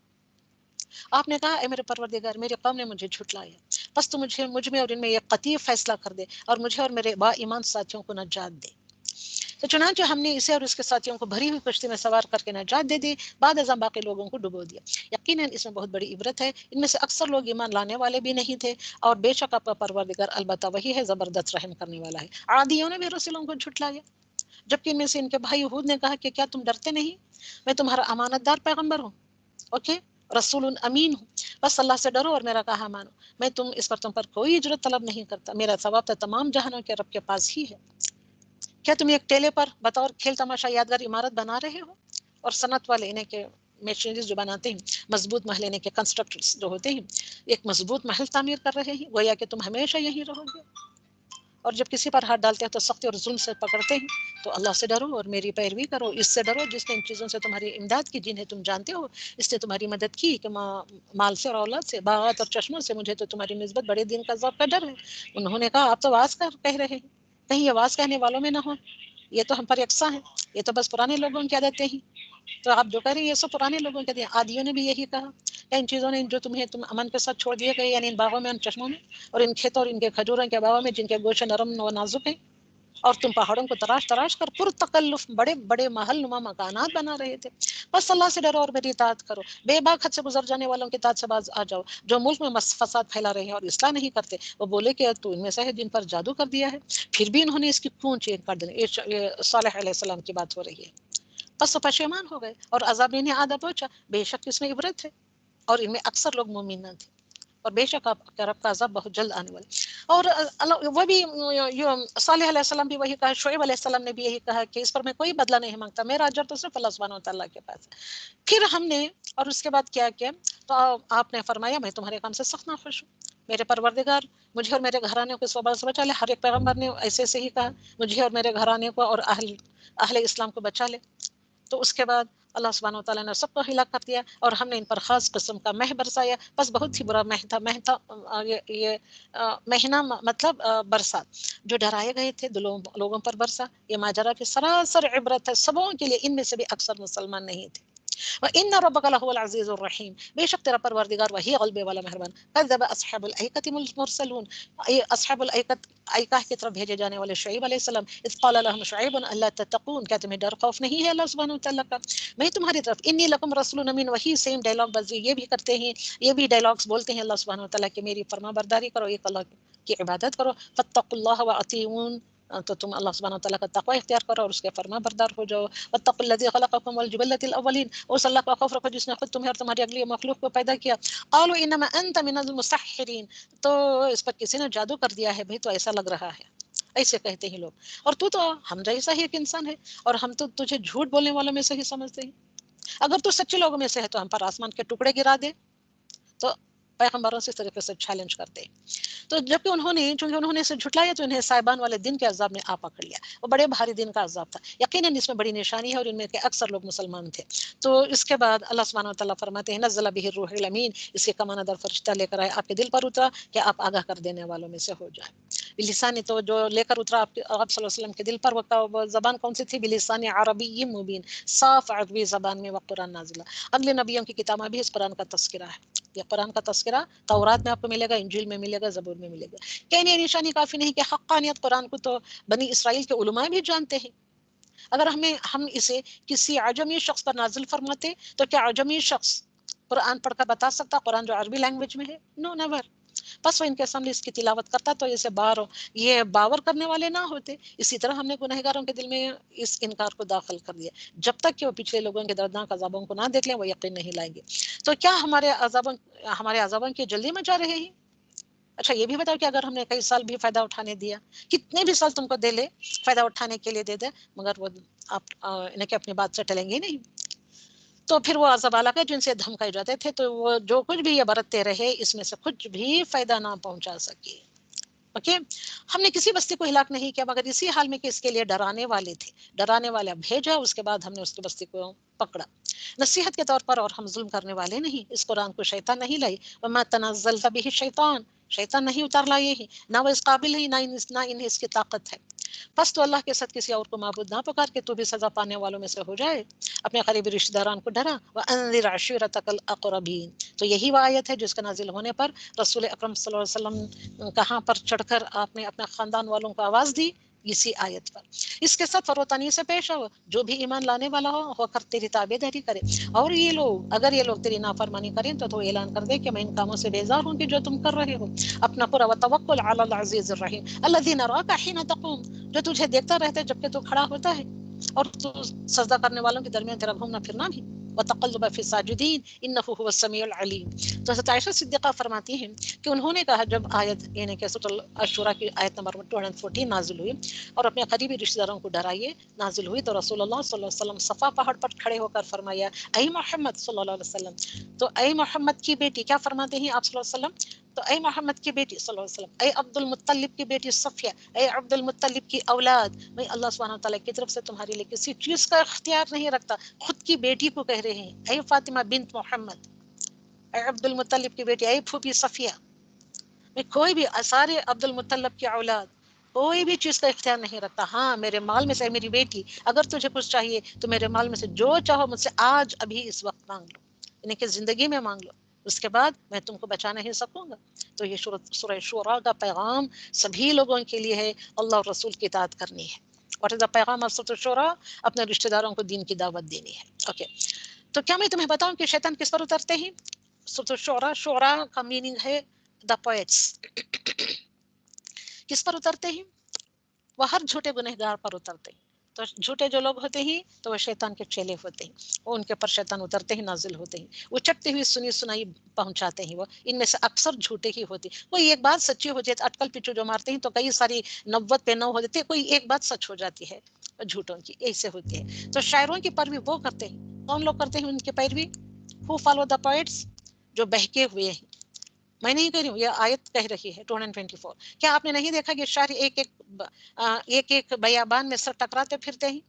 آپ نے کہا، اے میرے پروردگار، میری قوم نے مجھے جھٹلایا. بس تو مجھ میں اور ان میں یہ قطعی فیصلہ کر دے اور مجھے اور میرے با ایمان ساتھیوں کو نجات دے. تو چنانچہ ہم نے اسے اور اس کے ساتھیوں کو بھری ہوئی کشتی میں سوار کر کے نجات دے دی. بعد ازاں باقی لوگوں کو ڈبو دیا. یقیناً اس میں بہت بڑی عبرت ہے. ان میں سے اکثر لوگ ایمان لانے والے بھی نہیں تھے. اور بے شک آپ کا پروردگار البتہ وہی ہے، زبردست رحم کرنے والا ہے. عادیوں نے بھی رسولوں کو جھٹلایا. جبکہ ان میں سے ان کے بھائی ہود نے کہا کہ کیا تم ڈرتے نہیں؟ میں تمہارا امانت دار پیغمبر ہوں. اوکے، رسول امین ہوں. بس اللہ سے ڈرو اور میرا کہا مانو. میں تم پر کوئی اجرت طلب نہیں کرتا. میرا ثواب تو تمام جہانوں کے رب کے پاس ہی ہے. کیا تم ایک ٹیلے پر بطور کھیل تماشا یادگار عمارت بنا رہے ہو، اور صنعت والے انہیں کے مشینریز جو بناتے ہیں، مضبوط محل انہیں کے کنسٹرکٹرز جو ہوتے ہیں، ایک مضبوط محل تعمیر کر رہے ہیں، گویا کہ تم ہمیشہ یہیں رہو گے. اور جب کسی پر ہاتھ ڈالتے ہیں تو سختی اور ظلم سے پکڑتے ہیں. تو اللہ سے ڈرو اور میری پیروی کرو. اس سے ڈرو جس نے ان چیزوں سے تمہاری امداد کی، جنہیں تم جانتے ہو. اس نے تمہاری مدد کی کہ مال سے اور اولاد سے، باغات اور چشموں سے. مجھے تو تمہاری نسبت بڑے دن کا ذوق کا ڈر ہے. انہوں نے کہا، آپ تو واز کہہ رہے ہیں، کہیں یہ واز کہنے والوں میں نہ ہو. یہ تو ہم پر یکساں ہیں، یہ تو بس پرانے لوگوں کی عادتیں ہیں. تو آپ جو کہہ رہے ہیں یہ سب پرانے لوگوں کے دیا. عادیوں نے بھی یہی کہا. ان چیزوں نے جو تم امن کے ساتھ چھوڑ دیے گئے، یعنی ان باغوں میں، ان چشموں میں، اور ان کھیتوں اور ان کے کھجوروں کے باغوں میں، جن کے گوشے نرم و نازک ہیں. اور تم پہاڑوں کو تراش تراش کر پرتکلف بڑے بڑے محل نما مکانات بنا رہے تھے. بس اللہ سے ڈرو اور میری اطاعت کرو. بے باک حد سے گزر جانے والوں کی اطاعت سے باز آ جاؤ جو ملک میں فساد پھیلا رہے ہیں اور اصلاح نہیں کرتے. وہ بولے کہ تو ان میں سے ہے جن پر جادو کر دیا ہے. پھر بھی انہوں نے اس کی کیوں چینج کر دی. یہ صالح علیہ السلام کی بات ہو رہی ہے. بس وہ پشیمان ہو گئے اور عذاب انہیں آدھا پہنچا. بے شک اس میں عبرت ہے اور ان میں اکثر لوگ مومن نہ تھے اور بے شک آپ کا رب کا عذاب بہت جلد آنے والا. اور وہ بھی صالح علیہ السلام بھی وہی کہا. شعیب علیہ السلام نے بھی یہی کہا کہ اس پر میں کوئی بدلہ نہیں مانگتا, میرا اجر تو صرف اللہ سبحانہ و تعالیٰ کے پاس ہے. پھر ہم نے اور اس کے بعد کیا کیا تو آپ نے فرمایا میں تمہارے کام سے سخت ناخوش ہوں. میرے پروردگار مجھے اور میرے گھرانے کو اس وبال سے بچا لے. ہر ایک پیغمبر نے ایسے سے ہی کہا مجھے اور میرے گھرانے کو اور اہل اسلام کو بچا لے. تو اس کے بعد اللہ سبحانہ و تعالیٰ نے سب کو ہلاک کر دیا اور ہم نے ان پر خاص قسم کا مہ برسایا. بس بہت ہی برا مہ تھا. یہ مہینہ مطلب برسات جو ڈرائے گئے تھے لوگوں پر برسا. یہ ماجرا کی سراسر عبرت ہے سبوں کے لیے, ان میں سے بھی اکثر مسلمان نہیں تھے. وَإِنَّ رَبَّكَ لَهُوَ الْعَزِيزُ الرَّحِيمُ, بے شک تیرا پروردگار وہی غلبے والا مہربان. كَذَّبَ أَصْحَابُ الْأَيْكَةِ الْمُرْسَلُونَ, اصحاب الایکہ کی طرف بھیجے جانے والے شعیب علیہ السلام. اذ قال لهم شعیب الا تتقون, کیا تمہیں ڈر خوف نہیں ہے اللہ سبحانہ وتعالیٰ کا. میں تمہاری طرف انی لکم رسول امین, وہی سیم ڈائلاگ بازی یہ بھی کرتے ہیں, یہ بھی ڈائلاگس بولتے ہیں اللہ سبحانہ وتعالیٰ کہ میری فرما برداری کرو, ایک اللہ کی عبادت کرو. فاتقوا اللہ واطیعون, تو تم اللہ سبحانہ وتعالیٰ کا تقوی اختیار کرو اور اس کے فرما بردار ہو جاؤ. واتقوا الذی خلقکم والجبلۃ الاولین, اس اللہ کا خوف رکھو جس نے خود تمہیں اور تمہاری اگلی مخلوق کو پیدا کیا. قالوا انما انت من المسحرین, تو اس پر کسی نے جادو کر دیا ہے بھائی, تو ایسا لگ رہا ہے, ایسے کہتے ہیں لوگ. اور تو ہم جیسا ہی ایک انسان ہے اور ہم تو تجھے جھوٹ بولنے والوں میں سے ہی سمجھتے ہیں. اگر تو سچے لوگوں میں سے ہے تو ہم پر آسمان کے ٹکڑے گرا دے. تو پیغمبروں سے اس طریقے سے چیلنج کرتے ہیں. تو جبکہ انہوں نے اسے جھٹلایا تو انہیں صاحبان والے دن کے عذاب نے آ پکڑ لیا. وہ بڑے بھاری دن کا عذاب تھا. یقیناً اس میں بڑی نشانی ہے اور ان میں کے اکثر لوگ مسلمان تھے. تو اس کے بعد اللہ سبحانہ وتعالیٰ فرماتے ہیں نزل به الروح الامین, اس کے کمانہ در فرشتہ لے کر آئے آپ کے دل پر اترا کہ آپ آگاہ کر دینے والوں میں سے ہو جائے. بلسانی, تو جو لے کر اترا آپ صلی اللہ علیہ وسلم کے دل پر, وہ زبان کون سی تھی؟ بلسان عربی مبین, صاف عربی زبان میں. وقرآن نازلہ, اگلے نبیوں کی کتاب میں بھی اس قرآن کا تذکرہ ہے. یہ قرآن کا تذکرہ تورات میں آپ کو ملے گا, انجیل میں ملے گا, زبور میں ملے گا. کہنے یہ نشانی کافی نہیں کہ حقانیت قرآن کو تو بنی اسرائیل کے علماء بھی جانتے ہیں. اگر ہم اسے کسی عجمی شخص پر نازل فرماتے تو کیا عجمی شخص قرآن پڑھ کر بتا سکتا قرآن جو عربی لینگویج میں ہے؟ نو نیور. بس وہ ان کے سامنے اس کی تلاوت کرتا تو یہ باور کرنے والے نہ ہوتے. اسی طرح ہم نے گنہگاروں کے دل میں اس انکار کو داخل کر دیا. جب تک کہ وہ پچھلے لوگوں کے دردناک عذابوں کو نہ دیکھ لیں وہ یقین نہیں لائیں گے. تو کیا ہمارے عذابوں کی جلدی میں جا رہے ہیں؟ اچھا یہ بھی بتاؤ کہ اگر ہم نے کئی سال بھی فائدہ اٹھانے دیا, کتنے بھی سال تم کو دے لے فائدہ اٹھانے کے لیے دے دے, مگر وہ آپ انہیں کہ اپنی بات سے ٹلیں گے نہیں. تو پھر وہ عذاب آلہ جن سے دھمکائے جاتے تھے, تو وہ جو کچھ بھی یہ برتتے رہے اس میں سے کچھ بھی فائدہ نہ پہنچا سکے. اوکے, ہم نے کسی بستی کو ہلاک نہیں کیا مگر اسی حال میں کہ اس کے لیے ڈرانے والے تھے. ڈرانے والا بھیجا, اس کے بعد ہم نے اس کی بستی کو پکڑا نصیحت کے طور پر, اور ہم ظلم کرنے والے نہیں. اس قرآن کو شیطان نہیں لائی. وما تنزل به شیطان نہیں اتار لائے ہی, نہ وہ اس قابل ہے نہ انہیں اس کی طاقت ہے. بس تو اللہ کے ساتھ کسی اور کو معبود نہ پکار کہ تو بھی سزا پانے والوں میں سے ہو جائے. اپنے قریبی رشتہ داران کو ڈرا. وانذر عشیرتک الاقربین, تو یہی وہ آیت ہے جس کے نازل ہونے پر رسول اکرم صلی اللہ علیہ وسلم کہاں پر چڑھ کر آپ نے اپنے خاندان والوں کو آواز دی, اسی آیت پر. اس کے ساتھ فروتانی سے پیش آؤ, جو بھی ایمان لانے والا ہو کر تیری تابعداری کرے. اور اگر یہ لوگ تیری نافرمانی کریں تو اعلان کر دے کہ میں ان کاموں سے بیزار ہوں کہ جو تم کر رہے ہو. اپنا پورا وتوکل علی العزیز الرحیم الذی نراک حین تقوم, جو تجھے دیکھتا رہتا ہے جبکہ تو کھڑا ہوتا ہے, اور تو سجدہ کرنے والوں کے درمیان تیرا گھومنا پھرنا بھی. وتقلب فی الساجدین انہ هو السمیع العلیم. تو حضرت عائشہ صدیقہ فرماتی ہیں کہ انہوں نے کہا جب آیت یعنی کہ سورۃ الشورى کی آیت نمبر 214 نازل ہوئی اور اپنے قریبی رشتہ داروں کو ڈرائیے نازل ہوئی, تو رسول اللہ صلی اللہ علیہ وسلم صفا پہاڑ پر کھڑے ہو کر فرمایا اے محمد صلی اللہ علیہ وسلم. تو اے محمد کی بیٹی, کیا فرماتے ہیں آپ صلی اللہ علیہ وسلم؟ تو اے محمد کی بیٹی صلی اللہ علیہ وسلم, اے عبد المطلب کی بیٹی صفیہ, اے عبد المطلب کی اولاد, میں اللہ سبحانہ وتعالیٰ کی طرف سے تمہارے لیے کسی چیز کا اختیار نہیں رکھتا. خود کی بیٹی کو کہہ رہے ہیں اے فاطمہ بنت محمد, اے عبد المطلب کی بیٹی, اے پھوپھی صفیہ. میں کوئی بھی سارے عبد المطلب کی اولاد کوئی بھی چیز کا اختیار نہیں رکھتا. ہاں میرے مال میں سے میری بیٹی, اگر تجھے کچھ چاہیے تو میرے مال میں سے جو چاہو مجھ سے آج ابھی اس وقت مانگ لو, یعنی کہ زندگی میں مانگ لو, اس کے بعد میں تم کو بچا نہیں سکوں گا. تو یہ سورہ شورا کا پیغام سبھی لوگوں کے لیے ہے. اللہ اور رسول کی اطاعت کرنی ہے. اور پیغام آف سورہ شورا اپنے رشتہ داروں کو دین کی دعوت دینی ہے. اوکے تو کیا میں تمہیں بتاؤں کہ شیطان کس پر اترتے ہیں؟ سورہ شورا، شورا کا میننگ ہے دا پوئٹس. کس پر اترتے ہیں؟ وہ ہر جھوٹے گنہگار پر اترتے ہیں. تو جھوٹے جو لوگ ہوتے ہیں تو وہ شیطان کے چیلے ہوتے ہیں. وہ ان کے پر شیطان اترتے ہیں، نازل ہوتے ہیں. وہ چٹتے ہوئے سنی سنائی پہنچاتے ہیں. وہ ان میں سے اکثر جھوٹے ہی ہوتے ہیں. کوئی ایک بات سچی ہو جاتی، اٹکل پچو جو مارتے ہیں تو کئی ساری 90 پہ 9 ہو جاتے ہیں. کوئی ایک بات سچ ہو جاتی ہے جھوٹوں کی، ایسے ہوتی ہے. تو شاعروں کی پیروی وہ کرتے ہیں. کون لوگ کرتے ہیں ان کی پیروی؟ ہو فالو دا پوئٹس، جو بہکے ہوئے ہیں. میں نہیں کہہ رہی ہوں، یہ آیت کہہ رہی ہے 224. کیا آپ نے نہیں دیکھا کہ شاعر ایک ایک بیابان میں سر ٹکراتے پھرتے ہیں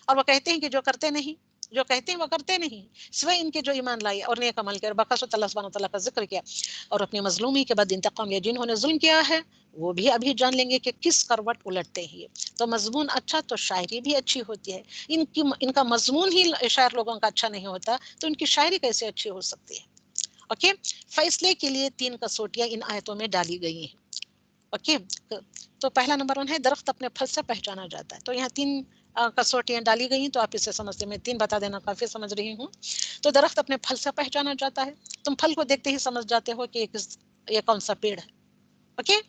اور وہ کہتے ہیں کہ جو کرتے نہیں، جو کہتے ہیں وہ کرتے نہیں، سوائے ان کے جو ایمان لائے اور نیک عمل کر. بخصوص اللہ سبحانہ وتعالیٰ کا ذکر کیا اور اپنی مظلومی کے بعد انتقام لیا. جنہوں نے ظلم کیا ہے وہ بھی ابھی جان لیں گے کہ کس کروٹ الٹتے ہیں. تو مضمون اچھا تو شاعری بھی اچھی ہوتی ہے. ان کا مضمون ہی شاعر لوگوں کا اچھا نہیں ہوتا تو ان کی شاعری کیسے اچھی ہو سکتی ہے؟ اوکے، فیصلے کے لیے 3 کسوٹیاں ان آیتوں میں ڈالی گئی ہیں. اوکے، تو پہلا نمبر 1 ہے درخت اپنے پھل سے پہچانا جاتا ہے. تو یہاں 3 کسوٹیاں ڈالی گئی ہیں تو آپ اسے سمجھتے ہیں. میں 3 بتا دینا کافی سمجھ رہی ہوں. تو درخت اپنے پھل سے پہچانا جاتا ہے. تم پھل کو دیکھتے ہی سمجھ جاتے ہو کہ یہ کون سا پیڑ ہے. اوکے،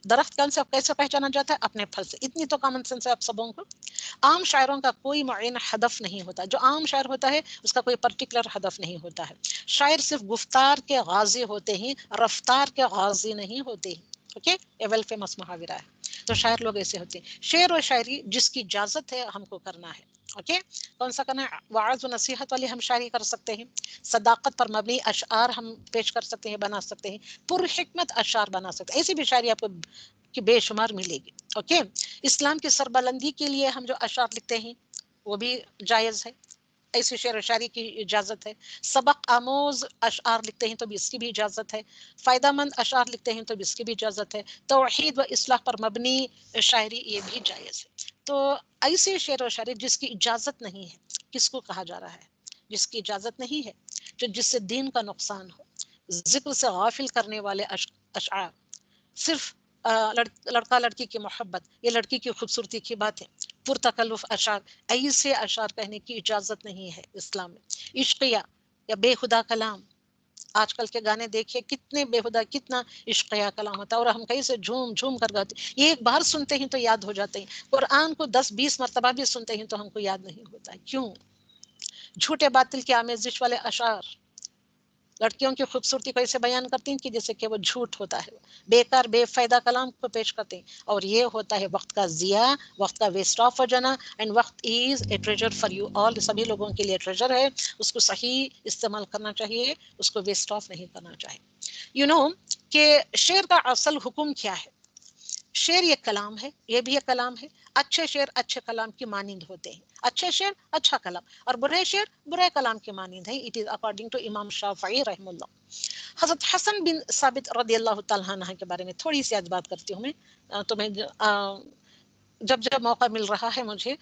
درخت کون سے کیسے پہچانا جاتا ہے؟ اپنے پھل سے. اتنی تو کامن سینس ہے آپ سبوں کو. عام شاعروں کا کوئی معین ہدف نہیں ہوتا. جو عام شاعر ہوتا ہے اس کا کوئی پرٹیکولر ہدف نہیں ہوتا ہے. شاعر صرف گفتار کے غازی ہوتے ہیں، رفتار کے غازی نہیں ہوتے. اوکے، یہ ویل فیمس محاورہ ہے. تو شاعر لوگ ایسے ہوتے ہیں. شعر و شاعری جس کی اجازت ہے ہم کو کرنا ہے. اوکے، کون سا کرنا ہے؟ وعظ و نصیحت والی ہم شاعری کر سکتے ہیں. صداقت پر مبنی اشعار ہم پیش کر سکتے ہیں، بنا سکتے ہیں. پر حکمت اشعار بنا سکتے ہیں. ایسی بھی شاعری آپ کو کی بے شمار ملے گی. اوکے، اسلام کی سربلندی کے لیے ہم جو اشعار لکھتے ہیں وہ بھی جائز ہے. ایسی شعر و شاعری کی اجازت ہے. سبق آموز اشعار لکھتے ہیں تو بھی اس کی بھی اجازت ہے. فائدہ مند اشعار لکھتے ہیں تو بھی اس کی بھی اجازت ہے. توحید و اصلاح پر مبنی شاعری یہ بھی جائز ہے. تو ایسی شعر و شاعری جس کی اجازت نہیں ہے، کس کو کہا جا رہا ہے؟ جس کی اجازت نہیں ہے، جس سے دین کا نقصان ہو، ذکر سے غافل کرنے والے اشعار، صرف لڑکا لڑکی کی محبت، یہ لڑکی کی خوبصورتی کی باتیں، پرتکلف اشعار، ایسے اشعار کہنے کی اجازت نہیں ہے اسلام میں. عشقیہ یا بے خدا کلام، آج کل کے گانے دیکھیے کتنے بے خدا، کتنا عشقیہ کلام ہوتا ہے اور ہم کہیں سے جھوم جھوم کر گاتے. یہ ایک بار سنتے ہیں تو یاد ہو جاتے ہیں. قرآن کو 10-20 مرتبہ بھی سنتے ہیں تو ہم کو یاد نہیں ہوتا ہے. کیوں؟ جھوٹے باطل کی آمیزش والے اشعار لڑکیوں کی خوبصورتی کو ایسے بیان کرتی ہیں کہ جیسے کہ وہ جھوٹ ہوتا ہے. بیکار بے فائدہ کلام کو پیش کرتے ہیں اور یہ ہوتا ہے وقت کا ضیاع، وقت کا ویسٹ آف ہو جانا. اینڈ وقت is a treasure for you all. سبھی لوگوں کے لیے ٹریجر ہے. اس کو صحیح استعمال کرنا چاہیے، اس کو ویسٹ آف نہیں کرنا چاہیے. یو نو کہ شعر کا اصل حکم کیا ہے؟ شعر یہ کلام ہے، یہ بھی ایک کلام ہے. اچھے شعر اچھے کلام کی مانند ہوتے ہیں. اچھے شعر اچھا کلام اور برے شعر برے کلام کی مانند ہیں. اٹ از اکارڈنگ ٹو امام شافعی رحم اللہ. حضرت حسن بن ثابت رضی اللہ تعالیٰ عنہ کے بارے میں تھوڑی سی آج بات کرتی ہوں. میں تو میں جب موقع مل رہا ہے مجھے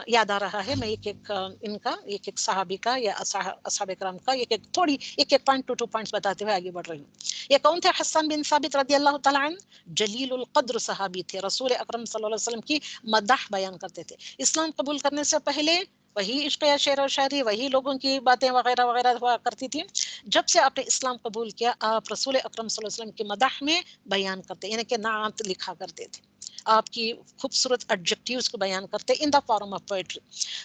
یاد آ رہا ہے، میں ان کا ایک صحابی کا یا اصحاب کرام کا تھوڑی ایک پوائنٹ 2 پوائنٹس بتاتے ہوئے آگے بڑھ رہی ہوں. یہ کون تھے؟ حسن بن ثابت رضی اللہ تعالیٰ عنہ جلیل القدر صحابی تھے. رسول اکرم صلی اللہ علیہ وسلم کی مدح بیان کرتے تھے. اسلام قبول کرنے سے پہلے وہی عشق یا شعر و شاعری، وہی لوگوں کی باتیں وغیرہ وغیرہ ہوا کرتی تھی. جب سے آپ نے اسلام قبول کیا، آپ رسول اکرم صلی اللہ علیہ وسلم کی مدح میں بیان کرتے، یعنی کہ نعت لکھا کرتے تھے. آپ کی خوبصورت ایڈجیکٹیوز کو بیان کرتے ان دا فارم آف پوئٹری.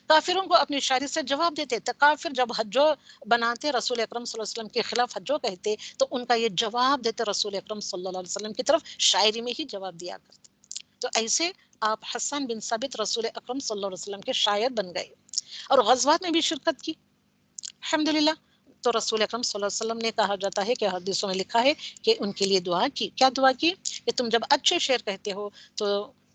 کافروں کو اپنی شاعری سے جواب دیتے. کافر جب حجو بناتے رسول اکرم صلی اللہ علیہ وسلم کے خلاف حجو کہتے تو ان کا یہ جواب دیتے رسول اکرم صلی اللہ علیہ وسلم کی طرف شاعری میں ہی جواب دیا کرتے. تو ایسے آپ حسن بن ثابت رسول اکرم صلی اللہ علیہ وسلم کے شاعر بن گئے اور غزوات میں بھی شرکت کی الحمدللہ. تو رسول اکرم صلی اللہ علیہ وسلم نے کہا جاتا ہے کہ حدیثوں میں لکھا ہے کہ ان کے لیے دعا کی. کیا دعا کی؟ کہ تم جب اچھے شعر کہتے ہو تو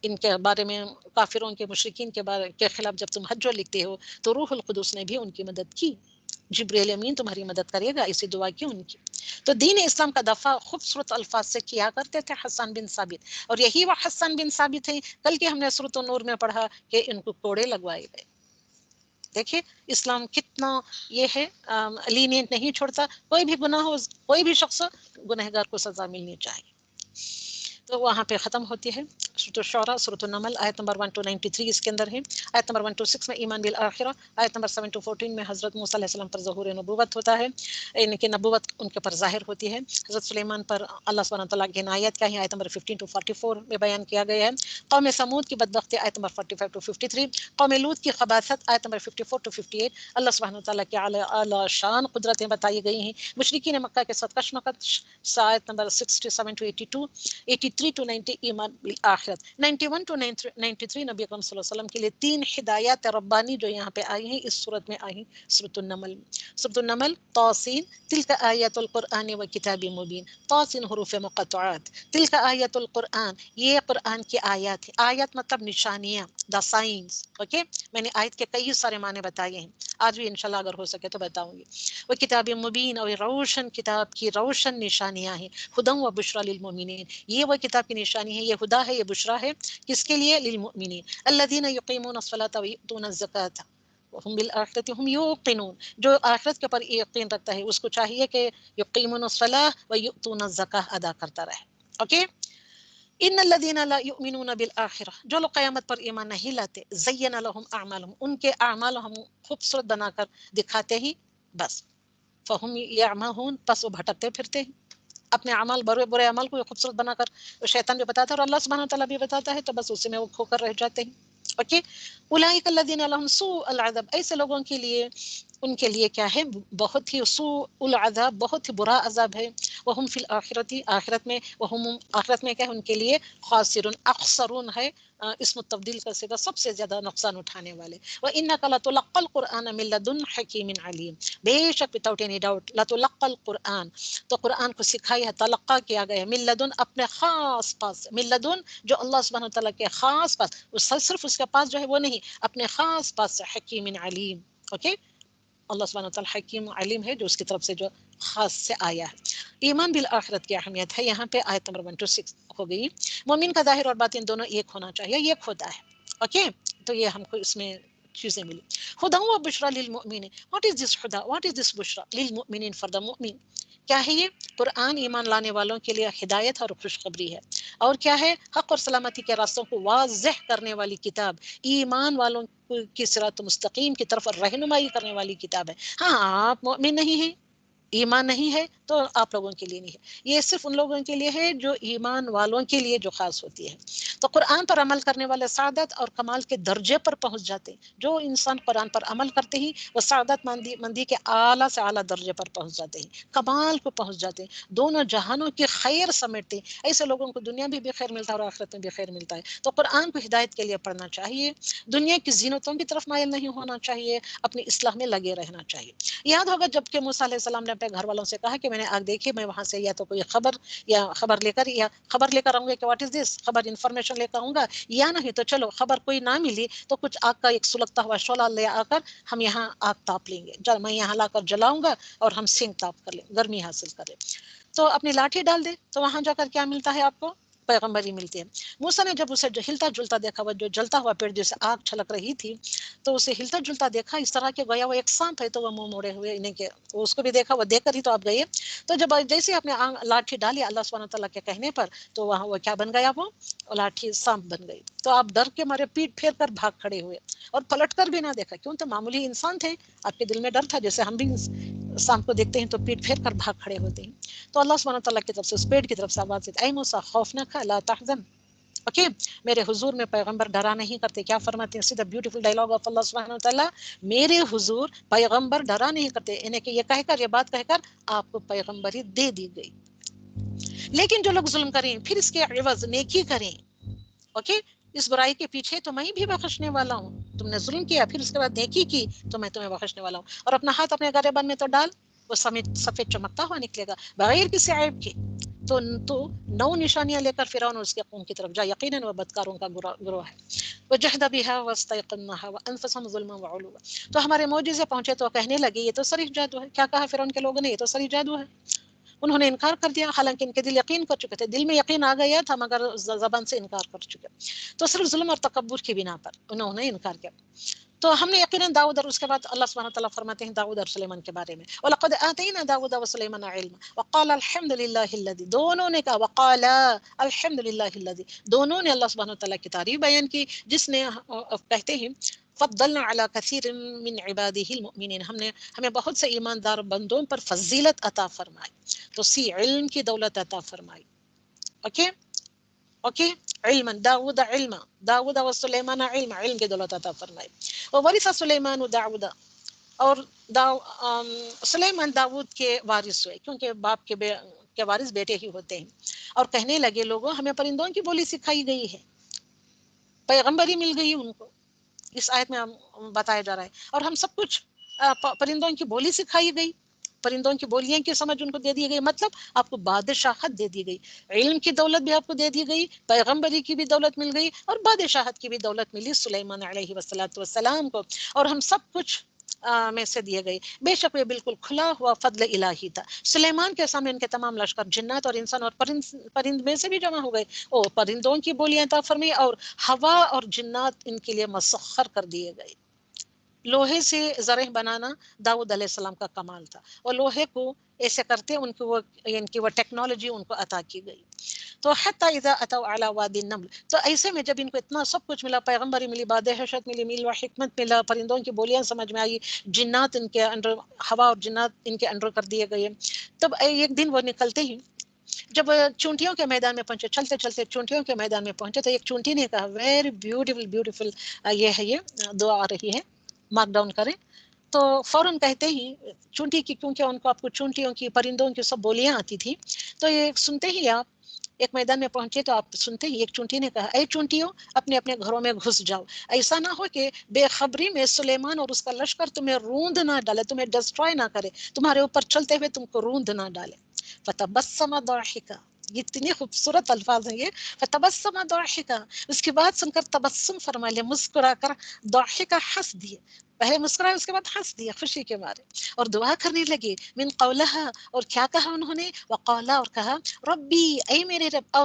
ان کے بارے میں، کافروں کے مشرکین کے خلاف جب تم حجو لکھتے ہو تو روح القدس نے بھی ان کی مدد کی. جبریل امین تمہاری مدد کرے گا، اسی دعا کی ان کی. تو دین اسلام کا دفاع خوبصورت الفاظ سے کیا کرتے تھے حسن بن ثابت. اور یہی وہ حسن بن ثابت ہے کل کے ہم نے سورۃ النور میں پڑھا کہ ان کو کوڑے لگوائے گئے. دیکھیے اسلام کتنا یہ ہے لینینٹ نہیں چھوڑتا، کوئی بھی گناہ ہو، کوئی بھی شخص گنہگار کو سزا ملنی چاہیے. تو وہاں پہ ختم ہوتی ہے سورۃ الشعراء، سورۃ النمل آیت نمبر 1-93 اس کے اندر ہے. آیت نمبر 1-6 میں ایمان بالآخرہ، آیت نمبر 7-14 میں حضرت موسیٰ علیہ السلام پر ظہور نبوت ہوتا ہے، ان کی نبوت ان کے پر ظاہر ہوتی ہے. حضرت سلیمان پر اللہ سبحانہ تعالیٰ کی عنایت کیا ہے، آیت نمبر 15-44 میں بیان کیا گیا ہے. قوم سمود کی بدبختی آیت نمبر 45-53، قوم لوط کی خباثت آیت نمبر 54-58. اللہ سبحانہ تعالیٰ کی اعلیٰ شان قدرتیں بتائی گئی ہیں. مشرکین مکہ کے ساتھ کشمکش، آیت نمبر 67-82، 83-90 ایمان بالآخرت، 91-93 نبی اکرم صلی اللہ علیہ وسلم کے لیے 3 ہدایات ربانی جو یہاں پہ آئی ہیں اس صورت میں آئی ہیں. سورۃ النمل، سورۃ النمل طاسین تلک آیات القرآن و کتاب مبین، طاسین حروف مقطعات، تلک آیات القرآن یہ قرآن کی آیات ہے. آیات مطلب نشانیاں، دا سائنس. اوکے، میں نے آیت کے کئی سارے معنی بتائے ہیں، آج بھی انشاءاللہ اگر ہو سکے تو بتاؤں گی. وہ کتاب مبین اور روشن کتاب کی روشن نشانیاں ہیں. ہدی و بشری للمؤمنین، یہ وہ کتاب کی نشانی ہے، یہ ہدا ہے، یہ بشرا ہے کس کے لیے؟ للمؤمنین الذین یقیمون الصلاۃ و یؤتون الزکاۃ وهم بالآخرۃ هم یوقنون. جو آخرت کے پر یقین رکھتا ہے اس کو چاہیے کہ یقیمون الصلاۃ و یؤتون الزکاۃ ادا کرتا رہے. اوکے، ان الذین لا یؤمنون بالآخرہ، جو لوگ قیامت پر ایمان نہیں لاتے، زین لهم اعمالهم، ان کے اعمال ہم خوبصورت بنا کر دکھاتے ہی بس، فهم یعمہون، پس وہ بھٹکتے پھرتے ہیں اپنے اعمال، برے اعمال کو خوبصورت بنا کر. شیطان بھی بتاتا ہے اور اللہ سبحانہ تعالیٰ بھی بتاتا ہے، تو بس اسی میں وہ کھو کر رہ جاتے ہیں. اوکے، اولئک الذین لهم سوء العذاب، ایسے لوگوں کے لیے، ان کے لیے کیا ہے؟ بہت ہی سوء العذاب، بہت ہی برا عذاب ہے. وہم فی الآخرۃ، آخرت میں، وہم آخرت میں کیا ہے ان کے لیے؟ خاسرون، اخسرون ہے اسم التبدیل کا صیغہ، سب سے زیادہ نقصان اٹھانے والے. وانک لتلقی القرآن من لدن حکیم علیم، بے شک وداؤٹ اینی ڈاؤٹ، لتلقی القرآن، تو قرآن کو سکھایا ہے، تلقا کیا گیا ہے، من لدن اپنے خاص پاس، من لدن جو اللہ سبحانہ تعالیٰ کے خاص پاس، صرف اس کے پاس جو ہے وہ نہیں، اپنے خاص پاس سے، حکیم علیم. اوکے، اللہ سبحانہ تعالیٰ حکیم علیم ہے جو اس کی طرف سے جو خاص سے آیا ہے. ایمان بالآخرت کی اہمیت ہے یہاں پہ آیت نمبر 1-6 ہو گئی. مومن کا ظاہر اور باطن دونوں ایک ہونا چاہیے، یہ ہوتا ہے. اوکے، تو یہ ہم کو اس میں چیزیں ملی. ہدی و بشری للمؤمنین، what is this ہدی، what is this Bushra للمؤمنین، for the مؤمن. کیا ہے یہ؟ قرآن ایمان لانے والوں کے لیے ہدایت اور خوشخبری ہے. اور کیا ہے؟ حق اور سلامتی کے راستوں کو واضح کرنے والی کتاب، ایمان والوں کی صراط مستقیم کی طرف رہنمائی کرنے والی کتاب ہے. ہاں، آپ مومن نہیں ہیں، ایمان نہیں ہے تو آپ لوگوں کے لیے نہیں ہے، یہ صرف ان لوگوں کے لیے ہے جو ایمان والوں کے لیے جو خاص ہوتی ہے. تو قرآن پر عمل کرنے والے سعادت اور کمال کے درجے پر پہنچ جاتے ہیں. جو انسان قرآن پر عمل کرتے ہیں وہ سعادت مندی کے اعلیٰ سے اعلیٰ درجے پر پہنچ جاتے ہیں، کمال کو پہنچ جاتے ہیں، دونوں جہانوں کی خیر سمیٹتے ہیں. ایسے لوگوں کو دنیا میں بھی خیر ملتا ہے اور آخرت میں بھی خیر ملتا ہے. تو قرآن کو ہدایت کے لیے پڑھنا چاہیے، دنیا کی زینتوں کی طرف مائل نہیں ہونا چاہیے، اپنی اصلاح میں لگے رہنا چاہیے. یاد ہوگا جب کہ موسیٰ علیہ السلام نے اپنے گھر والوں سے کہا کہ میں نے آگ دیکھی، میں وہاں سے یا تو کوئی خبر لے کر آؤں گا کہ واٹ از دس، خبر انفارمیشن لے کر آؤں گا، یا نہیں تو چلو خبر کوئی نہ ملی تو کچھ آگ کا ایک سلگتا ہوا شعلہ لے آ کر ہم یہاں آگ تاپ لیں گے، میں یہاں لا کر جلاؤں گا اور ہم سینک تاپ کر لیں، گرمی حاصل کر لیں. تو اپنی لاٹھی ڈال دے تو وہاں جا کر کیا ملتا ہے آپ کو؟ پیغمبری ملتی ہے. موسیٰ نے جب اسے ہلتا جلتا دیکھا، وہ جو جلتا ہوا پیڑ جیسے آگ چھلک رہی تھی، تو اسے ہلتا جلتا دیکھا اس طرح کہ گویا وہ ایک سانپ ہے، تو وہ منہ موڑے ہوئے انہیں کہ اس کو بھی دیکھا، وہ دیکھ کر ہی تو آپ گئے. تو جب جیسے اپنے لاٹھی ڈالی اللہ سبحانہ تعالیٰ کے کہنے پر، تو وہاں وہ کیا بن گیا؟ وہ لاٹھی سانپ بن گئی. تو آپ ڈر کے مارے پیٹ پھیر کر بھاگ کھڑے ہوئے اور پلٹ کر بھی نہ دیکھا، کیوں؟ تو معمولی انسان تھے، آپ کے دل میں ڈر تھا، جیسے ہم بھی سانپ کو دیکھتے ہیں تو پیٹ پھیر کر بھاگ کھڑے ہوتے ہیں. تو اللہ سبحانہ تعالیٰ کی طرف سے اس پیڑ کی طرف سے آواز آئی، اے موسیٰ خوف نہ کھا، لا تحزن. اوکے، میرے حضور میں پیغمبر ڈرا نہیں کرتے. کیا فرماتے ہیں؟ سیدھا بیوٹیفل ڈائلاگ آف اللہ سبحانہ وتعالی، میرے حضور پیغمبر ڈرا نہیں کرتے، انہیں کہ یہ کہہ کر، یہ بات کہہ کر آپ کو پیغمبری دے دی گئی. لیکن جو لوگ ظلم کریں پھر اس کے عوض نیکی کریں، اوکے، اس برائی کے پیچھے تو میں بھی بخشنے والا ہوں. تم نے ظلم کیا پھر اس کے بعد نیکی کی تو میں تمہیں بخشنے والا ہوں. اور اپنا ہاتھ اپنے گریبان میں تو ڈال، وہ سفید چمکتا ہوا نکلے گا بغیر کسی عیب کے. تو 9 نشانیاں لے کر فرعون اور اس کے قوم کی طرف جا، یقیناً وہ بدکاروں کا گروہ ہے. وجحد بها واستيقنها وانفسهم ظلما وعلوا. تو ہمارے معجزے پہنچے تو کہنے لگے یہ تو صریح جادو ہے. کیا کہا فرعون کے لوگوں نے؟ یہ تو صریح جادو ہے. انہوں نے انکار کر دیا، حالانکہ ان کے دل یقین کر چکے تھے، دل میں یقین آ گیا تھا مگر زبان سے انکار کر چکے. تو صرف ظلم اور تکبر کی بنا پر انہوں نے انکار کیا. تو ہم نے یقیناً داؤد اور اس کے بعد اللہ سبحانہ تعالیٰ فرماتے ہیں داؤد اور سلیمان کے بارے میں وَلَقَدْ آتَيْنَا دَاوُودَ وَسُلَيْمَانَ عِلْمًا وَقَالَ الْحَمْدُ لِلَّهِ الَّذِي دونوں نے کہا وقال الحمد للہ الذی دونوں نے اللہ سبحانہ تعالیٰ کی تعریف بیان کی جس نے کہتے ہیں فضلنا علی کثیر من عباده المؤمنین ہمیں بہت سے ایماندار بندوں پر فضیلت عطا فرمائی تو علم کی دولت عطا فرمائی اوکے علما داود و سلیمان علم کی دولت عطا فرمائی وورث سلیمان داود اور سلیمان داود کے وارث ہوئے کیونکہ باپ کے وارث بیٹے ہی ہوتے ہیں اور کہنے لگے لوگوں ہمیں پرندوں کی بولی سکھائی گئی ہے پیغمبری مل گئی ان کو اس آیت میں بتایا جا رہا ہے اور ہم سب کچھ پرندوں کی بولی سکھائی گئی پرندوں کی بولیاں کی سمجھ ان کو دے دی گئی مطلب آپ کو بادشاہت دے دی گئی علم کی دولت بھی آپ کو دے دی گئی پیغمبری کی بھی دولت مل گئی اور بادشاہت کی بھی دولت ملی سلیمان علیہ والسلام کو اور ہم سب کچھ میں سے دیے گئے بے شک یہ بالکل کھلا ہوا فضل الہی تھا سلیمان کے سامنے ان کے تمام لشکر جنات اور انسان اور پرند میں سے بھی جمع ہو گئے پرندوں کی بولیاں عطا فرمائی اور ہوا اور جنات ان کے لیے مسخر کر دیے گئے لوہے سے زرہ بنانا داؤد علیہ السلام کا کمال تھا اور لوہے کو ایسے کرتے ان کو وہ ٹیکنالوجی ان کو عطا کی گئی تو حتی اذا اتوا علی وادی النمل تو ایسے میں جب ان کو اتنا سب کچھ ملا پیغمبری ملی بادشاہت ملی میل و حکمت ملا پرندوں کی بولیاں سمجھ میں آئی جنات ان کے انڈر ہوا اور جنات ان کے انڈر کر دیے گئے تب ایک دن وہ نکلتے ہی جب چونٹیوں کے میدان میں پہنچے چلتے چلتے چونٹیوں کے میدان میں پہنچے تو ایک چونٹی نے کہا ویری بیوٹیفل یہ دعا آ رہی ہے مارک ڈاؤن کریں تو فوراً کہتے ہی چونٹی کی کیونکہ ان کو آپ کو چونٹیوں کی پرندوں کی سب بولیاں آتی تھی تو یہ سنتے ہی آپ ایک میدان میں پہنچے تو آپ سنتے ہی ایک چونٹی نے کہا اے چونٹیوں اپنے اپنے گھروں میں گھس جاؤ ایسا نہ ہو کہ بے خبری میں سلیمان اور اس کا لشکر تمہیں روند نہ ڈالے تمہیں ڈسٹرائے نہ کرے تمہارے اوپر چلتے ہوئے تم کو روند نہ ڈالے فتبسم ضاحکا یہ اتنی خوبصورت الفاظ ہیں یہ فتبسم ضاحکا اس کی بات سن کر تبسم فرما لیا مسکرا کر ضاحکا ہنس دیے پہلے مسکرائے اس کے بعد ہنس دیا خوشی کے مارے اور دعا کرنے لگے من قولہا اور کیا کہا انہوں نے وقالا اور کہا ربی اے میرے رب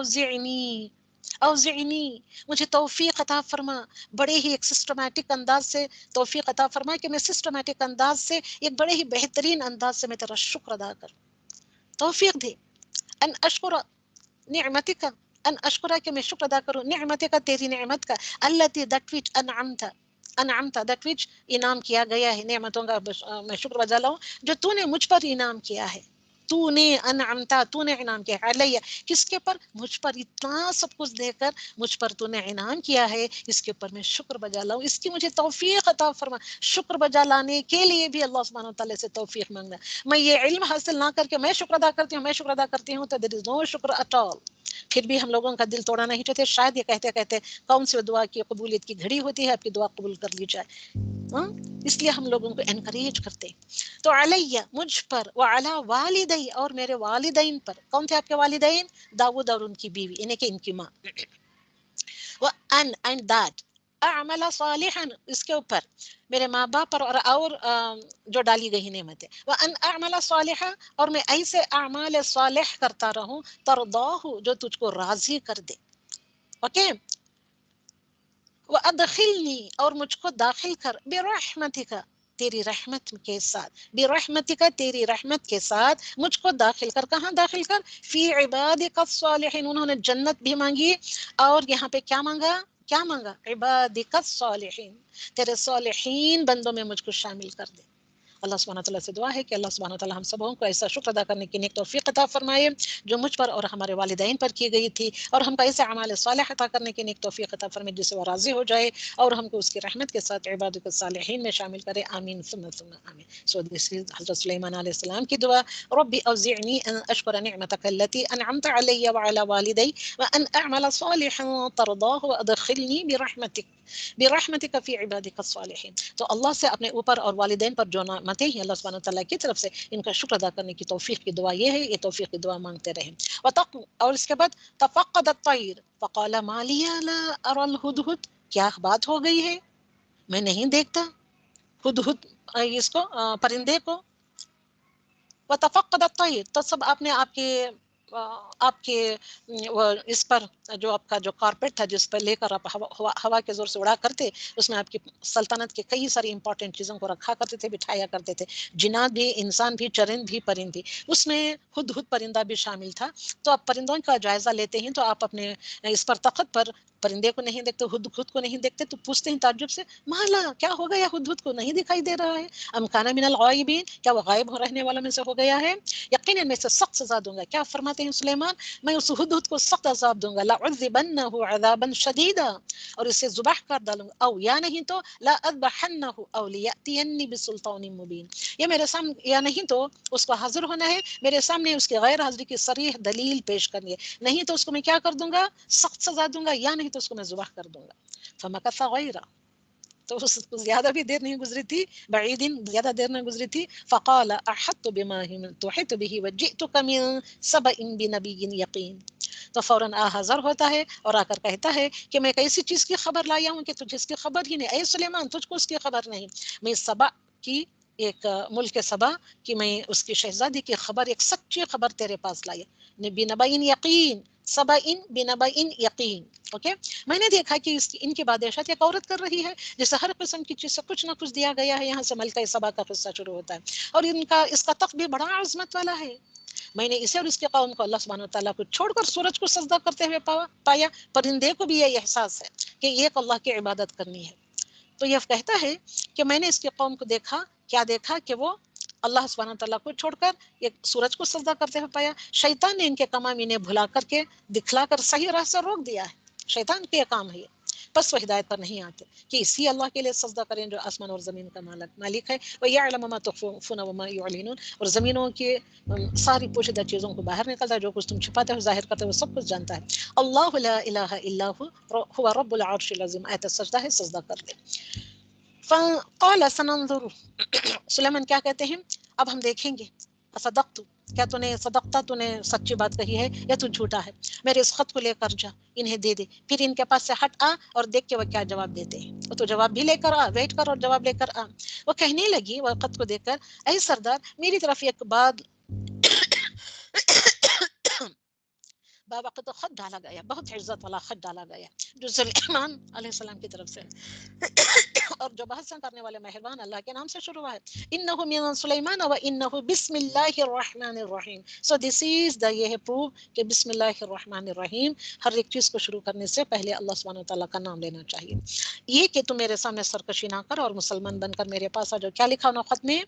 اوزعنی مجھے توفیق عطا فرما بڑے ہی ایک سسٹمیٹک انداز سے توفیق عطا فرما کہ میں سسٹمیٹک انداز سے ایک بڑے ہی بہترین انداز سے میں تیرا شکر ادا کروں توفیق دے ان اشکر نعمتک ان اشکر کہ میں شکر ادا کروں نعمتک تیری نعمت کا التی دیٹ وچ انعمت دیٹ وچ انعام کیا گیا ہے نعمتوں کا میں شکر بجا لاؤں جو تو نے مجھ پر انعام کیا ہے تو نے انعمتا تو نے انعام کیا علیہ کس کے پر مجھ پر اتنا سب کچھ دے کر مجھ پر تو نے انعام کیا ہے اس کے اوپر میں شکر بجا لاؤں اس کی مجھے توفیق عطا فرما شکر بجا لانے کے لیے بھی اللہ سبحانہ وتعالی سے توفیق مانگنا میں یہ علم حاصل نہ کر کے میں شکر ادا کرتی ہوں تو there is no شکر at all پھر بھی ہم لوگوں کا دل توڑا نہیں چاہتے شاید یہ کہتے کہتے کون سی دعا کی قبولیت کی گھڑی ہوتی ہے آپ کی دعا قبول کر لی جائے اس لیے ہم لوگوں کو انکریج کرتے تو علیہ مجھ پر وعلی والدی اور میرے والدین پر کون تھے آپ کے والدین داؤد اور ان کی بیوی یعنی کہ ان کی ماں وان اینڈ دیٹ اعمل صالحا اس کے اوپر میرے ماں باپ پر اور جو ڈالی گئی نعمتیں وان اعمل صالحا اور میں ایسے اعمال صالح کرتا رہوں ترضاہ جو تجھ کو راضی کر دے اوکے وادخلنی اور مجھ کو داخل کر برحمتک تیری رحمت کے ساتھ برحمتک تیری رحمت کے ساتھ مجھ کو داخل کر کہاں داخل کر فی عبادک الصالحین انہوں نے جنت بھی مانگی اور یہاں پہ کیا مانگا عبادک الصالحین تیرے صالحین بندوں میں مجھ کو شامل کر دے اللہ سبحانہ تعالیٰ سے دعا ہے کہ اللہ سبحانہ تعالیٰ ہم سبوں کو ایسا شکر ادا کرنے کی نیک توفیق عطا فرمائے جو مجھ پر اور ہمارے والدین پر کی گئی تھی اور ہم کو ایسے اعمال صالح عطا کرنے کی نیک توفیق عطا فرمائے جس سے وہ راضی ہو جائے اور ہم کو اس کی رحمت کے ساتھ عبادت الصالحین میں شامل کرے آمین ثم آمین سو دس از حضرت سلیمان علیہ السلام کی دعا ربی اوزعنی ان اشکر نعمتک التي انعمت علی وعلى والدی وان اعمل صالحا ترضاه وادخلنی برحمتک فی عبادک الصالحین تو اللہ سے اپنے اوپر اور والدین پر جو نعمتیں ہیں اللہ سبحانہ تعالیٰ کی طرف سے ان کا شکر ادا کرنے کی توفیق کی دعا یہ ہے یہ توفیق کی دعا مانگتے رہیں اور اس کے بعد تفقد الطیر فقال ما لی لا ارى الهدهد کیا بات ہو گئی ہے میں نہیں دیکھتا ہدہد اس کو پرندے کو وتفقد الطیر تو سب اپنے آپ کے آپ کے اس پر جو آپ کا جو کارپیٹ تھا جس پر لے کر آپ ہوا کے زور سے اڑا کرتے، اس میں آپ کی سلطنت کے کئی ساری امپورٹنٹ چیزوں کو رکھا کرتے تھے، بٹھایا کرتے تھے، جنات بھی، انسان بھی، چرند بھی، پرند بھی، اس میں ہدہد پرندہ بھی شامل تھا۔ تو آپ پرندوں کا جائزہ لیتے ہیں تو آپ اپنے اس پر تخت پر پرندے کو نہیں دیکھتے، ہدہد کو نہیں دیکھتے، تو پوچھتے ہیں تعجب سے مالا کیا ہو گیا، ہدہد کو نہیں دکھائی دے رہا ہے؟ ام کان من الغائبین، کیا وہ غائب ہو رہنے والوں میں سے ہو گیا ہے؟ یقیناً میں سے سخت سزا دوں گا۔ کیا فرماتے ہیں سلیمان؟ میں اس ہدہد کو سخت عذاب دوں گا، لأعذبنہ عذابا شدیدا، اور اسے ذبح کر ڈالوں گا، او یا نہیں تو لأذبحنہ او لیأتینی بسلطان مبین، یا میرے سامنے، یا نہیں تو اس کو حاضر ہونا ہے میرے سامنے، اس کی غیر حاضری کی صریح دلیل پیش کرنی ہے، نہیں تو اس کو میں کیا کر دوں گا؟ سخت سزا دوں گا، یا نہیں تو اس کو میں ذبح کر دوں گا۔ فمکث غیرہ، تو اس کو زیادہ بھی دیر نہیں گزری تھی، بعیدین زیادہ دیر نہیں گزری تھی، فقال احط بما تحط به وجئتك من سبأ بنبی یقین، تو فوراً حاضر ہوتا ہے اور آ کر کہتا ہے کہ میں ایک ایسی چیز کی خبر لایا ہوں کہ تجھے اس کی خبر ہی نہیں، اے سلیمان تجھ کو اس کی خبر نہیں، میں سبا کی ایک ملک سبا کہ میں اس کی شہزادی کی خبر، ایک سچی خبر تیرے پاس لایا، بنبئ یقین، سبأ بنبئ یقین، اوکے۔ میں نے دیکھا کہ ان کی بادشاہت ایک عورت کر رہی ہے، جسے ہر قسم کی چیز سے کچھ نہ کچھ دیا گیا ہے، یہاں سے ملکہ سبا کا قصہ شروع ہوتا ہے، اور اس کا تخت بھی بڑا عظمت والا ہے۔ میں نے اسے اور اس کے قوم کو اللہ سبحانہ وتعالیٰ کو چھوڑ کر سورج کو سجدہ کرتے ہوئے پایا، پرندے کو بھی یہ احساس ہے کہ ایک اللہ کی عبادت کرنی ہے۔ تو یہ کہتا ہے کہ میں نے اس کے قوم کو دیکھا، کیا دیکھا کہ وہ اللہ سبحانہ تعالیٰ کو چھوڑ کر ایک سورج کو سجدہ کرتے ہوئے پایا، شیطان نے ان کے کام انہیں بھلا کر کے دکھلا کر صحیح راہ سے روک دیا ہے، شیطان کے کام ہے یہ، بس وہ ہدایت پر نہیں آتے کہ اسی اللہ کے لیے سجدہ کریں جو آسمان اور زمین کا مالک ہے، وَيَعْلَمُ مَا تُخْفُونَ وَمَا يُعْلِنُونَ، اور زمینوں کی ساری پوشیدہ چیزوں کو باہر نکلتا ہے، جو کچھ تم چھپاتے ہو ظاہر کرتے ہو وہ سب کچھ جانتا ہے۔ اللہ لا الہ الا هو رب العرش العظیم، آیت سجدہ ہے، سجدہ کر لے۔ فقال سننظر، سلیمان کیا کہتے ہیں؟ اب ہم دیکھیں گے، صدقت، کیا تو نے صدقتا، تو نے سچی بات کہی ہے یا تو جھوٹا ہے، میرے اس خط کو لے کر جا، انہیں دے دے، پھر ان کے پاس سے ہٹ آ اور دیکھ کے وہ کیا جواب دیتے ہیں، وہ تو جواب بھی لے کر آ، ویٹ کر اور جواب لے کر آ۔ وہ کہنے لگی، وہ خط کو دیکھ کر، اے سردار میری طرف ایک بات باوقت خط ڈالا گیا، بہت عزت والا خط ڈالا گیا جو سلیمان علیہ السلام کی طرف سے اور جو بحث کرنے والے مہربان اللہ کے نام سے شروع ہوا ہے، انہ من سلیمان و انہ بسم اللہ الرحمن الرحیم، سو دس از دا، یہ ہے پروف کہ بسم اللہ الرحمن الرحیم، ہر ایک چیز کو شروع کرنے سے پہلے اللہ سبحانہ وتعالیٰ کا نام لینا چاہیے۔ یہ کہ تم میرے سامنے سرکشی نہ کر اور مسلمان بن کر میرے پاس آ جاؤ، کیا لکھا انہوں خط میں؟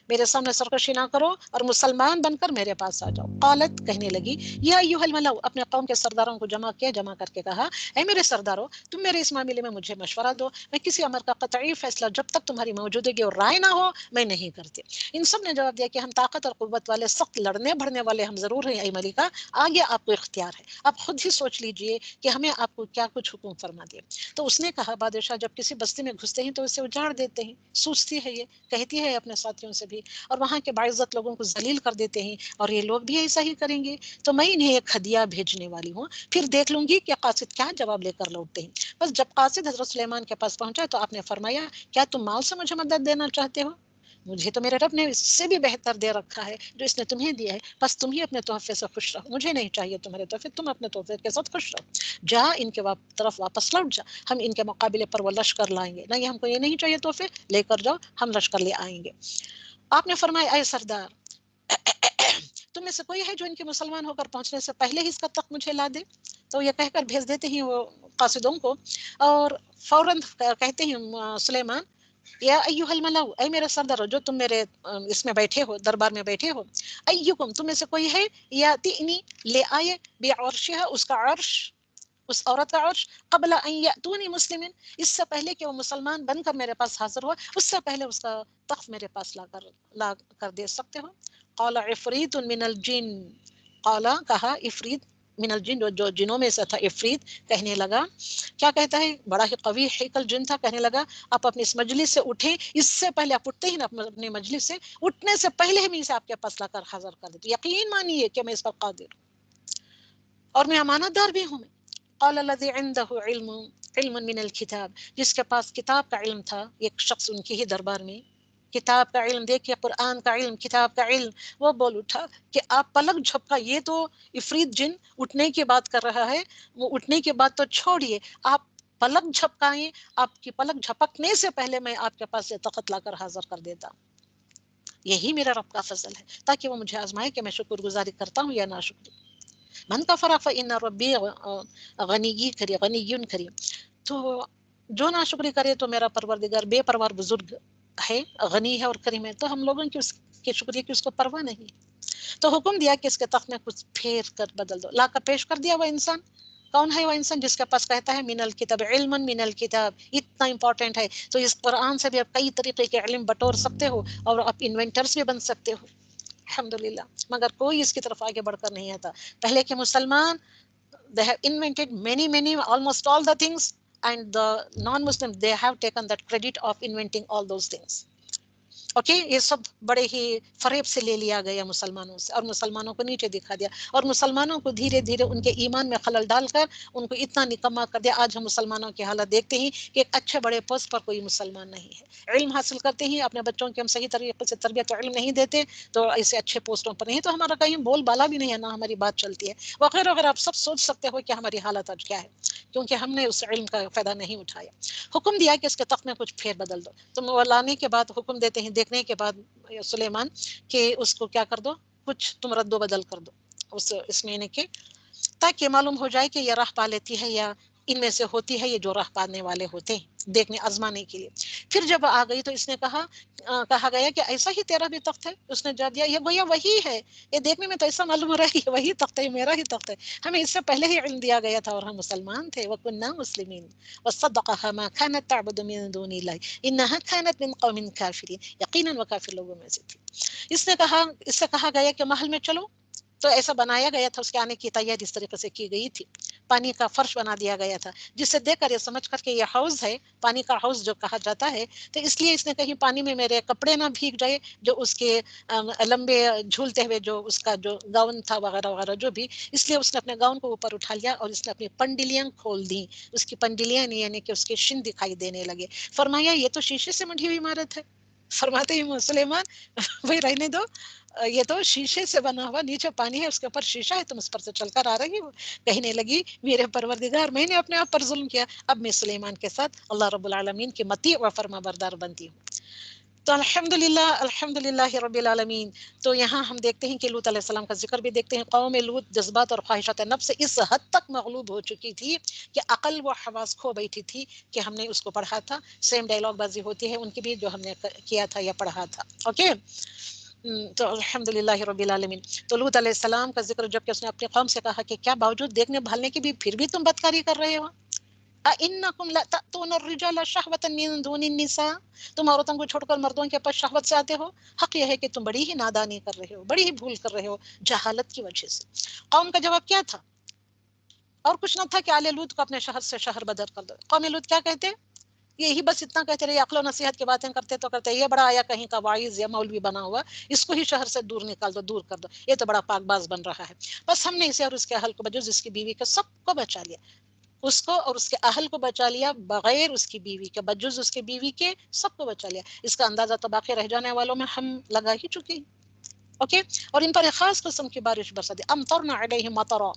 میرے سامنے سرکشی نہ کرو اور مسلمان بن کر میرے پاس آ جاؤ۔ قالت، کہنے لگی، یا ایھا الملأ، اپنے قوم کے سرداروں کو جمع کیا، جمع کر کے کہا، اے میرے سرداروں، تم میرے اس معاملے میں مجھے مشورہ دو، میں کسی امر کا قطعی فیصلہ جب تک تمہاری موجودگی اور رائے نہ ہو میں نہیں کرتی۔ ان سب نے جواب دیا کہ ہم طاقت اور قوت والے، سخت لڑنے بھڑنے والے ہم ضرور ہیں اے ملکہ، آگے آپ کو اختیار ہے، آپ خود ہی سوچ لیجئے کہ ہمیں آپ کو کیا کچھ حکم فرما دے۔ تو اس نے کہا، بادشاہ جب کسی بستی میں گھستے ہیں تو اسے اجاڑ دیتے ہیں، سوچتی ہے یہ، کہتی ہے اپنے ساتھیوں سے بھی، اور وہاں کے باعزت لوگوں کو ذلیل کر دیتے ہیں، اور یہ لوگ بھی ایسا ہی کریں گے، تو میں انہیں ایک ہدیہ بھیجنے والی ہوں، پھر دیکھ لوں گی کہ قاصد کیا جواب لے کر لوٹتے ہیں۔ بس جب قاصد حضرت سلیمان کے پاس پہنچا تو آپ نے فرمایا، کیا تم مال سے مجھے مدد دینا چاہتے ہو؟ مجھے تو میرے رب نے اس سے بھی بہتر دے رکھا ہے جو اس نے تمہیں دیا ہے، بس تم ہی اپنے تحفے سے خوش رہو، مجھے نہیں چاہیے تمہارے تحفے، تم اپنے تحفے کے ساتھ خوش رہو، جا ان کے طرف واپس لوٹ جا، ہم ان کے مقابلے پر وہ لشکر لائیں گے، نہیں ہم کو یہ نہیں چاہیے تحفے، لے کر جاؤ، ہم لشکر لے آئیں گے۔ آپ نے فرمایا، اے سردار، تم میں سے کوئی ہے جو ان کے مسلمان ہو کر پہنچنے سے پہلے ہی اس کا تخت مجھے لا دے؟ تو یہ کہہ کر بھیج دیتے ہیں وہ قاصدوں کو، اور فوراً کہتے ہیں سلیمان، یا ایھا الملأ، اے میرے سردارو، جو تم میرے اس میں بیٹھے ہو، دربار میں بیٹھے ہو، ایکم، تم میں سے کوئی ہے، یاتینی، لے آئے، بعرشھا، اس کا عرش، اس عورت کا عرش، قبل ان یاتونی مسلمین، اس سے پہلے کہ وہ مسلمان بن کر میرے پاس حاضر ہوا، اس سے پہلے اس کا تخت میرے پاس لا کر دے سکتے ہو؟ قال عفریت من الجن، قال، کہا، عفریت من الجن، جو جنوں میں سے تھا، عفریت کہنے لگا، کیا کہتا ہے، بڑا ہی قوی ہیکل جن تھا، کہنے لگا، آپ اپنی اس مجلس سے اٹھیں، اس سے پہلے آپ اٹھتے ہی نا اپنی مجلس سے، اٹھنے سے پہلے ہی میں اسے آپ کے پاس لا کر حاضر کر دیتی، یقین مانیے کہ میں اس پر قادر اور میں امانت دار بھی ہوں۔ قال الذي عنده علم من الكتاب، جس کے پاس کتاب کا علم تھا، ایک شخص ان کے ہی دربار میں، کتاب کا علم دیکھیے، قرآن کا علم، کتاب کا علم. وہ بول اٹھا کہ آپ پلک جھپکا، یہ تو عفریت جن اٹھنے کی بات کر رہا ہے، وہ اٹھنے کی بات تو چھوڑیے، آپ پلک جھپکائیں، آپ کی پلک جھپکنے سے پہلے میں آپ کے پاس یہ تخت لا کر حاضر کر دیتا. یہی میرا رب کا فضل ہے، تاکہ وہ مجھے آزمائے کہ میں شکر گزاری کرتا ہوں یا ناشکری. من کفر فإن ربی غنی کریم. تو جو ناشکری کرے تو میرا پروردگار بے پروار بزرگ ہے، غنی ہے اور کریم ہے، تو ہم لوگوں کی اس کے شکریہ کی اس کو پرواہ نہیں. تو حکم دیا کہ اس کے تخت میں کچھ پھیر کر بدل دو. لا کر پیش کر دیا وہ انسان. کون ہے وہ انسان؟ جس کے پاس کہتا ہے من الکتاب، علم من الکتاب. اتنا امپورٹنٹ ہے. تو اس قرآن سے بھی آپ کئی طریقے کے علم بٹور سکتے ہو اور آپ انوینٹرز بھی بن سکتے ہو، الحمدللہ. مگر کوئی اس کی طرف آگے بڑھ کر نہیں آتا. پہلے کے مسلمان they have invented many almost all the things, and the non-Muslims they have taken that credit of inventing all those things. Okay, یہ سب بڑے ہی فریب سے لے لیا گیا مسلمانوں سے، اور مسلمانوں کو نیچے دکھا دیا، اور مسلمانوں کو دھیرے دھیرے ان کے ایمان میں خلل ڈال کر ان کو اتنا نکما کر دیا. آج ہم مسلمانوں کی حالت دیکھتے ہیں کہ ایک اچھے بڑے پوسٹ پر کوئی مسلمان نہیں ہے. علم حاصل کرتے ہیں، اپنے بچوں کی ہم صحیح طریقے سے تربیت و علم نہیں دیتے تو ایسے اچھے پوسٹوں پر نہیں، تو ہمارا کہیں بول بالا بھی نہیں ہے، نہ ہماری بات چلتی ہے وغیرہ وغیرہ. آپ سب سوچ سکتے ہو کہ ہماری حالت آج کیا ہے، کیونکہ ہم نے اس علم کا فائدہ نہیں اٹھایا. حکم دیا کہ اس کے تخت میں کچھ پھیر بدل دو. تو وہ لانے کے بعد حکم دیتے ہیں، دیکھنے کے بعد سلیمان کہ اس کو کیا کر دو، کچھ تم رد و بدل کر دو اس مہینے کے، تاکہ معلوم ہو جائے کہ یہ راہ پا لیتی ہے یا ان میں سے ہوتی ہے یہ جو راہ پانے والے ہوتے ہیں، دیکھنے آزمانے کے لیے. پھر جب آ گئی تو اس نے کہا گیا کہ ایسا ہی تیرا بھی تخت ہے. اس نے جواب دیا یہ گویا وہی ہے، یہ دیکھنے میں تو ایسا معلوم ہو رہا ہے کہ وہی تخت ہے، میرا ہی تخت ہے. ہمیں اس سے پہلے ہی علم دیا گیا تھا اور ہم مسلمان تھے. وَكُنَّا مُسْلِمِينَ وَصَدَّقَهَا مَا كَانَتْ تَعْبُدُ مِن دُونِ اللَّهِ إِنَّهَا كَانَتْ مِن قَوْمٍ كَافِرِينَ. یقیناً وہ کافر لوگوں میں سے تھی. اس سے کہا گیا کہ محل میں چلو، تو ایسا بنایا گیا تھا، اس کے آنے کی تیاری اس طریقے سے کی گئی تھی. پانی کا فرش بنا دیا گیا تھا، جس سے دیکھ کر یہ سمجھ کر کہ یہ حوض ہے، پانی کا حوض جو کہا جاتا ہے. تو اس لیے اس نے کہیں پانی میں میرے کپڑے نہ بھیگ جائے، جو اس کے لمبے جھولتے ہوئے جو اس کا جو گاؤن تھا وغیرہ وغیرہ جو بھی، اس لیے اس نے اپنے گاؤن کو اوپر اٹھا لیا اور اس نے اپنی پنڈلیاں کھول دیں. اس کی پنڈلیاں یعنی کہ اس کے شن دکھائی دینے لگے. فرمایا یہ تو شیشے سے مڑھی ہوئی عمارت ہے. فرماتے ہی سلیمان وہی رہنے دو، یہ تو شیشے سے بنا ہوا، نیچے پانی ہے، اس کے اوپر شیشہ ہے، تم اس پر سے چل کر آ رہی ہو. کہنے لگی میرے پروردگار، میں نے اپنے آپ پر ظلم کیا، اب میں سلیمان کے ساتھ اللہ رب العالمین کی مطیع و فرما بردار بنتی ہوں. تو الحمدللہ رب العالمین. تو یہاں ہم دیکھتے ہیں کہ لوط علیہ السلام کا ذکر بھی دیکھتے ہیں. قوم لوط جذبات اور خواہشات نفس سے اس حد تک مغلوب ہو چکی تھی کہ عقل و حواس کھو بیٹھی تھی، کہ ہم نے اس کو پڑھا تھا، سیم ڈائلاگ بازی ہوتی ہے ان کی بھی جو ہم نے کیا تھا یا پڑھا تھا. اوکے، تو الحمدللہ رب العالمین. تو لوط علیہ السلام کا ذکر جب کہ اس نے اپنی قوم سے کہا کہ کیا باوجود دیکھنے بھالنے کے بھی پھر بھی تم بدکاری کر رہے ہو؟ اَإِنَّكُمْ لَتَأْتُونَ الرِّجَالَ شَهْوَةً مِّن دُونِ النِّسَاءِ. تم عورتوں کو چھوڑ کر مردوں کے پاس شہوت سے آتے ہو. حق یہ ہے کہ تم بڑی ہی نادانی کر رہے ہو، بڑی ہی بھول کر رہے ہو جہالت کی وجہ سے. قوم کا جواب کیا تھا؟ اور کچھ نہ تھا کہ آل لوط کو اپنے شہر سے شہر بدر کر دو. قوم لوط کیا کہتے؟ یہی بس اتنا کہتے رہے، عقل و نصیحت کی باتیں کرتے تو کرتے، یہ بڑا آیا کہیں کا واعظ یا مولوی بنا ہوا، اس کو ہی شہر سے دور نکال دو، دور کر دو، یہ تو بڑا پاک باز بن رہا ہے. بس ہم نے اسے اور اس کے اہل کو بجز اس کی بیوی کے سب کو بچا لیا، اس کو اور اس کے اہل کو بچا لیا، بغیر اس کی بیوی کے، بجز اس کی بیوی کے سب کو بچا لیا. اس کا اندازہ تو باقی رہ جانے والوں میں ہم لگا ہی چکے ہیں. اوکے، اور ان پر ایک خاص قسم کی بارش برسا دی. امطرنا علیہم مطرا،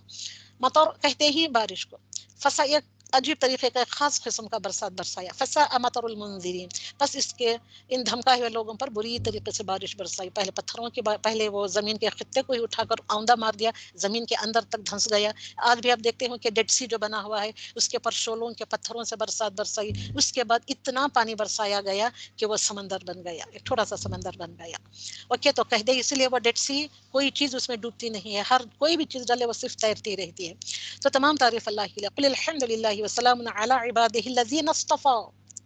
مطر کہتے ہی بارش کو. فسا ایک عجیب طریقے کا ایک خاص قسم کا برسات برسایا. فساء مطر المنذرین، بس اس کے ان دھمکائے ہوئے لوگوں پر بری طریقے سے بارش برسائی. پہلے پتھروں کے پہلے وہ زمین کے خطے کو ہی اٹھا کر آوندہ مار دیا، زمین کے اندر تک دھنس گیا. آج بھی آپ دیکھتے ہو کہ ڈیڈ سی جو بنا ہوا ہے اس کے پر شولوں کے پتھروں سے برسات برسائی. اس کے بعد اتنا پانی برسایا گیا کہ وہ سمندر بن گیا، ایک تھوڑا سا سمندر بن گیا. اوکے، تو کہہ دے اس لیے وہ ڈیڈ سی کوئی چیز اس میں ڈوبتی نہیں ہے، ہر کوئی بھی چیز ڈالے وہ صرف تیرتی رہتی ہے. تو تمام تعریف اللہ کی. قل الحمدللہ وسلام علی عبادہ الذین اصطفیٰ.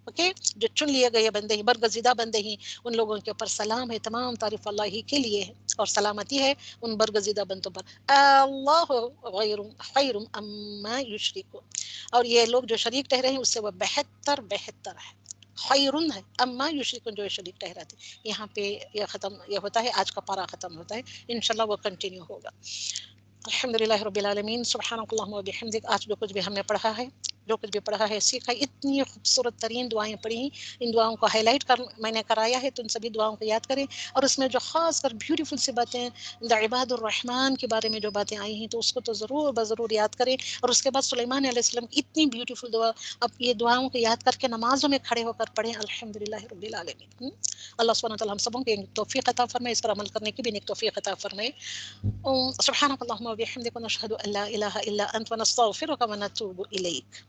اوکے، جو چن لیے گئے بندے ہیں، برگزیدہ بندے ہیں، ان لوگوں کے اوپر سلام ہے. تمام تعریف اللہ ہی کے لیے ہے اور سلامتی ہے ان برگزیدہ بندوں پر. اللہ خیر اما یشرکون، اور یہ لوگ جو شریک ٹھہرے ہیں اس سے وہ بہتر ہے. خیرن ہے اما یشرکون، جو شریک ٹھہراتے. یہاں پہ یہ ہوتا ہے، آج کا پارا ختم ہوتا ہے. انشاءاللہ وہ کنٹینیو ہوگا. الحمدللہ رب العالمین. سبحانک اللہم و بحمدک. آج جو کچھ بھی ہم نے پڑھا ہے جو کچھ بھی پڑھا ہے سیکھا. اتنی خوبصورت ترین دعائیں پڑھی. ان دعاؤں کو ہائی لائٹ میں نے کرایا ہے, تو ان سبھی دعاؤں کو یاد کریں. اور اس میں جو خاص کر بیوٹیفل سی باتیں عباد الرحمن کے بارے میں جو باتیں آئی ہیں, تو اس کو تو ضرور بضرور یاد کریں. اور اس کے بعد سلیمان علیہ السلام کی اتنی بیوٹیفل دعا, اب یہ دعاؤں کو یاد کر کے نمازوں میں کھڑے ہو کر پڑھیں. الحمدللہ رب العالمین. اللہ سبحانہ وتعالی ہم سبوں کو توفیق عطا فرمائے, اس پر عمل کرنے کی بھی نیک توفیق عطا فرمائے. سبحانک اللہم و بحمدک, ونشہد ان لا الہ الا انت, ونستغفرک ونتوب الیک.